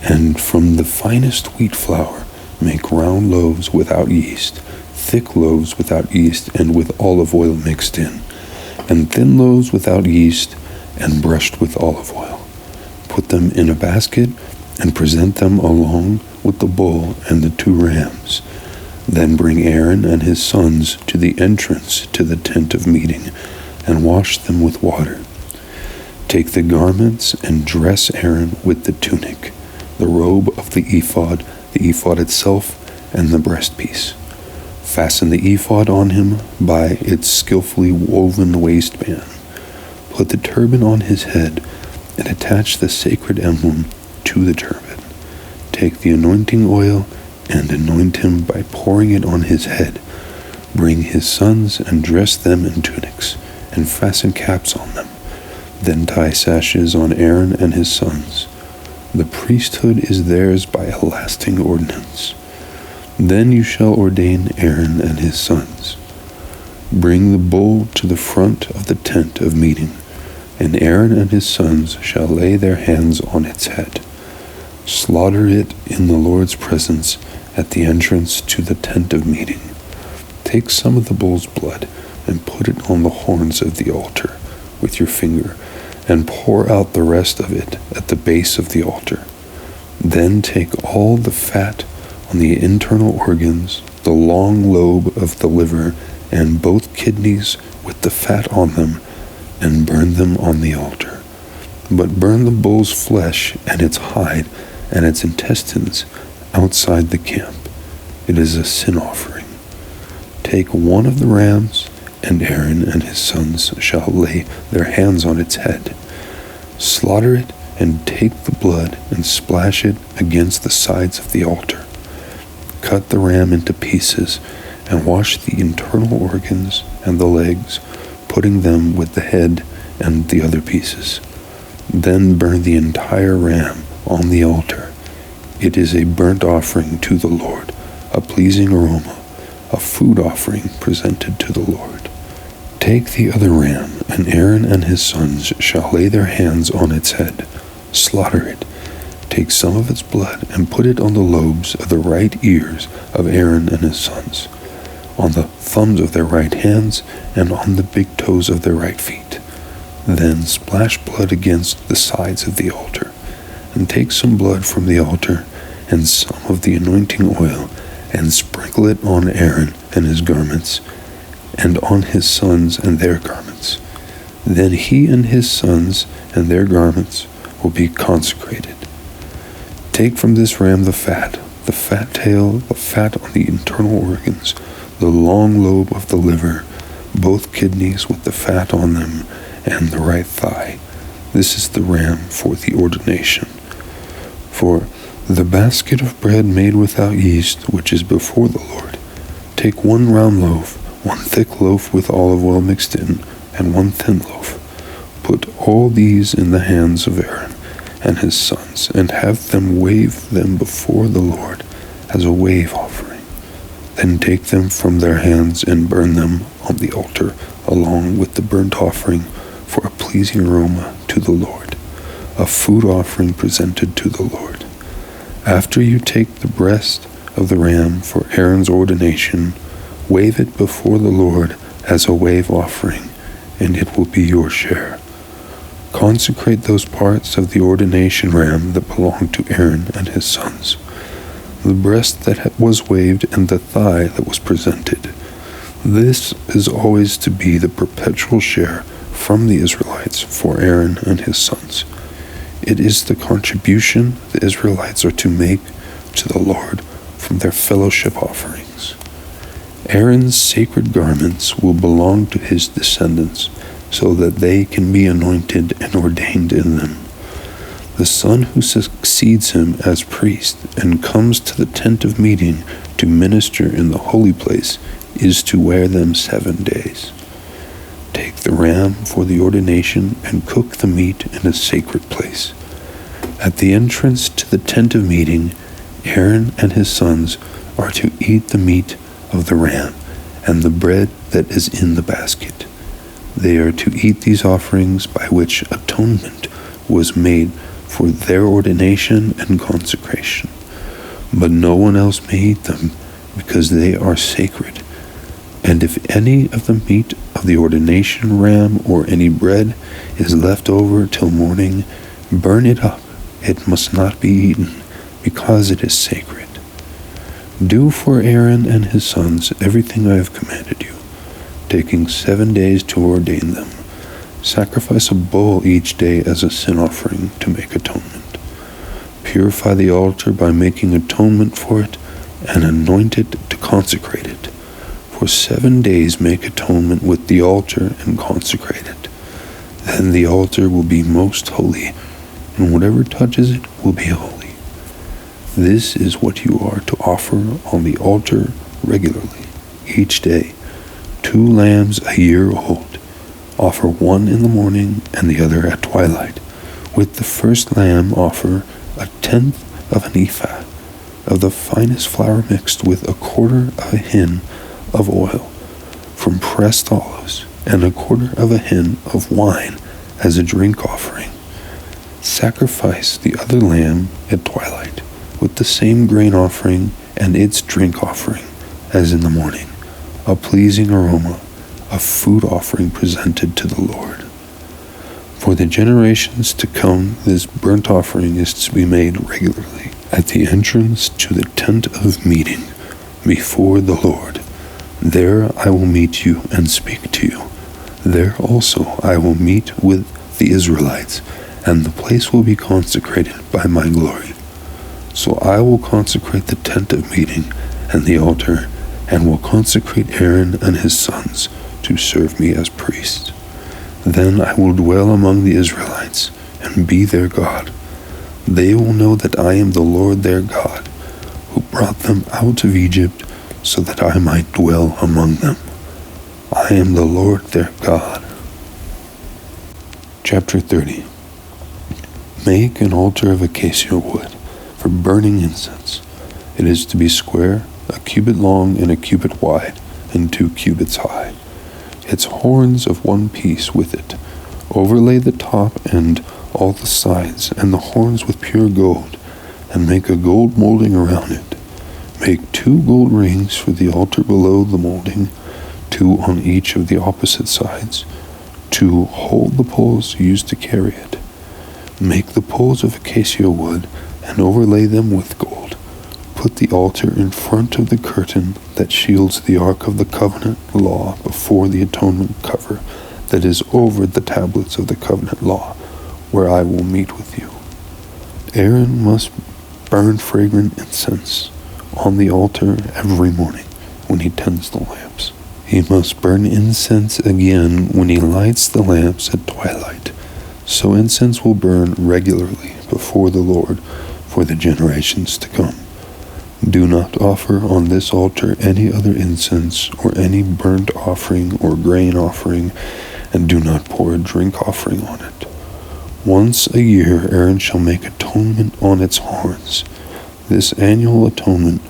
and from the finest wheat flour make round loaves without yeast, thick loaves without yeast and with olive oil mixed in, and thin loaves without yeast and brushed with olive oil. Put them in a basket and present them along with the bull and the 2 rams. Then bring Aaron and his sons to the entrance to the tent of meeting and wash them with water. Take the garments and dress Aaron with the tunic, the robe of the ephod itself, and the breastpiece. Fasten the ephod on him by its skillfully woven waistband. Put the turban on his head and attach the sacred emblem to the turban. Take the anointing oil and anoint him by pouring it on his head. Bring his sons and dress them in tunics, and fasten caps on them. Then tie sashes on Aaron and his sons. The priesthood is theirs by a lasting ordinance. Then you shall ordain Aaron and his sons. Bring the bull to the front of the tent of meeting, and Aaron and his sons shall lay their hands on its head. Slaughter it in the Lord's presence at the entrance to the tent of meeting. Take some of the bull's blood and put it on the horns of the altar with your finger, and pour out the rest of it at the base of the altar. Then take all the fat on the internal organs, the long lobe of the liver, and both kidneys with the fat on them, and burn them on the altar. But burn the bull's flesh and its hide and its intestines outside the camp. It is a sin offering. Take one of the rams, and Aaron and his sons shall lay their hands on its head. Slaughter it, and take the blood and splash it against the sides of the altar. Cut the ram into pieces, and wash the internal organs and the legs, putting them with the head and the other pieces. Then burn the entire ram on the altar. It is a burnt offering to the Lord, a pleasing aroma, a food offering presented to the Lord. Take the other ram, and Aaron and his sons shall lay their hands on its head. Slaughter it. Take some of its blood and put it on the lobes of the right ears of Aaron and his sons, on the thumbs of their right hands, and on the big toes of their right feet. Then splash blood against the sides of the altar, and take some blood from the altar and some of the anointing oil, and sprinkle it on Aaron and his garments, and on his sons and their garments. Then he and his sons and their garments will be consecrated. Take from this ram the fat tail, the fat on the internal organs, the long lobe of the liver, both kidneys with the fat on them, and the right thigh. This is the ram for the ordination. For the basket of bread made without yeast, which is before the Lord, take 1 round loaf, 1 thick loaf with olive oil mixed in, and 1 thin loaf. Put all these in the hands of Aaron and his sons, and have them wave them before the Lord as a wave offering. Then take them from their hands and burn them on the altar along with the burnt offering for a pleasing aroma to the Lord, a food offering presented to the Lord. After you take the breast of the ram for Aaron's ordination, wave it before the Lord as a wave offering, and it will be your share. Consecrate those parts of the ordination ram that belong to Aaron and his sons, the breast that was waved and the thigh that was presented. This is always to be the perpetual share from the Israelites for Aaron and his sons. It is the contribution the Israelites are to make to the Lord from their fellowship offerings. Aaron's sacred garments will belong to his descendants, so that they can be anointed and ordained in them. The son who succeeds him as priest and comes to the tent of meeting to minister in the holy place is to wear them 7 days. Take the ram for the ordination and cook the meat in a sacred place. At the entrance to the tent of meeting, Aaron and his sons are to eat the meat of the ram and the bread that is in the basket. They are to eat these offerings by which atonement was made for their ordination and consecration. But no one else may eat them, because they are sacred. And if any of the meat of the ordination ram or any bread is left over till morning, burn it up. It must not be eaten, because it is sacred. Do for Aaron and his sons everything I have commanded you, taking 7 days to ordain them. Sacrifice a bull each day as a sin offering to make atonement. Purify the altar by making atonement for it, and anoint it to consecrate it. For 7 days make atonement with the altar and consecrate it. Then the altar will be most holy, and whatever touches it will be holy. This is what you are to offer on the altar regularly, each day. 2 lambs a year old. Offer 1 in the morning and the other at twilight. With the first lamb offer 1/10 of an ephah of the finest flour mixed with 1/4 of a hin of oil from pressed olives, and 1/4 of a hin of wine as a drink offering. Sacrifice the other lamb at twilight with the same grain offering and its drink offering, as in the morning, a pleasing aroma, a food offering presented to the Lord. For the generations to come, this burnt offering is to be made regularly at the entrance to the tent of meeting before the Lord. There I will meet you and speak to you. There also I will meet with the Israelites, and the place will be consecrated by my glory. So I will consecrate the tent of meeting and the altar, and will consecrate Aaron and his sons to serve me as priests. Then I will dwell among the Israelites and be their God. They will know that I am the Lord their God, who brought them out of Egypt so that I might dwell among them. I am the Lord their God. Chapter 30. Make an altar of acacia wood for burning incense. It is to be square, a cubit long and a cubit wide, and 2 cubits high. Its horns of 1 piece with it. Overlay the top and all the sides, and the horns with pure gold, and make a gold molding around it. Make 2 gold rings for the altar below the molding, 2 on each of the opposite sides, to hold the poles used to carry it. Make the poles of acacia wood, and overlay them with gold. Put the altar in front of the curtain that shields the ark of the covenant law before the atonement cover that is over the tablets of the covenant law, where I will meet with you. Aaron must burn fragrant incense on the altar every morning when he tends the lamps. He must burn incense again when he lights the lamps at twilight. So incense will burn regularly before the Lord for the generations to come. Do not offer on this altar any other incense or any burnt offering or grain offering, and do not pour a drink offering on it. Once a year Aaron shall make atonement on its horns. This annual atonement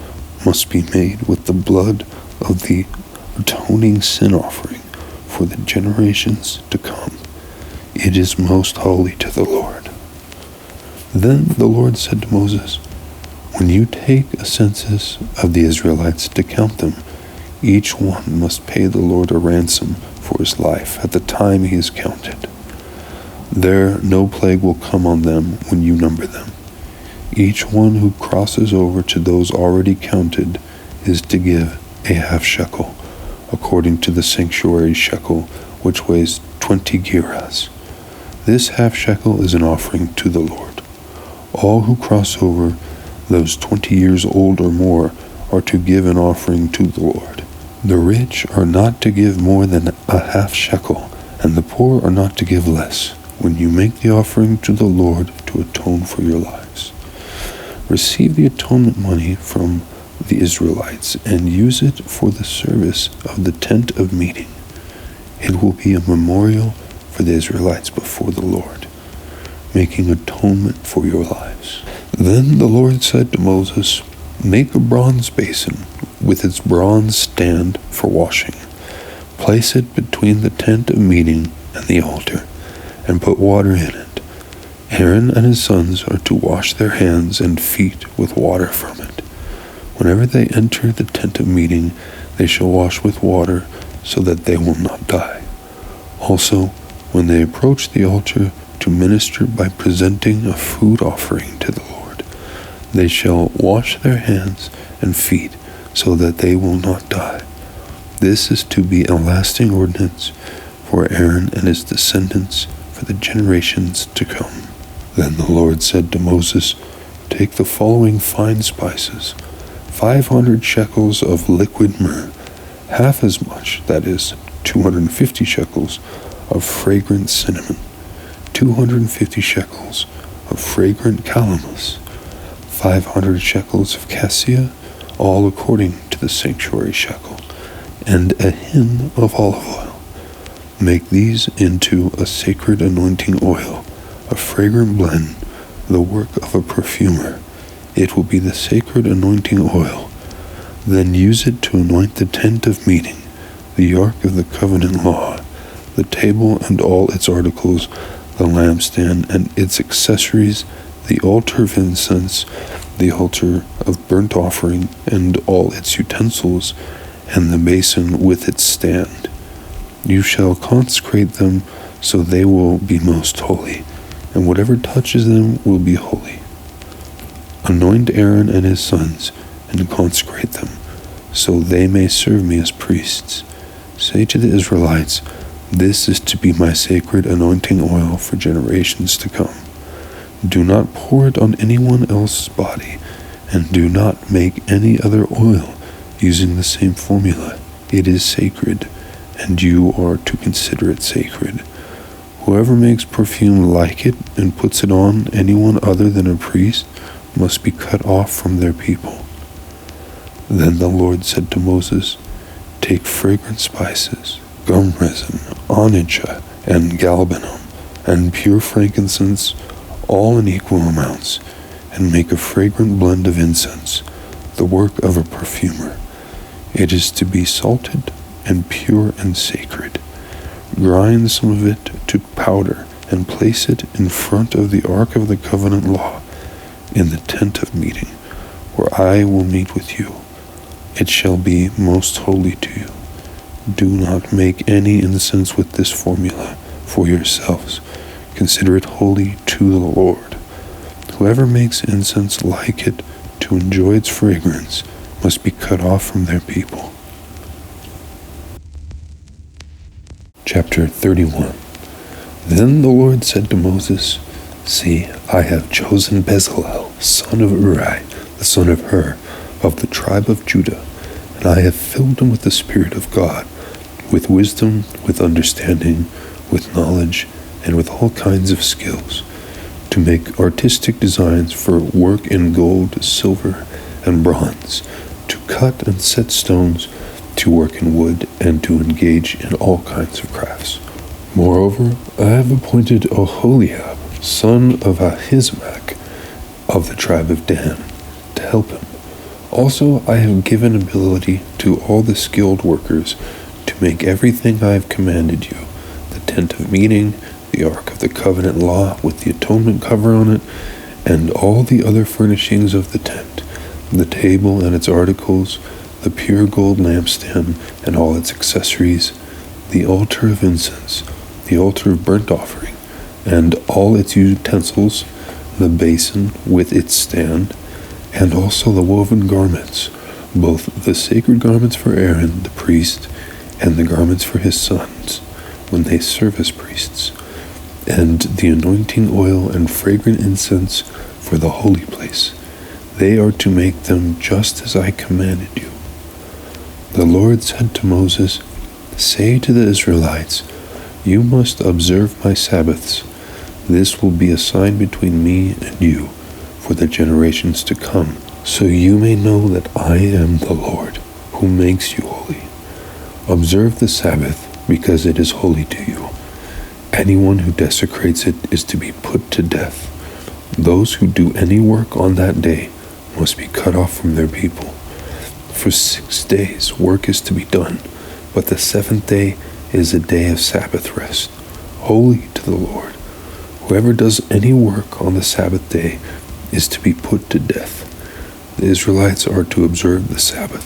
must be made with the blood of the atoning sin offering for the generations to come. It is most holy to the Lord. Then the Lord said to Moses, when you take a census of the Israelites to count them, each one must pay the Lord a ransom for his life at the time he is counted. There no plague will come on them when you number them. Each one who crosses over to those already counted is to give a half shekel, according to the sanctuary shekel, which weighs 20 gerahs. This half shekel is an offering to the Lord. All who cross over, those 20 years old or more, are to give an offering to the Lord. The rich are not to give more than a half shekel, and the poor are not to give less, when you make the offering to the Lord to atone for your lives. Receive the atonement money from the Israelites, and use it for the service of the tent of meeting. It will be a memorial for the Israelites before the Lord, making atonement for your lives. Then the Lord said to Moses, make a bronze basin with its bronze stand for washing. Place it between the tent of meeting and the altar, and put water in it. Aaron and his sons are to wash their hands and feet with water from it. Whenever they enter the tent of meeting, they shall wash with water, so that they will not die. Also, when they approach the altar to minister by presenting a food offering to the Lord, they shall wash their hands and feet, so that they will not die. This is to be a lasting ordinance for Aaron and his descendants for the generations to come. Then the Lord said to Moses, take the following fine spices, 500 shekels of liquid myrrh, half as much, that is, 250 shekels, of fragrant cinnamon, 250 shekels of fragrant calamus, 500 shekels of cassia, all according to the sanctuary shekel, and a hin of olive oil. Make these into a sacred anointing oil, a fragrant blend, the work of a perfumer. It will be the sacred anointing oil. Then use it to anoint the tent of meeting, the ark of the covenant law, the table and all its articles, the lampstand and its accessories, the altar of incense, the altar of burnt offering, and all its utensils, and the basin with its stand. You shall consecrate them so they will be most holy, and whatever touches them will be holy. Anoint Aaron and his sons, and consecrate them, so they may serve me as priests. Say to the Israelites, this is to be my sacred anointing oil for generations to come. Do not pour it on anyone else's body, and do not make any other oil using the same formula. It is sacred, and you are to consider it sacred. Whoever makes perfume like it and puts it on anyone other than a priest must be cut off from their people. Then the Lord said to Moses, take fragrant spices, gum resin, onycha, and galbanum, and pure frankincense, all in equal amounts, and make a fragrant blend of incense, the work of a perfumer. It is to be salted and pure and sacred. Grind some of it to powder and place it in front of the ark of the covenant law in the tent of meeting, where I will meet with you. It shall be most holy to you. Do not make any incense with this formula for yourselves. Consider it holy to the Lord. Whoever makes incense like it to enjoy its fragrance must be cut off from their people. Chapter 31. Then the Lord said to Moses, see, I have chosen Bezalel, son of Uri, the son of Hur, of the tribe of Judah, and I have filled him with the Spirit of God, with wisdom, with understanding, with knowledge, and with all kinds of skills, to make artistic designs for work in gold, silver, and bronze, to cut and set stones, to work in wood, and to engage in all kinds of crafts. Moreover, I have appointed Oholiab, son of Ahisamach, of the tribe of Dan, to help him. Also, I have given ability to all the skilled workers to make everything I have commanded you, the tent of meeting, the ark of the covenant law with the atonement cover on it, and all the other furnishings of the tent, the table and its articles, the pure gold lampstand and all its accessories, the altar of incense, the altar of burnt offering, and all its utensils, the basin with its stand, and also the woven garments, both the sacred garments for Aaron the priest, and the garments for his sons, when they serve as priests, and the anointing oil and fragrant incense for the holy place. They are to make them just as I commanded you. The Lord said to Moses, say to the Israelites, you must observe my Sabbaths. This will be a sign between me and you for the generations to come, so you may know that I am the Lord, who makes you holy. Observe the Sabbath, because it is holy to you. Anyone who desecrates it is to be put to death. Those who do any work on that day must be cut off from their people. For 6 days work is to be done, but the seventh day is a day of Sabbath rest, holy to the Lord. Whoever does any work on the Sabbath day is to be put to death. The Israelites are to observe the Sabbath,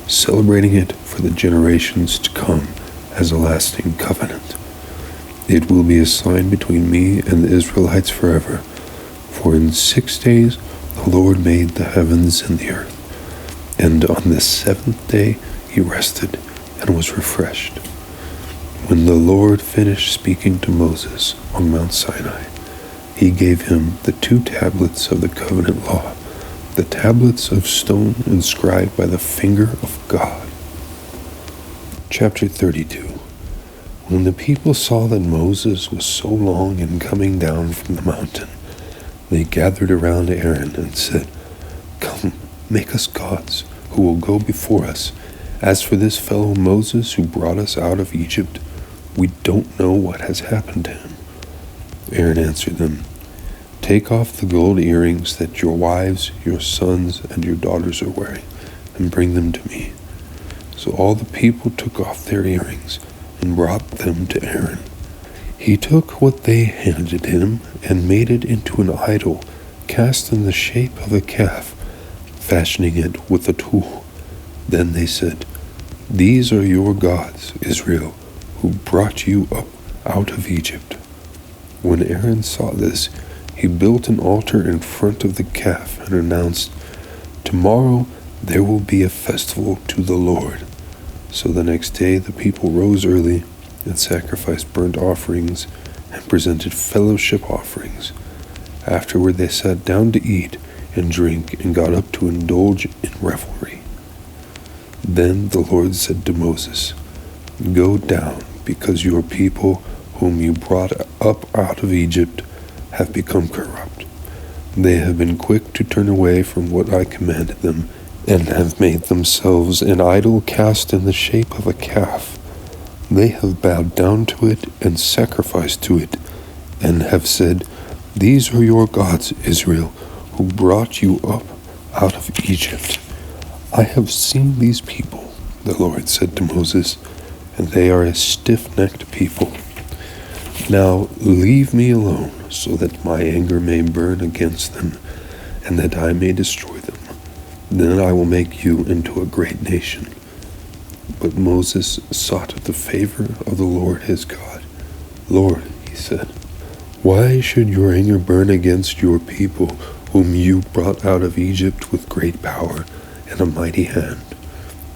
celebrating it for the generations to come as a lasting covenant. It will be a sign between me and the Israelites forever, for in 6 days the Lord made the heavens and the earth, and on the seventh day he rested and was refreshed. When the Lord finished speaking to Moses on Mount Sinai, he gave him the 2 tablets of the covenant law, the tablets of stone inscribed by the finger of God. Chapter 32. When the people saw that Moses was so long in coming down from the mountain, they gathered around Aaron and said, come, make us gods, who will go before us. As for this fellow Moses who brought us out of Egypt, we don't know what has happened to him. Aaron answered them, take off the gold earrings that your wives, your sons, and your daughters are wearing, and bring them to me. So all the people took off their earrings and brought them to Aaron. He took what they handed him and made it into an idol cast in the shape of a calf, fashioning it with a tool. Then they said, "These are your gods, Israel, who brought you up out of Egypt." When Aaron saw this, he built an altar in front of the calf and announced, "Tomorrow there will be a festival to the Lord." So the next day the people rose early and sacrificed burnt offerings and presented fellowship offerings. Afterward they sat down to eat and drink and got up to indulge in revelry. Then the Lord said to Moses, "Go down, because your people whom you brought up out of Egypt have become corrupt. They have been quick to turn away from what I commanded them, and have made themselves an idol cast in the shape of a calf. They have bowed down to it and sacrificed to it, and have said, 'These are your gods, Israel, who brought you up out of Egypt.' I have seen these people," the Lord said to Moses, "and they are a stiff-necked people. Now leave me alone, so that my anger may burn against them, and that I may destroy them. Then I will make you into a great nation." But Moses sought the favor of the Lord his God. "Lord," he said, "why should your anger burn against your people, whom you brought out of Egypt with great power and a mighty hand?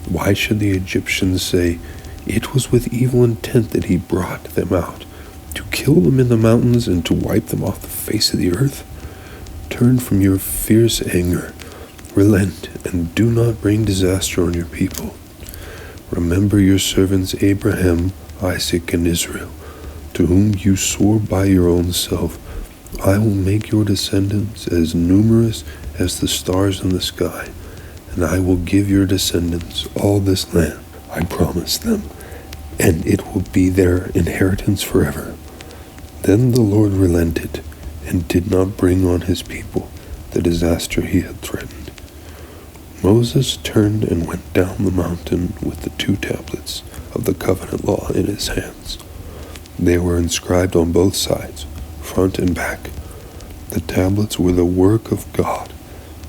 Why should the Egyptians say, 'It was with evil intent that he brought them out, to kill them in the mountains and to wipe them off the face of the earth'? Turn from your fierce anger, relent, and do not bring disaster on your people. Remember your servants Abraham, Isaac, and Israel, to whom you swore by your own self, 'I will make your descendants as numerous as the stars in the sky, and I will give your descendants all this land I promised them, and it will be their inheritance forever.' Then the Lord relented and did not bring on his people the disaster he had threatened. Moses turned and went down the mountain with the 2 tablets of the covenant law in his hands. They were inscribed on both sides, front and back. The tablets were the work of God.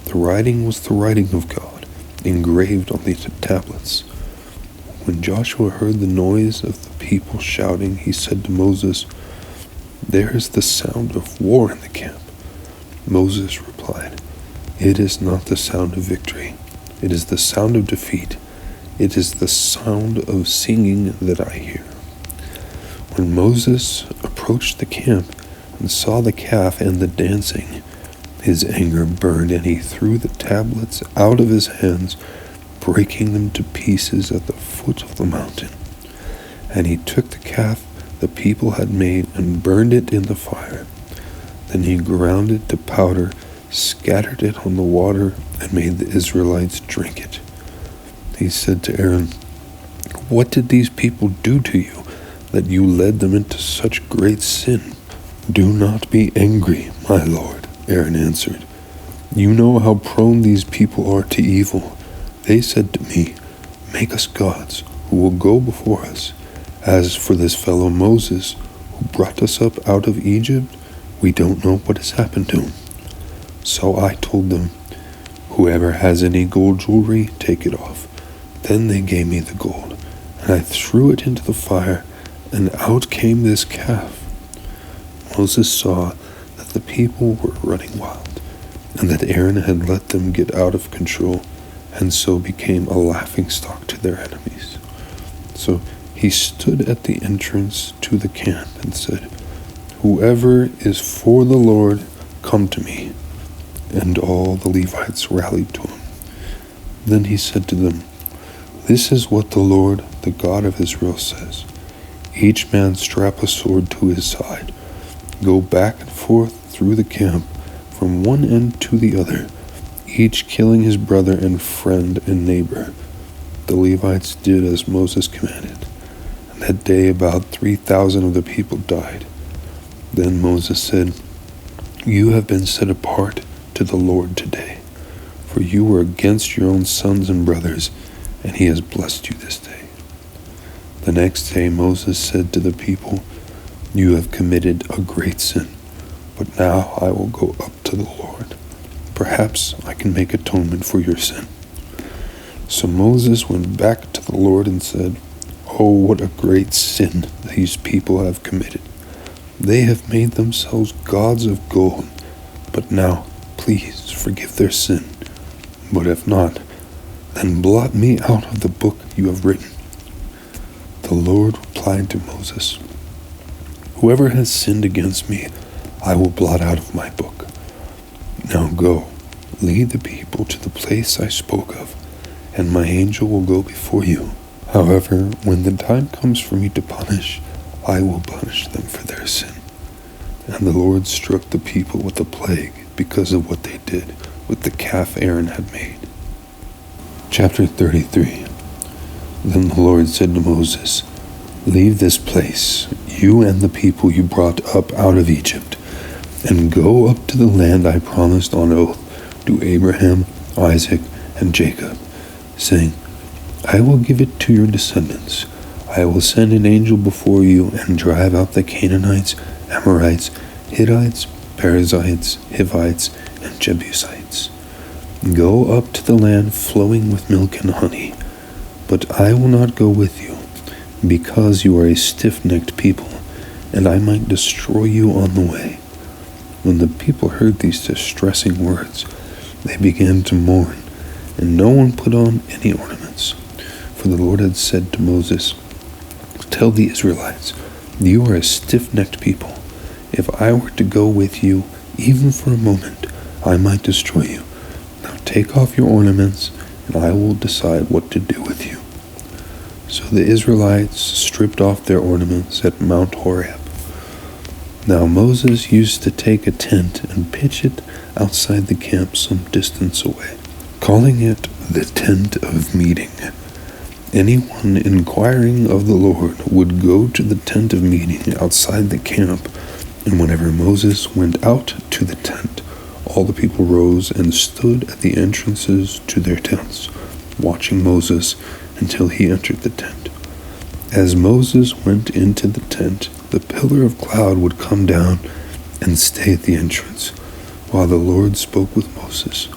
The writing was the writing of God, engraved on these tablets. When Joshua heard the noise of the people shouting, he said to Moses, "There is the sound of war in the camp." Moses replied, "It is not the sound of victory. It is the sound of defeat. It is the sound of singing that I hear." When Moses approached the camp and saw the calf and the dancing, his anger burned, and he threw the tablets out of his hands, breaking them to pieces at the foot of the mountain. And he took the calf the people had made and burned it in the fire. Then he ground it to powder, scattered it on the water, and made the Israelites drink it. He said to Aaron, "What did these people do to you, that you led them into such great sin?" "Do not be angry, my Lord," Aaron answered. "You know how prone these people are to evil. They said to me, 'Make us gods who will go before us.' As for this fellow Moses, who brought us up out of Egypt, we don't know what has happened to him." So I told them, "Whoever has any gold jewelry, take it off." Then they gave me the gold, and I threw it into the fire, and out came this calf. Moses saw that the people were running wild, and that Aaron had let them get out of control, and so became a laughingstock to their enemies. So he stood at the entrance to the camp and said, "Whoever is for the Lord, come to me." And all the Levites rallied to him. Then he said to them, "This is what the Lord, the God of Israel, says. Each man strap a sword to his side. Go back and forth through the camp, from one end to the other, each killing his brother and friend and neighbor." The Levites did as Moses commanded, and that day about 3,000 of the people died. Then Moses said, "You have been set apart to the Lord today, for you were against your own sons and brothers, and he has blessed you this day." The next day Moses said to the people, "You have committed a great sin, But now I will go up to the Lord. Perhaps I can make atonement for your sin." So Moses went back to the Lord and said, "Oh, what a great sin these people have committed. They have made themselves gods of gold. But now, please forgive their sin. But if not, then blot me out of the book you have written." The Lord replied to Moses, "Whoever has sinned against me, I will blot out of my book. Now go, lead the people to the place I spoke of, and my angel will go before you. However, when the time comes for me to punish, I will punish them for their sin." And the Lord struck the people with a plague because of what they did with the calf Aaron had made. Chapter 33. Then the Lord said to Moses, "Leave this place, you and the people you brought up out of Egypt, and go up to the land I promised on oath to Abraham, Isaac, and Jacob, saying, 'I will give it to your descendants. I will send an angel before you and drive out the Canaanites, Amorites, Hittites, Perizzites, Hivites, and Jebusites. Go up to the land flowing with milk and honey. But I will not go with you, because you are a stiff-necked people, and I might destroy you on the way.' When the people heard these distressing words, they began to mourn, and no one put on any ornaments. For the Lord had said to Moses, 'Tell the Israelites, you are a stiff-necked people. If I were to go with you, even for a moment, I might destroy you. Now take off your ornaments, and I will decide what to do with you.' So the Israelites stripped off their ornaments at Mount Horeb. Now Moses used to take a tent and pitch it outside the camp some distance away, calling it the tent of meeting. Anyone inquiring of the Lord would go to the tent of meeting outside the camp, and whenever Moses went out to the tent, all the people rose and stood at the entrances to their tents, watching Moses until he entered the tent. As Moses went into the tent, the pillar of cloud would come down and stay at the entrance, while the Lord spoke with Moses.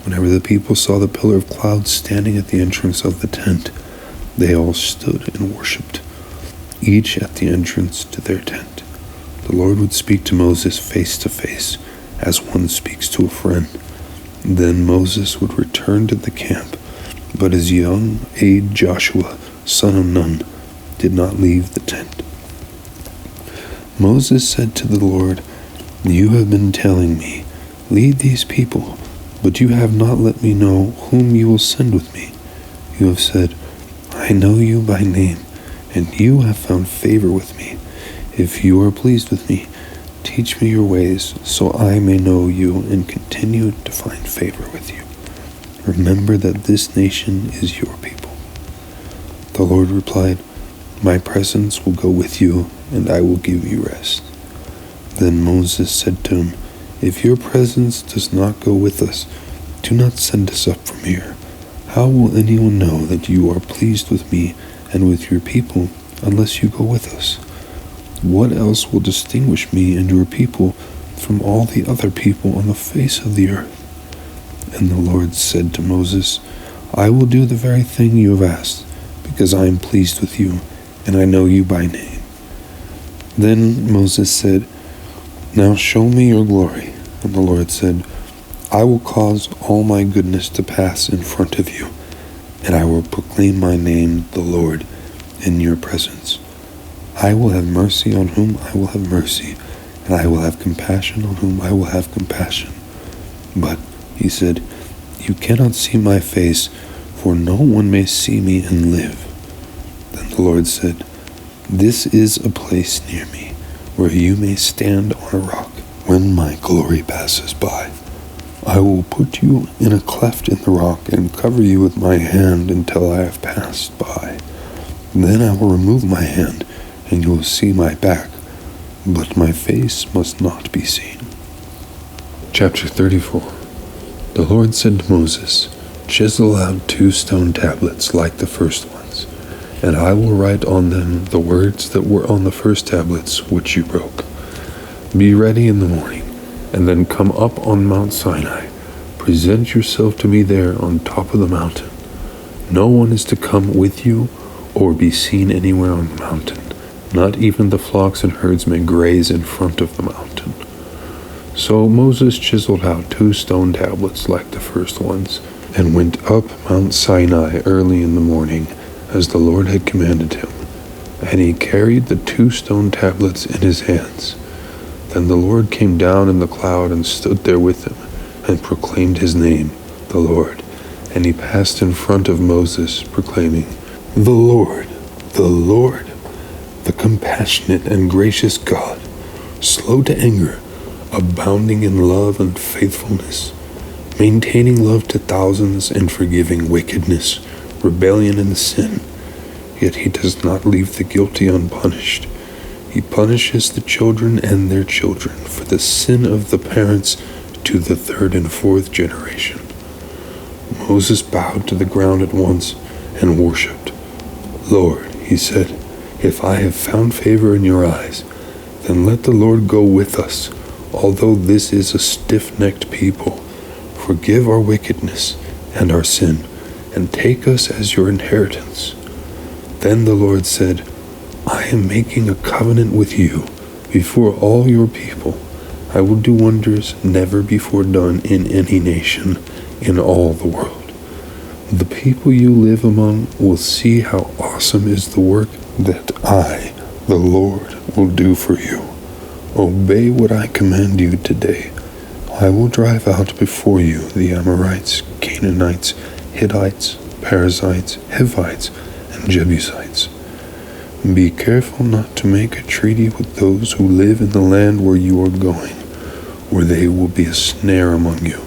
Whenever the people saw the pillar of cloud standing at the entrance of the tent, they all stood and worshipped, each at the entrance to their tent. The Lord would speak to Moses face to face, as one speaks to a friend. Then Moses would return to the camp, but his young-aged Joshua, son of Nun, did not leave the tent. Moses said to the Lord, "You have been telling me, 'Lead these people,' but you have not let me know whom you will send with me. You have said, 'I know you by name, and you have found favor with me. If you are pleased with me, teach me your ways, so I may know you and continue to find favor with you. Remember that this nation is your people.' The Lord replied, 'My presence will go with you, and I will give you rest.' Then Moses said to him, 'If your presence does not go with us, do not send us up from here. How will anyone know that you are pleased with me and with your people unless you go with us? What else will distinguish me and your people from all the other people on the face of the earth?' And the Lord said to Moses, 'I will do the very thing you have asked, because I am pleased with you, and I know you by name.' Then Moses said, 'Now show me your glory.' And the Lord said, 'I will cause all my goodness to pass in front of you, and I will proclaim my name, the Lord, in your presence. I will have mercy on whom I will have mercy, and I will have compassion on whom I will have compassion. But,' he said, 'you cannot see my face, for no one may see me and live.' Then the Lord said, 'This is a place near me, where you may stand on a rock when my glory passes by. I will put you in a cleft in the rock and cover you with my hand until I have passed by. Then I will remove my hand, and you will see my back, but my face must not be seen.'" Chapter 34. The Lord said to Moses, "Chisel out 2 stone tablets like the first ones, and I will write on them the words that were on the first tablets which you broke. Be ready in the morning, and then come up on Mount Sinai. Present yourself to me there on top of the mountain. No one is to come with you or be seen anywhere on the mountain. Not even the flocks and herds may graze in front of the mountain." So Moses chiseled out 2 stone tablets like the first ones, and went up Mount Sinai early in the morning, as the Lord had commanded him. And he carried the 2 stone tablets in his hands. Then the Lord came down in the cloud and stood there with him, and proclaimed his name, the Lord. And he passed in front of Moses, proclaiming, the Lord, the compassionate and gracious God, slow to anger, abounding in love and faithfulness, maintaining love to thousands and forgiving wickedness, rebellion and sin. Yet he does not leave the guilty unpunished. He punishes the children and their children for the sin of the parents to the 3rd and 4th generation. Moses bowed to the ground at once and worshipped. "Lord," he said, "if I have found favor in your eyes, then let the Lord go with us, although this is a stiff-necked people. Forgive our wickedness and our sin, and take us as your inheritance." Then the Lord said, "I am making a covenant with you before all your people. I will do wonders never before done in any nation in all the world. The people you live among will see how awesome is the work that I, the Lord, will do for you. Obey what I command you today. I will drive out before you the Amorites, Canaanites, Hittites, Perizzites, Hivites, and Jebusites. Be careful not to make a treaty with those who live in the land where you are going, or they will be a snare among you.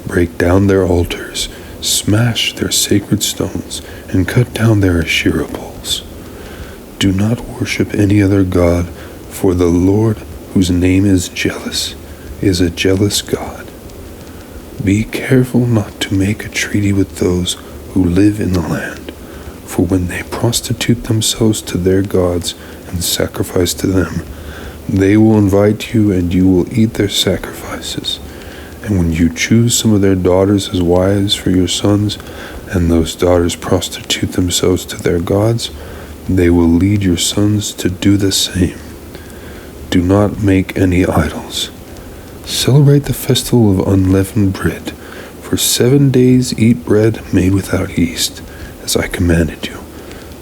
Break down their altars, smash their sacred stones, and cut down their Asherah poles. Do not worship any other god, for the Lord, whose name is jealous, is a jealous God. Be careful not to make a treaty with those who live in the land, for when they prostitute themselves to their gods and sacrifice to them, they will invite you and you will eat their sacrifices. And when you choose some of their daughters as wives for your sons, and those daughters prostitute themselves to their gods, they will lead your sons to do the same. Do not make any idols. Celebrate the festival of unleavened bread. For 7 days eat bread made without yeast, as I commanded you.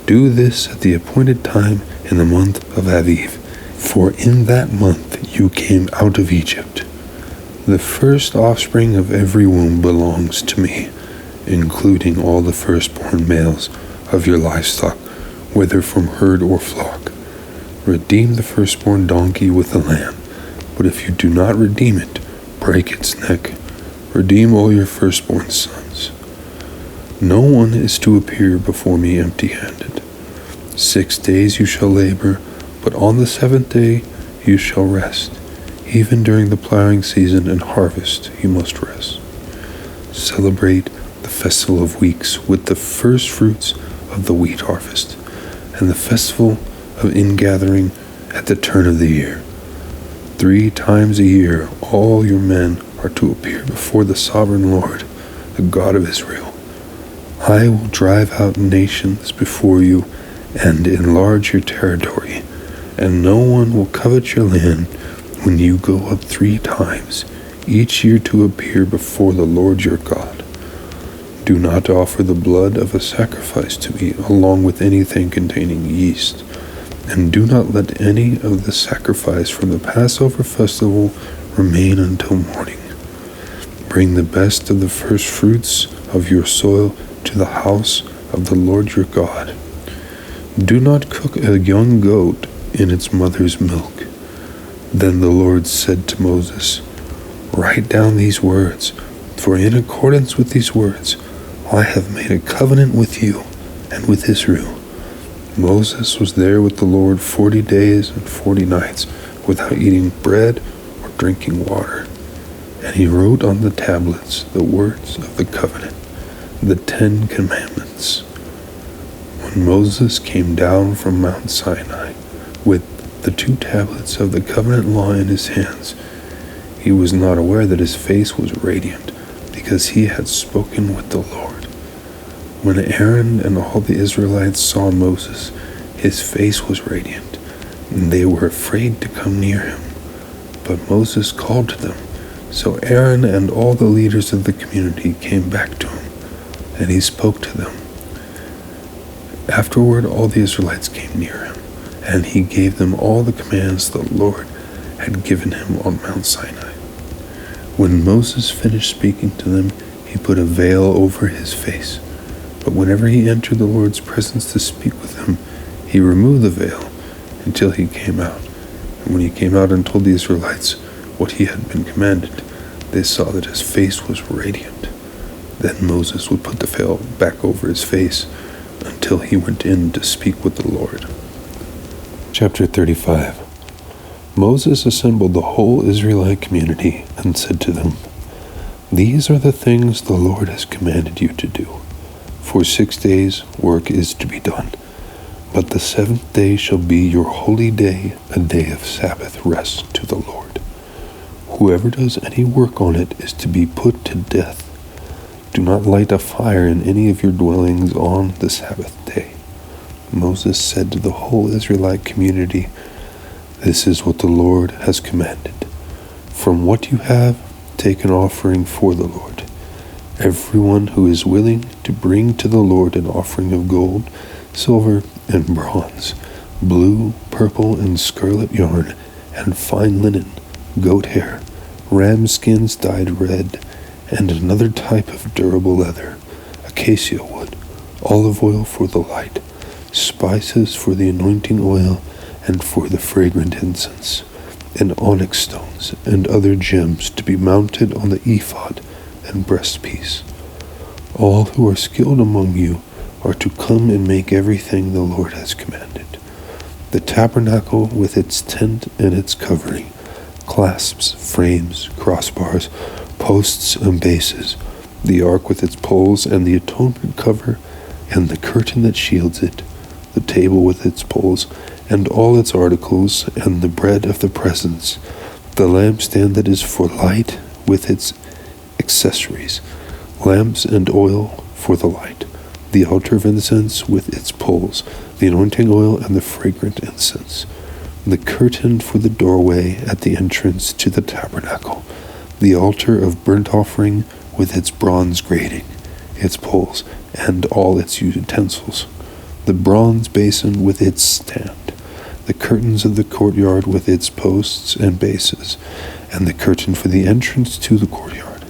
Do this at the appointed time in the month of Aviv, for in that month you came out of Egypt. The first offspring of every womb belongs to me, including all the firstborn males of your livestock, whether from herd or flock. Redeem the firstborn donkey with the lamb, but if you do not redeem it, break its neck. Redeem all your firstborn sons. No one is to appear before me empty-handed. 6 days you shall labor, but on the 7th day you shall rest. Even during the plowing season and harvest you must rest. Celebrate the festival of weeks with the first fruits of the wheat harvest, and the festival of ingathering at the turn of the year. 3 times a year all your men are to appear before the sovereign Lord, the God of Israel. I will drive out nations before you and enlarge your territory, and no one will covet your land when you go up 3 times each year to appear before the Lord your God. Do not offer the blood of a sacrifice to me along with anything containing yeast, and do not let any of the sacrifice from the Passover festival remain until morning. Bring the best of the first fruits of your soil to the house of the Lord your God. Do not cook a young goat in its mother's milk. Then the Lord said to Moses, "Write down these words, for in accordance with these words I have made a covenant with you and with Israel." Moses was there with the Lord 40 days and 40 nights without eating bread or drinking water. And he wrote on the tablets the words of the covenant, the 10 Commandments. When Moses came down from Mount Sinai with the 2 tablets of the covenant law in his hands, He was not aware that his face was radiant, because he had spoken with the Lord. When Aaron and all the Israelites saw Moses, his face was radiant, and they were afraid to come near him. But Moses called to them. So Aaron and all the leaders of the community came back to him, and he spoke to them. Afterward, all the Israelites came near him, and he gave them all the commands the Lord had given him on Mount Sinai. When Moses finished speaking to them, he put a veil over his face. But whenever he entered the Lord's presence to speak with them, he removed the veil until he came out. And when he came out and told the Israelites what he had been commanded, they saw that his face was radiant. Then Moses would put the veil back over his face until he went in to speak with the Lord. Chapter 35. Moses assembled the whole Israelite community and said to them, "These are the things the Lord has commanded you to do. For 6 days work is to be done, but the seventh day shall be your holy day, a day of Sabbath rest to the Lord. Whoever does any work on it is to be put to death. Do not light a fire in any of your dwellings on the Sabbath day." Moses said to the whole Israelite community, "This is what the Lord has commanded. From what you have, take an offering for the Lord. Everyone who is willing to bring to the Lord an offering of gold, silver, and bronze, blue, purple, and scarlet yarn, and fine linen, goat hair, ram skins dyed red, and another type of durable leather, acacia wood, olive oil for the light, spices for the anointing oil, and for the fragrant incense, and onyx stones, and other gems to be mounted on the ephod and breastpiece. All who are skilled among you are to come and make everything the Lord has commanded: the tabernacle with its tent and its covering, clasps, frames, crossbars, posts and bases, the ark with its poles and the atonement cover, and the curtain that shields it, the table with its poles, and all its articles, and the bread of the presence, the lampstand that is for light with its accessories, lamps and oil for the light, the altar of incense with its poles, the anointing oil and the fragrant incense, the curtain for the doorway at the entrance to the tabernacle, the altar of burnt offering with its bronze grating, its poles, and all its utensils, the bronze basin with its stand, the curtains of the courtyard with its posts and bases, and the curtain for the entrance to the courtyard,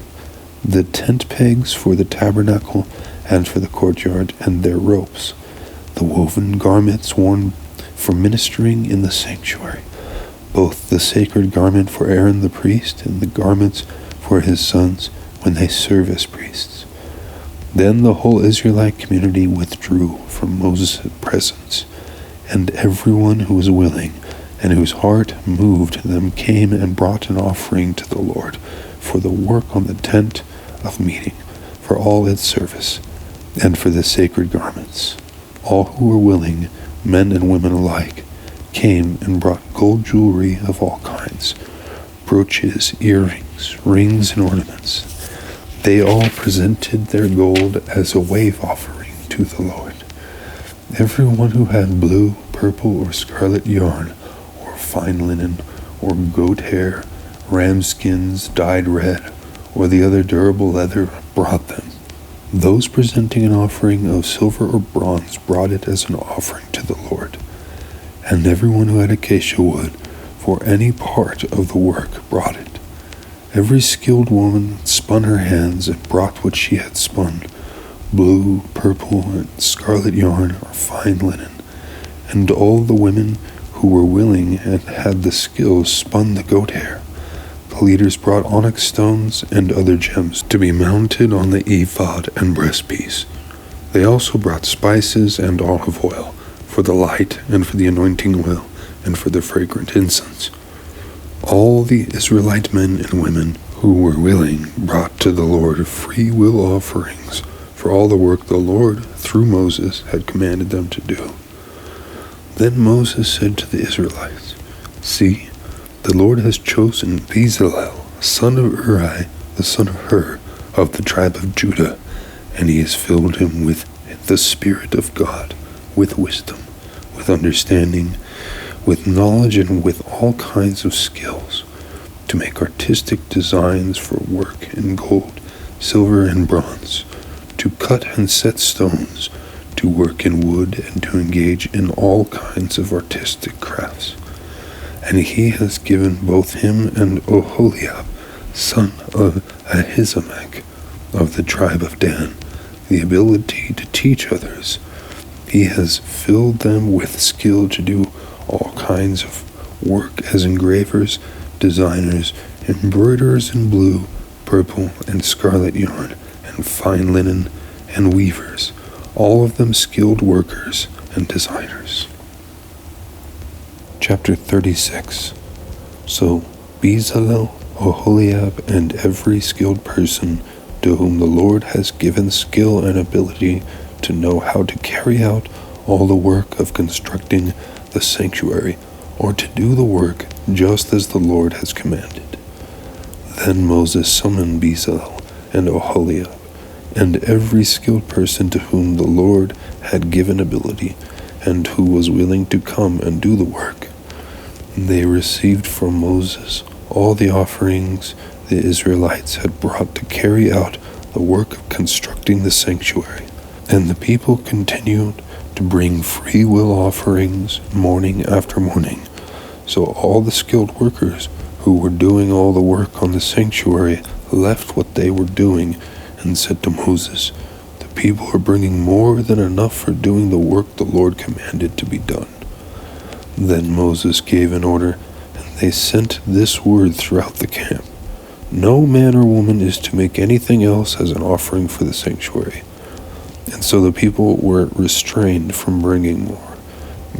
the tent pegs for the tabernacle and for the courtyard and their ropes, the woven garments worn for ministering in the sanctuary, both the sacred garment for Aaron the priest and the garments for his sons when they serve as priests. Then the whole Israelite community withdrew from Moses' presence, and everyone who was willing and whose heart moved them came and brought an offering to the Lord for the work on the tent of meeting, for all its service, and for the sacred garments. All who were willing, men and women alike, came and brought gold jewelry of all kinds, brooches, earrings, rings, and ornaments. They all presented their gold as a wave offering to the Lord. Everyone who had blue, purple, or scarlet yarn, or fine linen, or goat hair, ram skins dyed red, or the other durable leather, brought them. Those presenting an offering of silver or bronze brought it as an offering to the Lord. And everyone who had acacia wood for any part of the work brought it. Every skilled woman spun her hands and brought what she had spun, blue, purple, and scarlet yarn, or fine linen. And all the women who were willing and had the skill spun the goat hair. The leaders brought onyx stones and other gems to be mounted on the ephod and breastpiece. They also brought spices and olive oil for the light and for the anointing oil and for the fragrant incense. All the Israelite men and women who were willing brought to the Lord free will offerings for all the work the Lord, through Moses, had commanded them to do. Then Moses said to the Israelites, "See, the Lord has chosen Bezalel, son of Uri, the son of Hur, of the tribe of Judah, and he has filled him with the Spirit of God, with wisdom, with understanding, with knowledge, and with all kinds of skills, to make artistic designs for work in gold, silver, and bronze, to cut and set stones, to work in wood, and to engage in all kinds of artistic crafts. And he has given both him and Oholiab, son of Ahisamach, of the tribe of Dan, the ability to teach others. He has filled them with skill to do all kinds of work as engravers, designers, embroiderers in blue, purple, and scarlet yarn, and fine linen, and weavers, all of them skilled workers and designers. Chapter 36. So Bezalel, Oholiab, and every skilled person to whom the Lord has given skill and ability to know how to carry out all the work of constructing the sanctuary, or to do the work just as the Lord has commanded. Then Moses summoned Bezalel and Oholiab, and every skilled person to whom the Lord had given ability, and who was willing to come and do the work. They received from Moses all the offerings the Israelites had brought to carry out the work of constructing the sanctuary. And the people continued to bring free will offerings morning after morning. So all the skilled workers who were doing all the work on the sanctuary left what they were doing and said to Moses, "The people are bringing more than enough for doing the work the Lord commanded to be done." Then Moses gave an order, and they sent this word throughout the camp: "No man or woman is to make anything else as an offering for the sanctuary." And so the people were restrained from bringing more,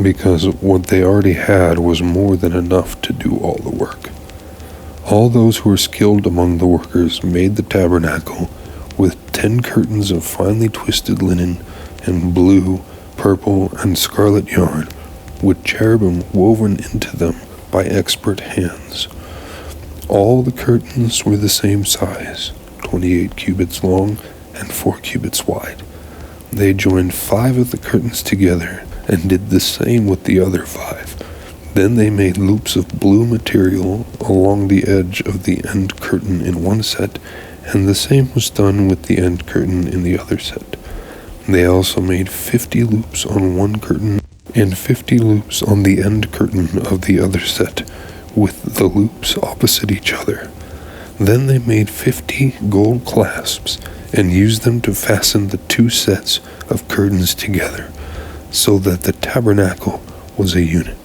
because what they already had was more than enough to do all the work. All those who were skilled among the workers made the tabernacle with 10 curtains of finely twisted linen and blue, purple, and scarlet yarn, with cherubim woven into them by expert hands. All the curtains were the same size, 28 cubits long and 4 cubits wide. They joined 5 of the curtains together and did the same with the other 5. Then they made loops of blue material along the edge of the end curtain in one set, and the same was done with the end curtain in the other set. They also made 50 loops on one curtain and 50 loops on the end curtain of the other set, with the loops opposite each other. Then they made 50 gold clasps and used them to fasten the 2 sets of curtains together, so that the tabernacle was a unit.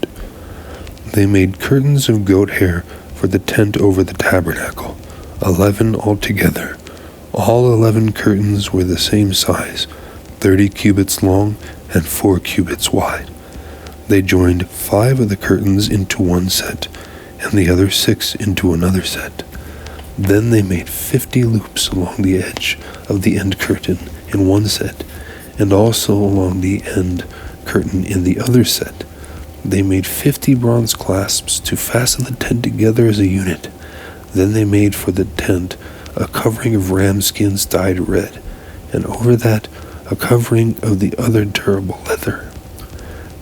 They made curtains of goat hair for the tent over the tabernacle, 11 altogether. All 11 curtains were the same size, 30 cubits long and 4 cubits wide. They joined 5 of the curtains into one set, and the other 6 into another set. Then they made 50 loops along the edge of the end curtain in one set, and also along the end curtain in the other set. They made 50 bronze clasps to fasten the tent together as a unit. Then they made for the tent a covering of ram skins dyed red, and over that a covering of the other durable leather.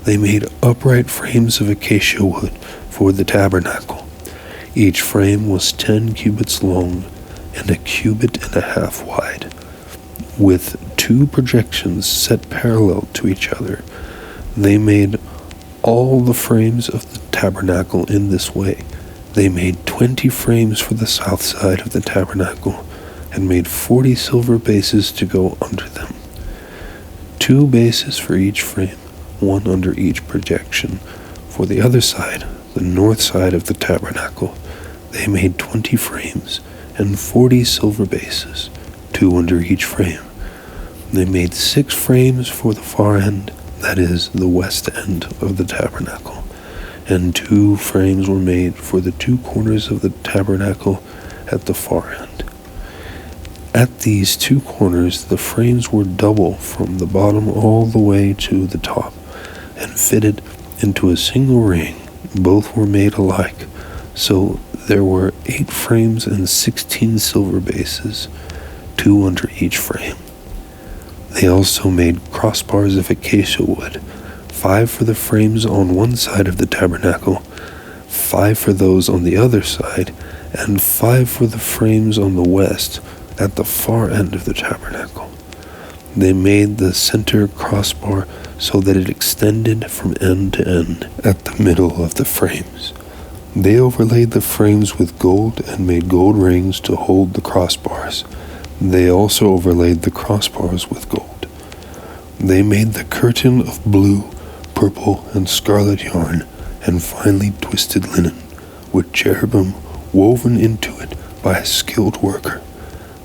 They made upright frames of acacia wood for the tabernacle. Each frame was 10 cubits long and a cubit and a half wide, with 2 projections set parallel to each other. They made all the frames of the tabernacle in this way. They made 20 frames for the south side of the tabernacle, and made 40 silver bases to go under them. 2 bases for each frame, one under each projection. For the other side, the north side of the tabernacle, they made 20 frames and 40 silver bases, 2 under each frame. They made 6 frames for the far end, that is, the west end of the tabernacle, and 2 frames were made for the 2 corners of the tabernacle at the far end. At these 2 corners the frames were double from the bottom all the way to the top, and fitted into a single ring. Both were made alike, so There were 8 frames and 16 silver bases, 2 under each frame. They also made crossbars of acacia wood, 5 for the frames on one side of the tabernacle, 5 for those on the other side, and 5 for the frames on the west at the far end of the tabernacle. They made the center crossbar so that it extended from end to end at the middle of the frames. They overlaid the frames with gold and made gold rings to hold the crossbars. They also overlaid the crossbars with gold. They made the curtain of blue, purple, and scarlet yarn and finely twisted linen, with cherubim woven into it by a skilled worker.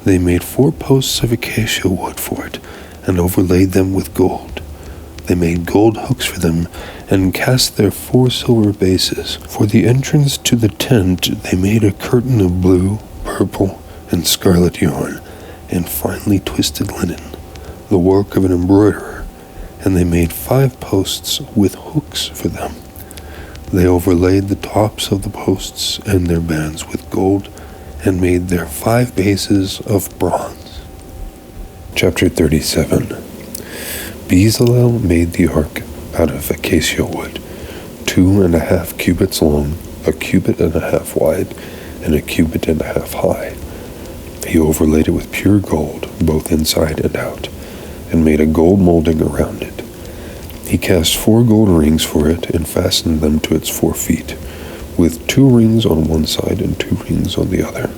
They made 4 posts of acacia wood for it and overlaid them with gold. They made gold hooks for them and cast their 4 silver bases. For the entrance to the tent they made a curtain of blue, purple, and scarlet yarn and finely twisted linen, the work of an embroiderer, and they made 5 posts with hooks for them. They overlaid the tops of the posts and their bands with gold and made their 5 bases of bronze. Chapter 37. Bezalel made the ark out of acacia wood, 2.5 cubits long, 1.5 cubits wide, and 1.5 cubits high. He overlaid it with pure gold, both inside and out, and made a gold molding around it. He cast 4 gold rings for it and fastened them to its 4 feet, with 2 rings on one side and 2 rings on the other.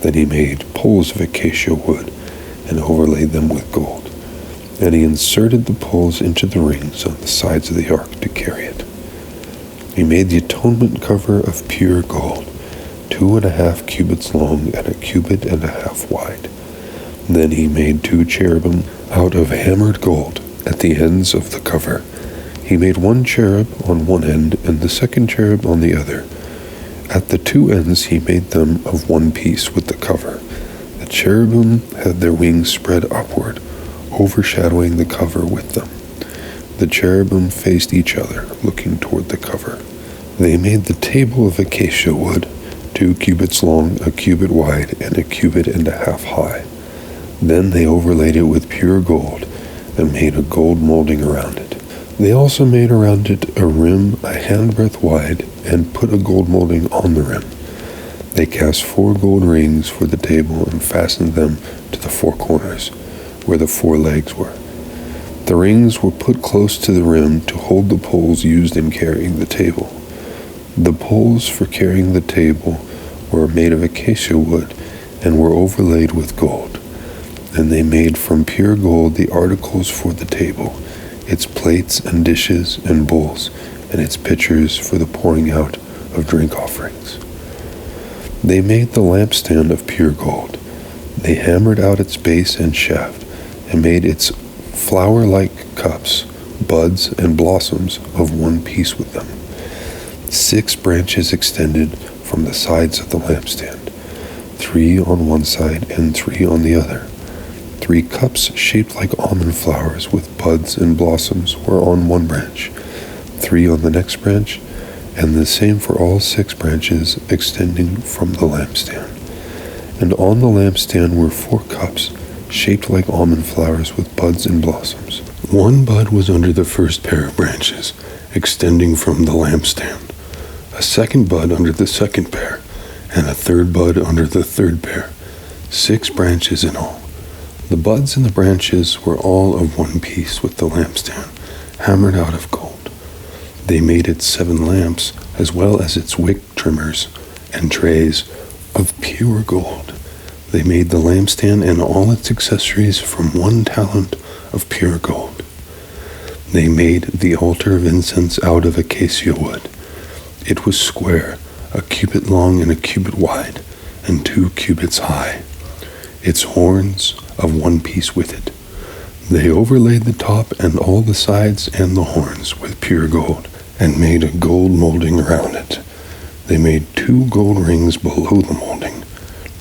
Then he made poles of acacia wood and overlaid them with gold. And he inserted the poles into the rings on the sides of the ark to carry it. He made the atonement cover of pure gold, 2.5 cubits long and 1.5 cubits wide. Then he made 2 cherubim out of hammered gold at the ends of the cover. He made 1 cherub on one end and the second cherub on the other. At the 2 ends he made them of one piece with the cover. The cherubim had their wings spread upward, overshadowing the cover with them. The cherubim faced each other, looking toward the cover. They made the table of acacia wood, 2 cubits long, 1 cubit wide, and 1.5 cubits high. Then they overlaid it with pure gold and made a gold molding around it. They also made around it a rim a handbreadth wide and put a gold molding on the rim. They cast 4 gold rings for the table and fastened them to the 4 corners, where the 4 legs were. The rings were put close to the rim to hold the poles used in carrying the table. The poles for carrying the table were made of acacia wood and were overlaid with gold. And they made from pure gold the articles for the table, its plates and dishes and bowls, and its pitchers for the pouring out of drink offerings. They made the lampstand of pure gold. They hammered out its base and shaft, and made its flower-like cups, buds, and blossoms of one piece with them. 6 branches extended from the sides of the lampstand, 3 on one side and 3 on the other. 3 cups shaped like almond flowers with buds and blossoms were on one branch, 3 on the next branch, and the same for all 6 branches extending from the lampstand. And on the lampstand were 4 cups shaped like almond flowers with buds and blossoms. 1 bud was under the first pair of branches, extending from the lampstand, a 2nd bud under the 2nd pair, and a 3rd bud under the 3rd pair, 6 branches in all. The buds and the branches were all of one piece with the lampstand, hammered out of gold. They made it 7 lamps, as well as its wick trimmers and trays of pure gold. They made the lampstand and all its accessories from 1 talent of pure gold. They made the altar of incense out of acacia wood. It was square, 1 cubit long and 1 cubit wide, and 2 cubits high. Its horns of one piece with it. They overlaid the top and all the sides and the horns with pure gold, and made a gold molding around it. They made 2 gold rings below the molding,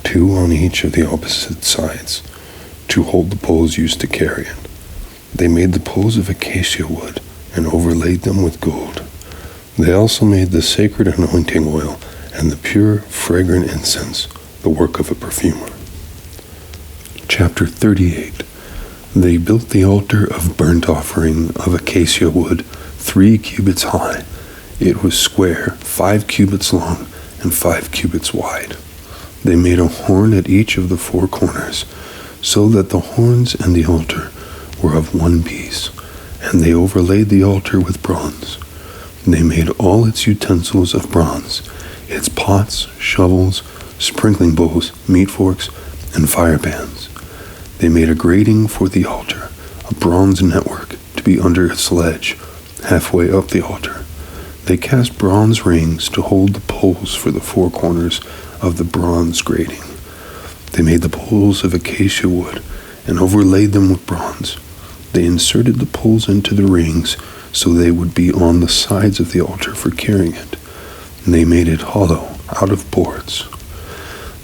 2 on each of the opposite sides, to hold the poles used to carry it. They made the poles of acacia wood and overlaid them with gold. They also made the sacred anointing oil and the pure, fragrant incense, the work of a perfumer. Chapter 38. They built the altar of burnt offering of acacia wood, 3 cubits high. It was square, 5 cubits long, and 5 cubits wide. They made a horn at each of the 4 corners, so that the horns and the altar were of one piece, and they overlaid the altar with bronze. They made all its utensils of bronze, its pots, shovels, sprinkling bowls, meat forks, and fire pans. They made a grating for the altar, a bronze network to be under its ledge, halfway up the altar. They cast bronze rings to hold the poles for the 4 corners of the bronze grating. They made the poles of acacia wood and overlaid them with bronze. They inserted the poles into the rings so they would be on the sides of the altar for carrying it. And they made it hollow out of boards.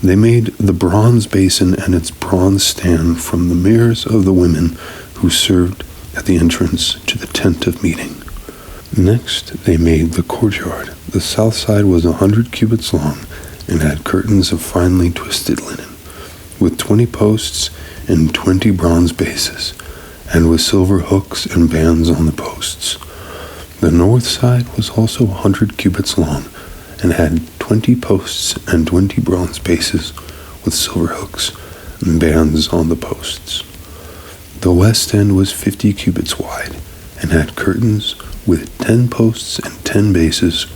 They made the bronze basin and its bronze stand from the mirrors of the women who served at the entrance to the tent of meeting. Next, they made the courtyard. The south side was 100 cubits long and had curtains of finely twisted linen, with 20 posts and 20 bronze bases, and with silver hooks and bands on the posts. The north side was also 100 cubits long and had 20 posts and 20 bronze bases with silver hooks and bands on the posts. The west end was 50 cubits wide and had curtains with 10 posts and 10 bases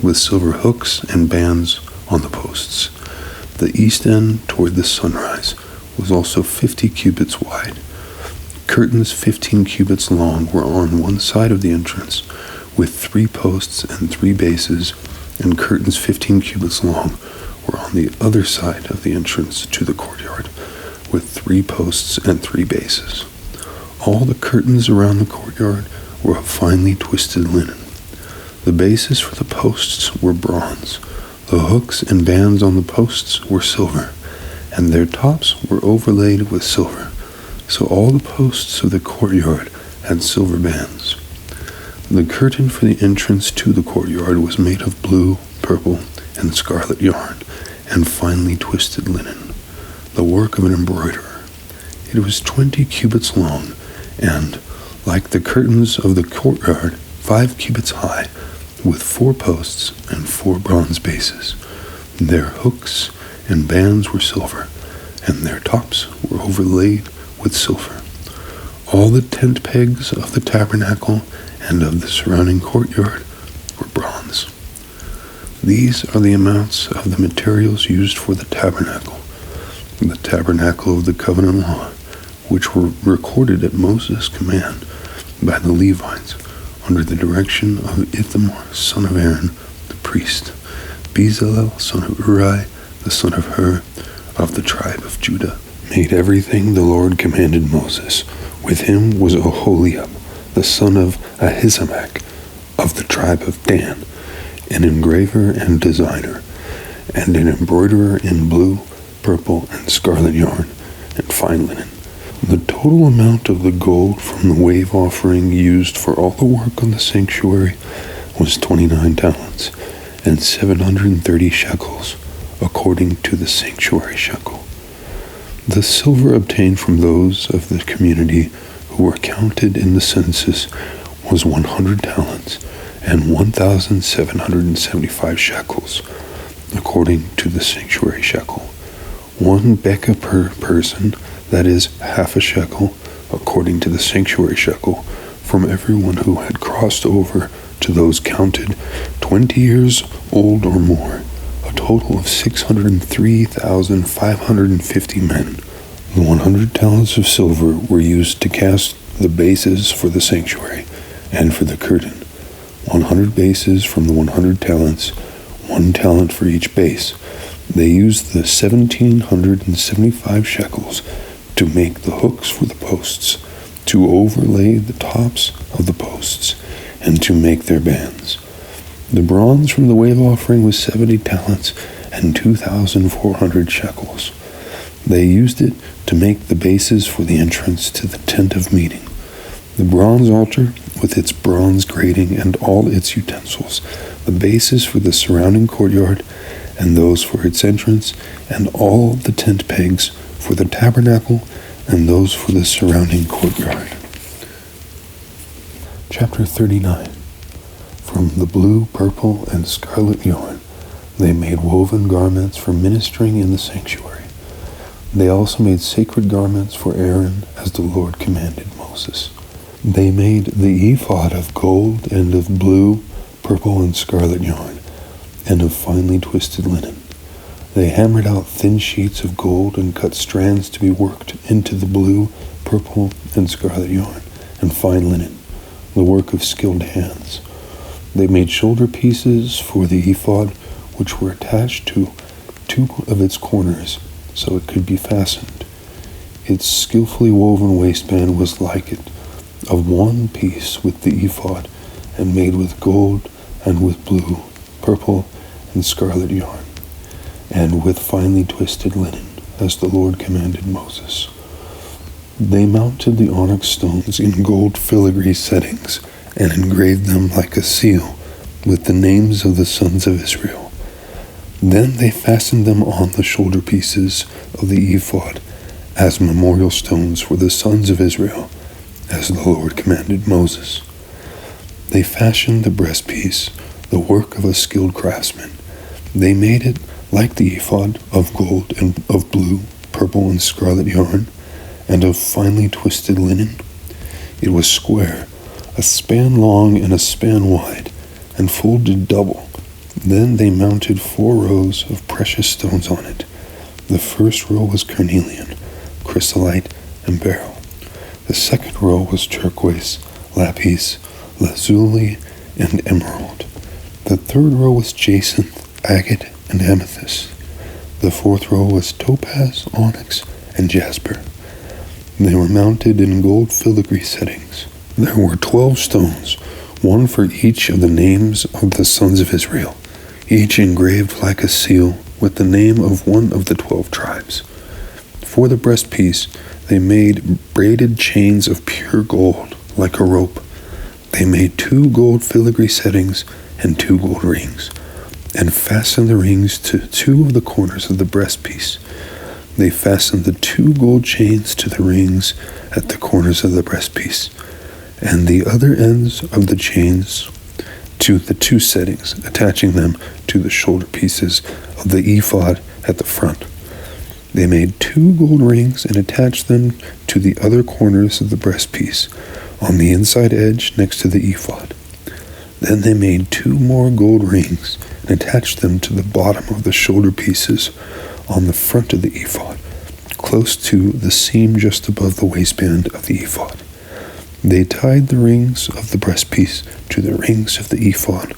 with silver hooks and bands on the posts. The east end toward the sunrise was also 50 cubits wide. Curtains 15 cubits long were on one side of the entrance with 3 posts and 3 bases, and curtains 15 cubits long were on the other side of the entrance to the courtyard with 3 posts and 3 bases. All the curtains around the courtyard were of finely twisted linen. The bases for the posts were bronze. The hooks and bands on the posts were silver, and their tops were overlaid with silver. So all the posts of the courtyard had silver bands. The curtain for the entrance to the courtyard was made of blue, purple, and scarlet yarn, and finely twisted linen, the work of an embroiderer. It was 20 cubits long, and, like the curtains of the courtyard, 5 cubits high, with 4 posts and 4 bronze bases. Their hooks and bands were silver, and their tops were overlaid with silver. All the tent pegs of the tabernacle and of the surrounding courtyard were bronze. These are the amounts of the materials used for the tabernacle of the covenant law, which were recorded at Moses' command by the Levites under the direction of Ithamar, son of Aaron, the priest, Bezalel, son of Uri, the son of Hur, of the tribe of Judah, made everything the Lord commanded Moses. With him was Oholiab, the son of Ahisamach, of the tribe of Dan, an engraver and designer, and an embroiderer in blue, purple, and scarlet yarn, and fine linen. The total amount of the gold from the wave offering used for all the work on the sanctuary was 29 talents, and 730 shekels, according to the sanctuary shekel. The silver obtained from those of the community who were counted in the census was 100 talents, and 1,775 shekels, according to the sanctuary shekel. 1 bekah per person, that is, half a shekel, according to the sanctuary shekel, from everyone who had crossed over to those counted 20 years old or more, a total of 603,550 men. The 100 talents of silver were used to cast the bases for the sanctuary and for the curtain. 100 bases from the 100 talents, 1 talent for each base. They used the 1,775 shekels to make the hooks for the posts, to overlay the tops of the posts, and to make their bands. The bronze from the wave offering was 70 talents and 2,400 shekels. They used it to make the bases for the entrance to the tent of meeting. The bronze altar with its bronze grating and all its utensils, the bases for the surrounding courtyard, and those for its entrance, and all the tent pegs for the tabernacle, and those for the surrounding courtyard. Chapter 39. From the blue, purple, and scarlet yarn, they made woven garments for ministering in the sanctuary. They also made sacred garments for Aaron, as the Lord commanded Moses. They made the ephod of gold and of blue, purple, and scarlet yarn, and of finely twisted linen. They hammered out thin sheets of gold and cut strands to be worked into the blue, purple, and scarlet yarn, and fine linen, the work of skilled hands. They made shoulder pieces for the ephod, which were attached to two of its corners, so it could be fastened. Its skillfully woven waistband was like it, of one piece with the ephod, and made with gold and with blue, purple, and scarlet yarn, and with finely twisted linen, as the Lord commanded Moses. They mounted the onyx stones in gold filigree settings, and engraved them like a seal with the names of the sons of Israel. Then they fastened them on the shoulder pieces of the ephod as memorial stones for the sons of Israel, as the Lord commanded Moses. They fashioned the breastpiece, the work of a skilled craftsman. They made it like the ephod, of gold and of blue, purple, and scarlet yarn, and of finely twisted linen. It was square, a span long and a span wide, and folded double. Then they mounted 4 rows of precious stones on it. The first row was carnelian, chrysolite, and beryl. The second row was turquoise, lapis, lazuli, and emerald. The third row was jacinth, agate, and amethyst. The fourth row was topaz, onyx, and jasper. They were mounted in gold filigree settings. There were 12 stones, one for each of the names of the sons of Israel, each engraved like a seal with the name of one of the 12 tribes. For the breastpiece, they made braided chains of pure gold, like a rope. They made 2 gold filigree settings and 2 gold rings, and fastened the rings to 2 of the corners of the breastpiece. They fastened the 2 gold chains to the rings at the corners of the breastpiece, and the other ends of the chains to the 2 settings, attaching them to the shoulder pieces of the ephod at the front. They made 2 gold rings and attached them to the other corners of the breastpiece, on the inside edge next to the ephod. Then they made 2 more gold rings and attached them to the bottom of the shoulder pieces on the front of the ephod, close to the seam just above the waistband of the ephod. They tied the rings of the breastpiece to the rings of the ephod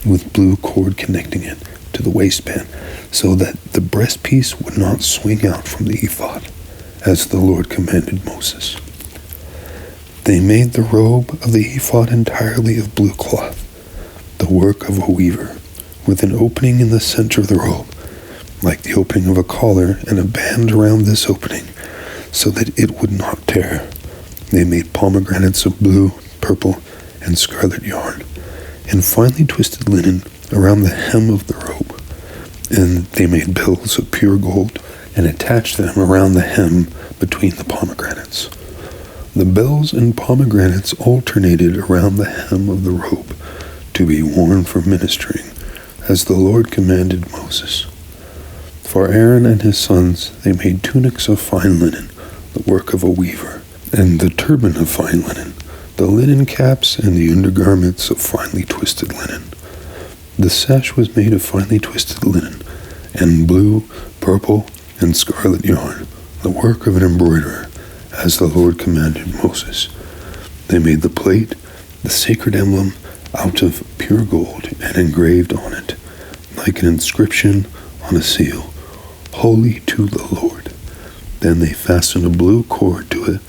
with blue cord connecting it to the waistband, so that the breastpiece would not swing out from the ephod, as the Lord commanded Moses. They made the robe of the ephod entirely of blue cloth, the work of a weaver, with an opening in the center of the robe, like the opening of a collar, and a band around this opening, so that it would not tear. They made pomegranates of blue, purple, and scarlet yarn, and finely twisted linen around the hem of the robe. And they made bells of pure gold, and attached them around the hem between the pomegranates. The bells and pomegranates alternated around the hem of the robe, to be worn for ministering, as the Lord commanded Moses. For Aaron and his sons they made tunics of fine linen, the work of a weaver, and the turban of fine linen, the linen caps and the undergarments of finely twisted linen. The sash was made of finely twisted linen, and blue, purple, and scarlet yarn, the work of an embroiderer, as the Lord commanded Moses. They made the plate, the sacred emblem, out of pure gold, and engraved on it, like an inscription on a seal, "Holy to the Lord." Then they fastened a blue cord to it,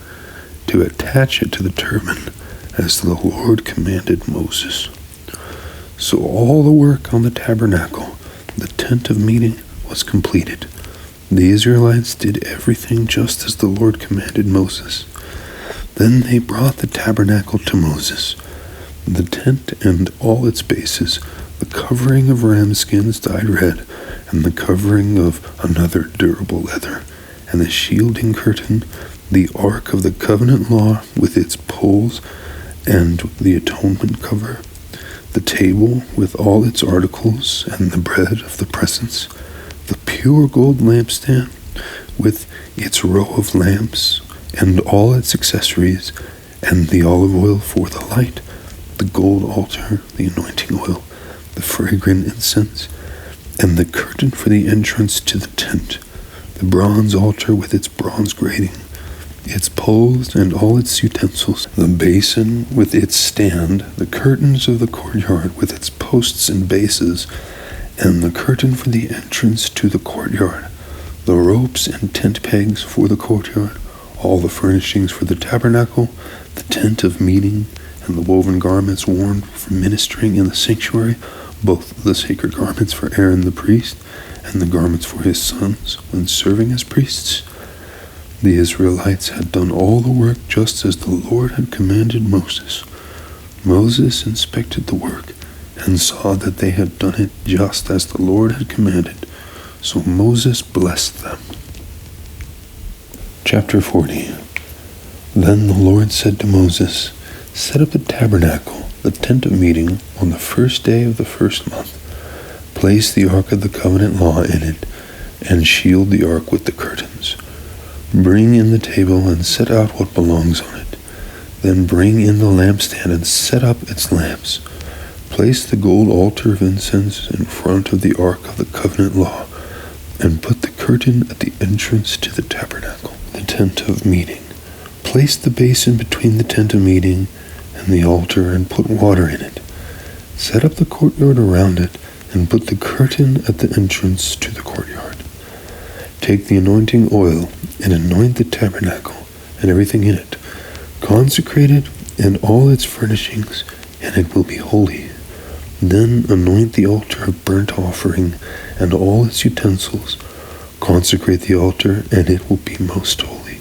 to attach it to the turban, as the Lord commanded Moses. So all the work on the tabernacle, the tent of meeting, was completed. The Israelites did everything just as the Lord commanded Moses. Then they brought the tabernacle to Moses, the tent and all its bases, the covering of ram skins dyed red, and the covering of another durable leather, and the shielding curtain, the Ark of the Covenant Law with its poles, and the atonement cover, the table with all its articles, and the bread of the presence, the pure gold lampstand with its row of lamps, and all its accessories, and the olive oil for the light, the gold altar, the anointing oil, the fragrant incense, and the curtain for the entrance to the tent, the bronze altar with its bronze grating, its poles and all its utensils, the basin with its stand, the curtains of the courtyard with its posts and bases, and the curtain for the entrance to the courtyard, the ropes and tent pegs for the courtyard, all the furnishings for the tabernacle, the tent of meeting, and the woven garments worn for ministering in the sanctuary, both the sacred garments for Aaron the priest, and the garments for his sons when serving as priests. The Israelites had done all the work just as the Lord had commanded Moses. Moses inspected the work and saw that they had done it just as the Lord had commanded. So Moses blessed them. Chapter 40. Then the Lord said to Moses, "Set up the tabernacle, the tent of meeting, on the first day of the first month. Place the Ark of the Covenant Law in it, and shield the Ark with the curtains. Bring in the table and set out what belongs on it. Then bring in the lampstand and set up its lamps. Place the gold altar of incense in front of the Ark of the Covenant Law, and put the curtain at the entrance to the tabernacle, the tent of meeting. Place the basin between the tent of meeting and the altar and put water in it. Set up the courtyard around it and put the curtain at the entrance to the courtyard. Take the anointing oil and anoint the tabernacle and everything in it. Consecrate it and all its furnishings, and it will be holy. Then anoint the altar of burnt offering and all its utensils. Consecrate the altar, and it will be most holy.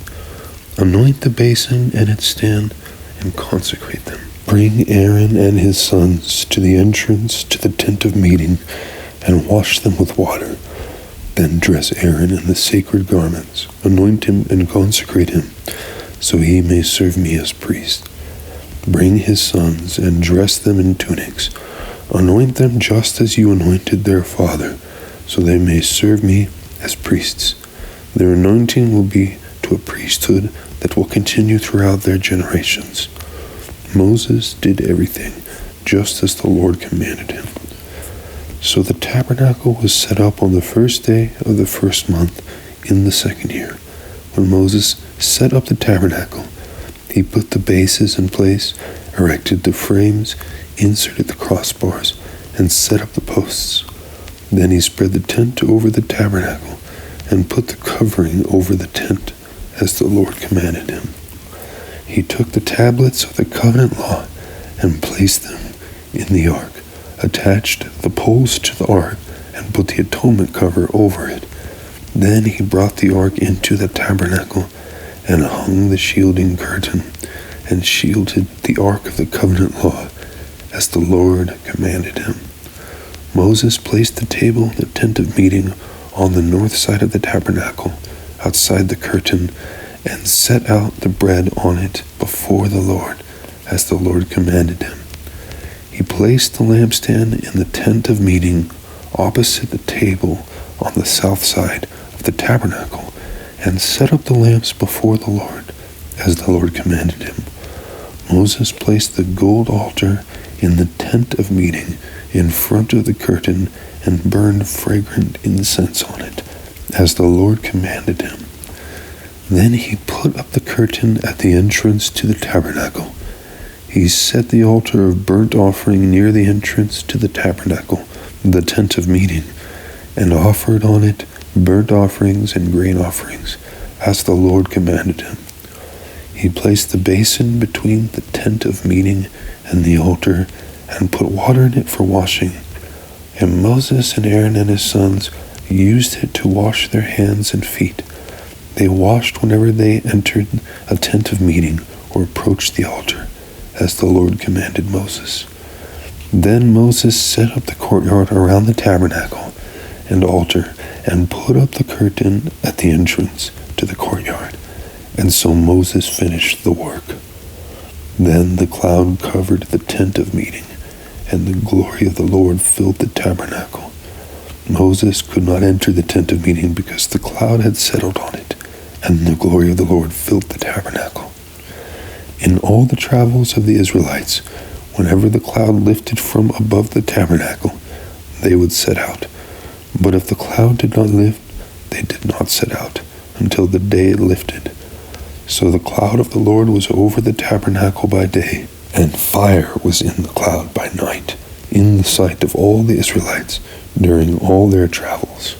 Anoint the basin and its stand, and consecrate them. Bring Aaron and his sons to the entrance to the tent of meeting, and wash them with water. Then dress Aaron in the sacred garments, anoint him and consecrate him, so he may serve me as priest. Bring his sons and dress them in tunics. Anoint them just as you anointed their father, so they may serve me as priests. Their anointing will be to a priesthood that will continue throughout their generations." Moses did everything just as the Lord commanded him. So the tabernacle was set up on the first day of the first month in the second year. When Moses set up the tabernacle, he put the bases in place, erected the frames, inserted the crossbars, and set up the posts. Then he spread the tent over the tabernacle and put the covering over the tent as the Lord commanded him. He took the tablets of the covenant law and placed them in the ark, attached the poles to the ark, and put the atonement cover over it. Then he brought the ark into the tabernacle and hung the shielding curtain and shielded the ark of the covenant law as the Lord commanded him. Moses placed the table, the tent of meeting, on the north side of the tabernacle, outside the curtain, and set out the bread on it before the Lord, as the Lord commanded him. He placed the lampstand in the tent of meeting opposite the table on the south side of the tabernacle, and set up the lamps before the Lord, as the Lord commanded him. Moses placed the gold altar in the tent of meeting in front of the curtain and burned fragrant incense on it, as the Lord commanded him. Then he put up the curtain at the entrance to the tabernacle. He set the altar of burnt offering near the entrance to the tabernacle, the tent of meeting, and offered on it burnt offerings and grain offerings, as the Lord commanded him. He placed the basin between the tent of meeting and the altar, and put water in it for washing. And Moses and Aaron and his sons used it to wash their hands and feet. They washed whenever they entered a tent of meeting or approached the altar, as the Lord commanded Moses. Then Moses set up the courtyard around the tabernacle, and altar, and put up the curtain at the entrance to the courtyard. And so Moses finished the work. Then the cloud covered the tent of meeting, and the glory of the Lord filled the tabernacle. Moses could not enter the tent of meeting because the cloud had settled on it, and the glory of the Lord filled the tabernacle. In all the travels of the Israelites, whenever the cloud lifted from above the tabernacle, they would set out. But if the cloud did not lift, they did not set out until the day it lifted. So the cloud of the Lord was over the tabernacle by day, and fire was in the cloud by night, in the sight of all the Israelites during all their travels.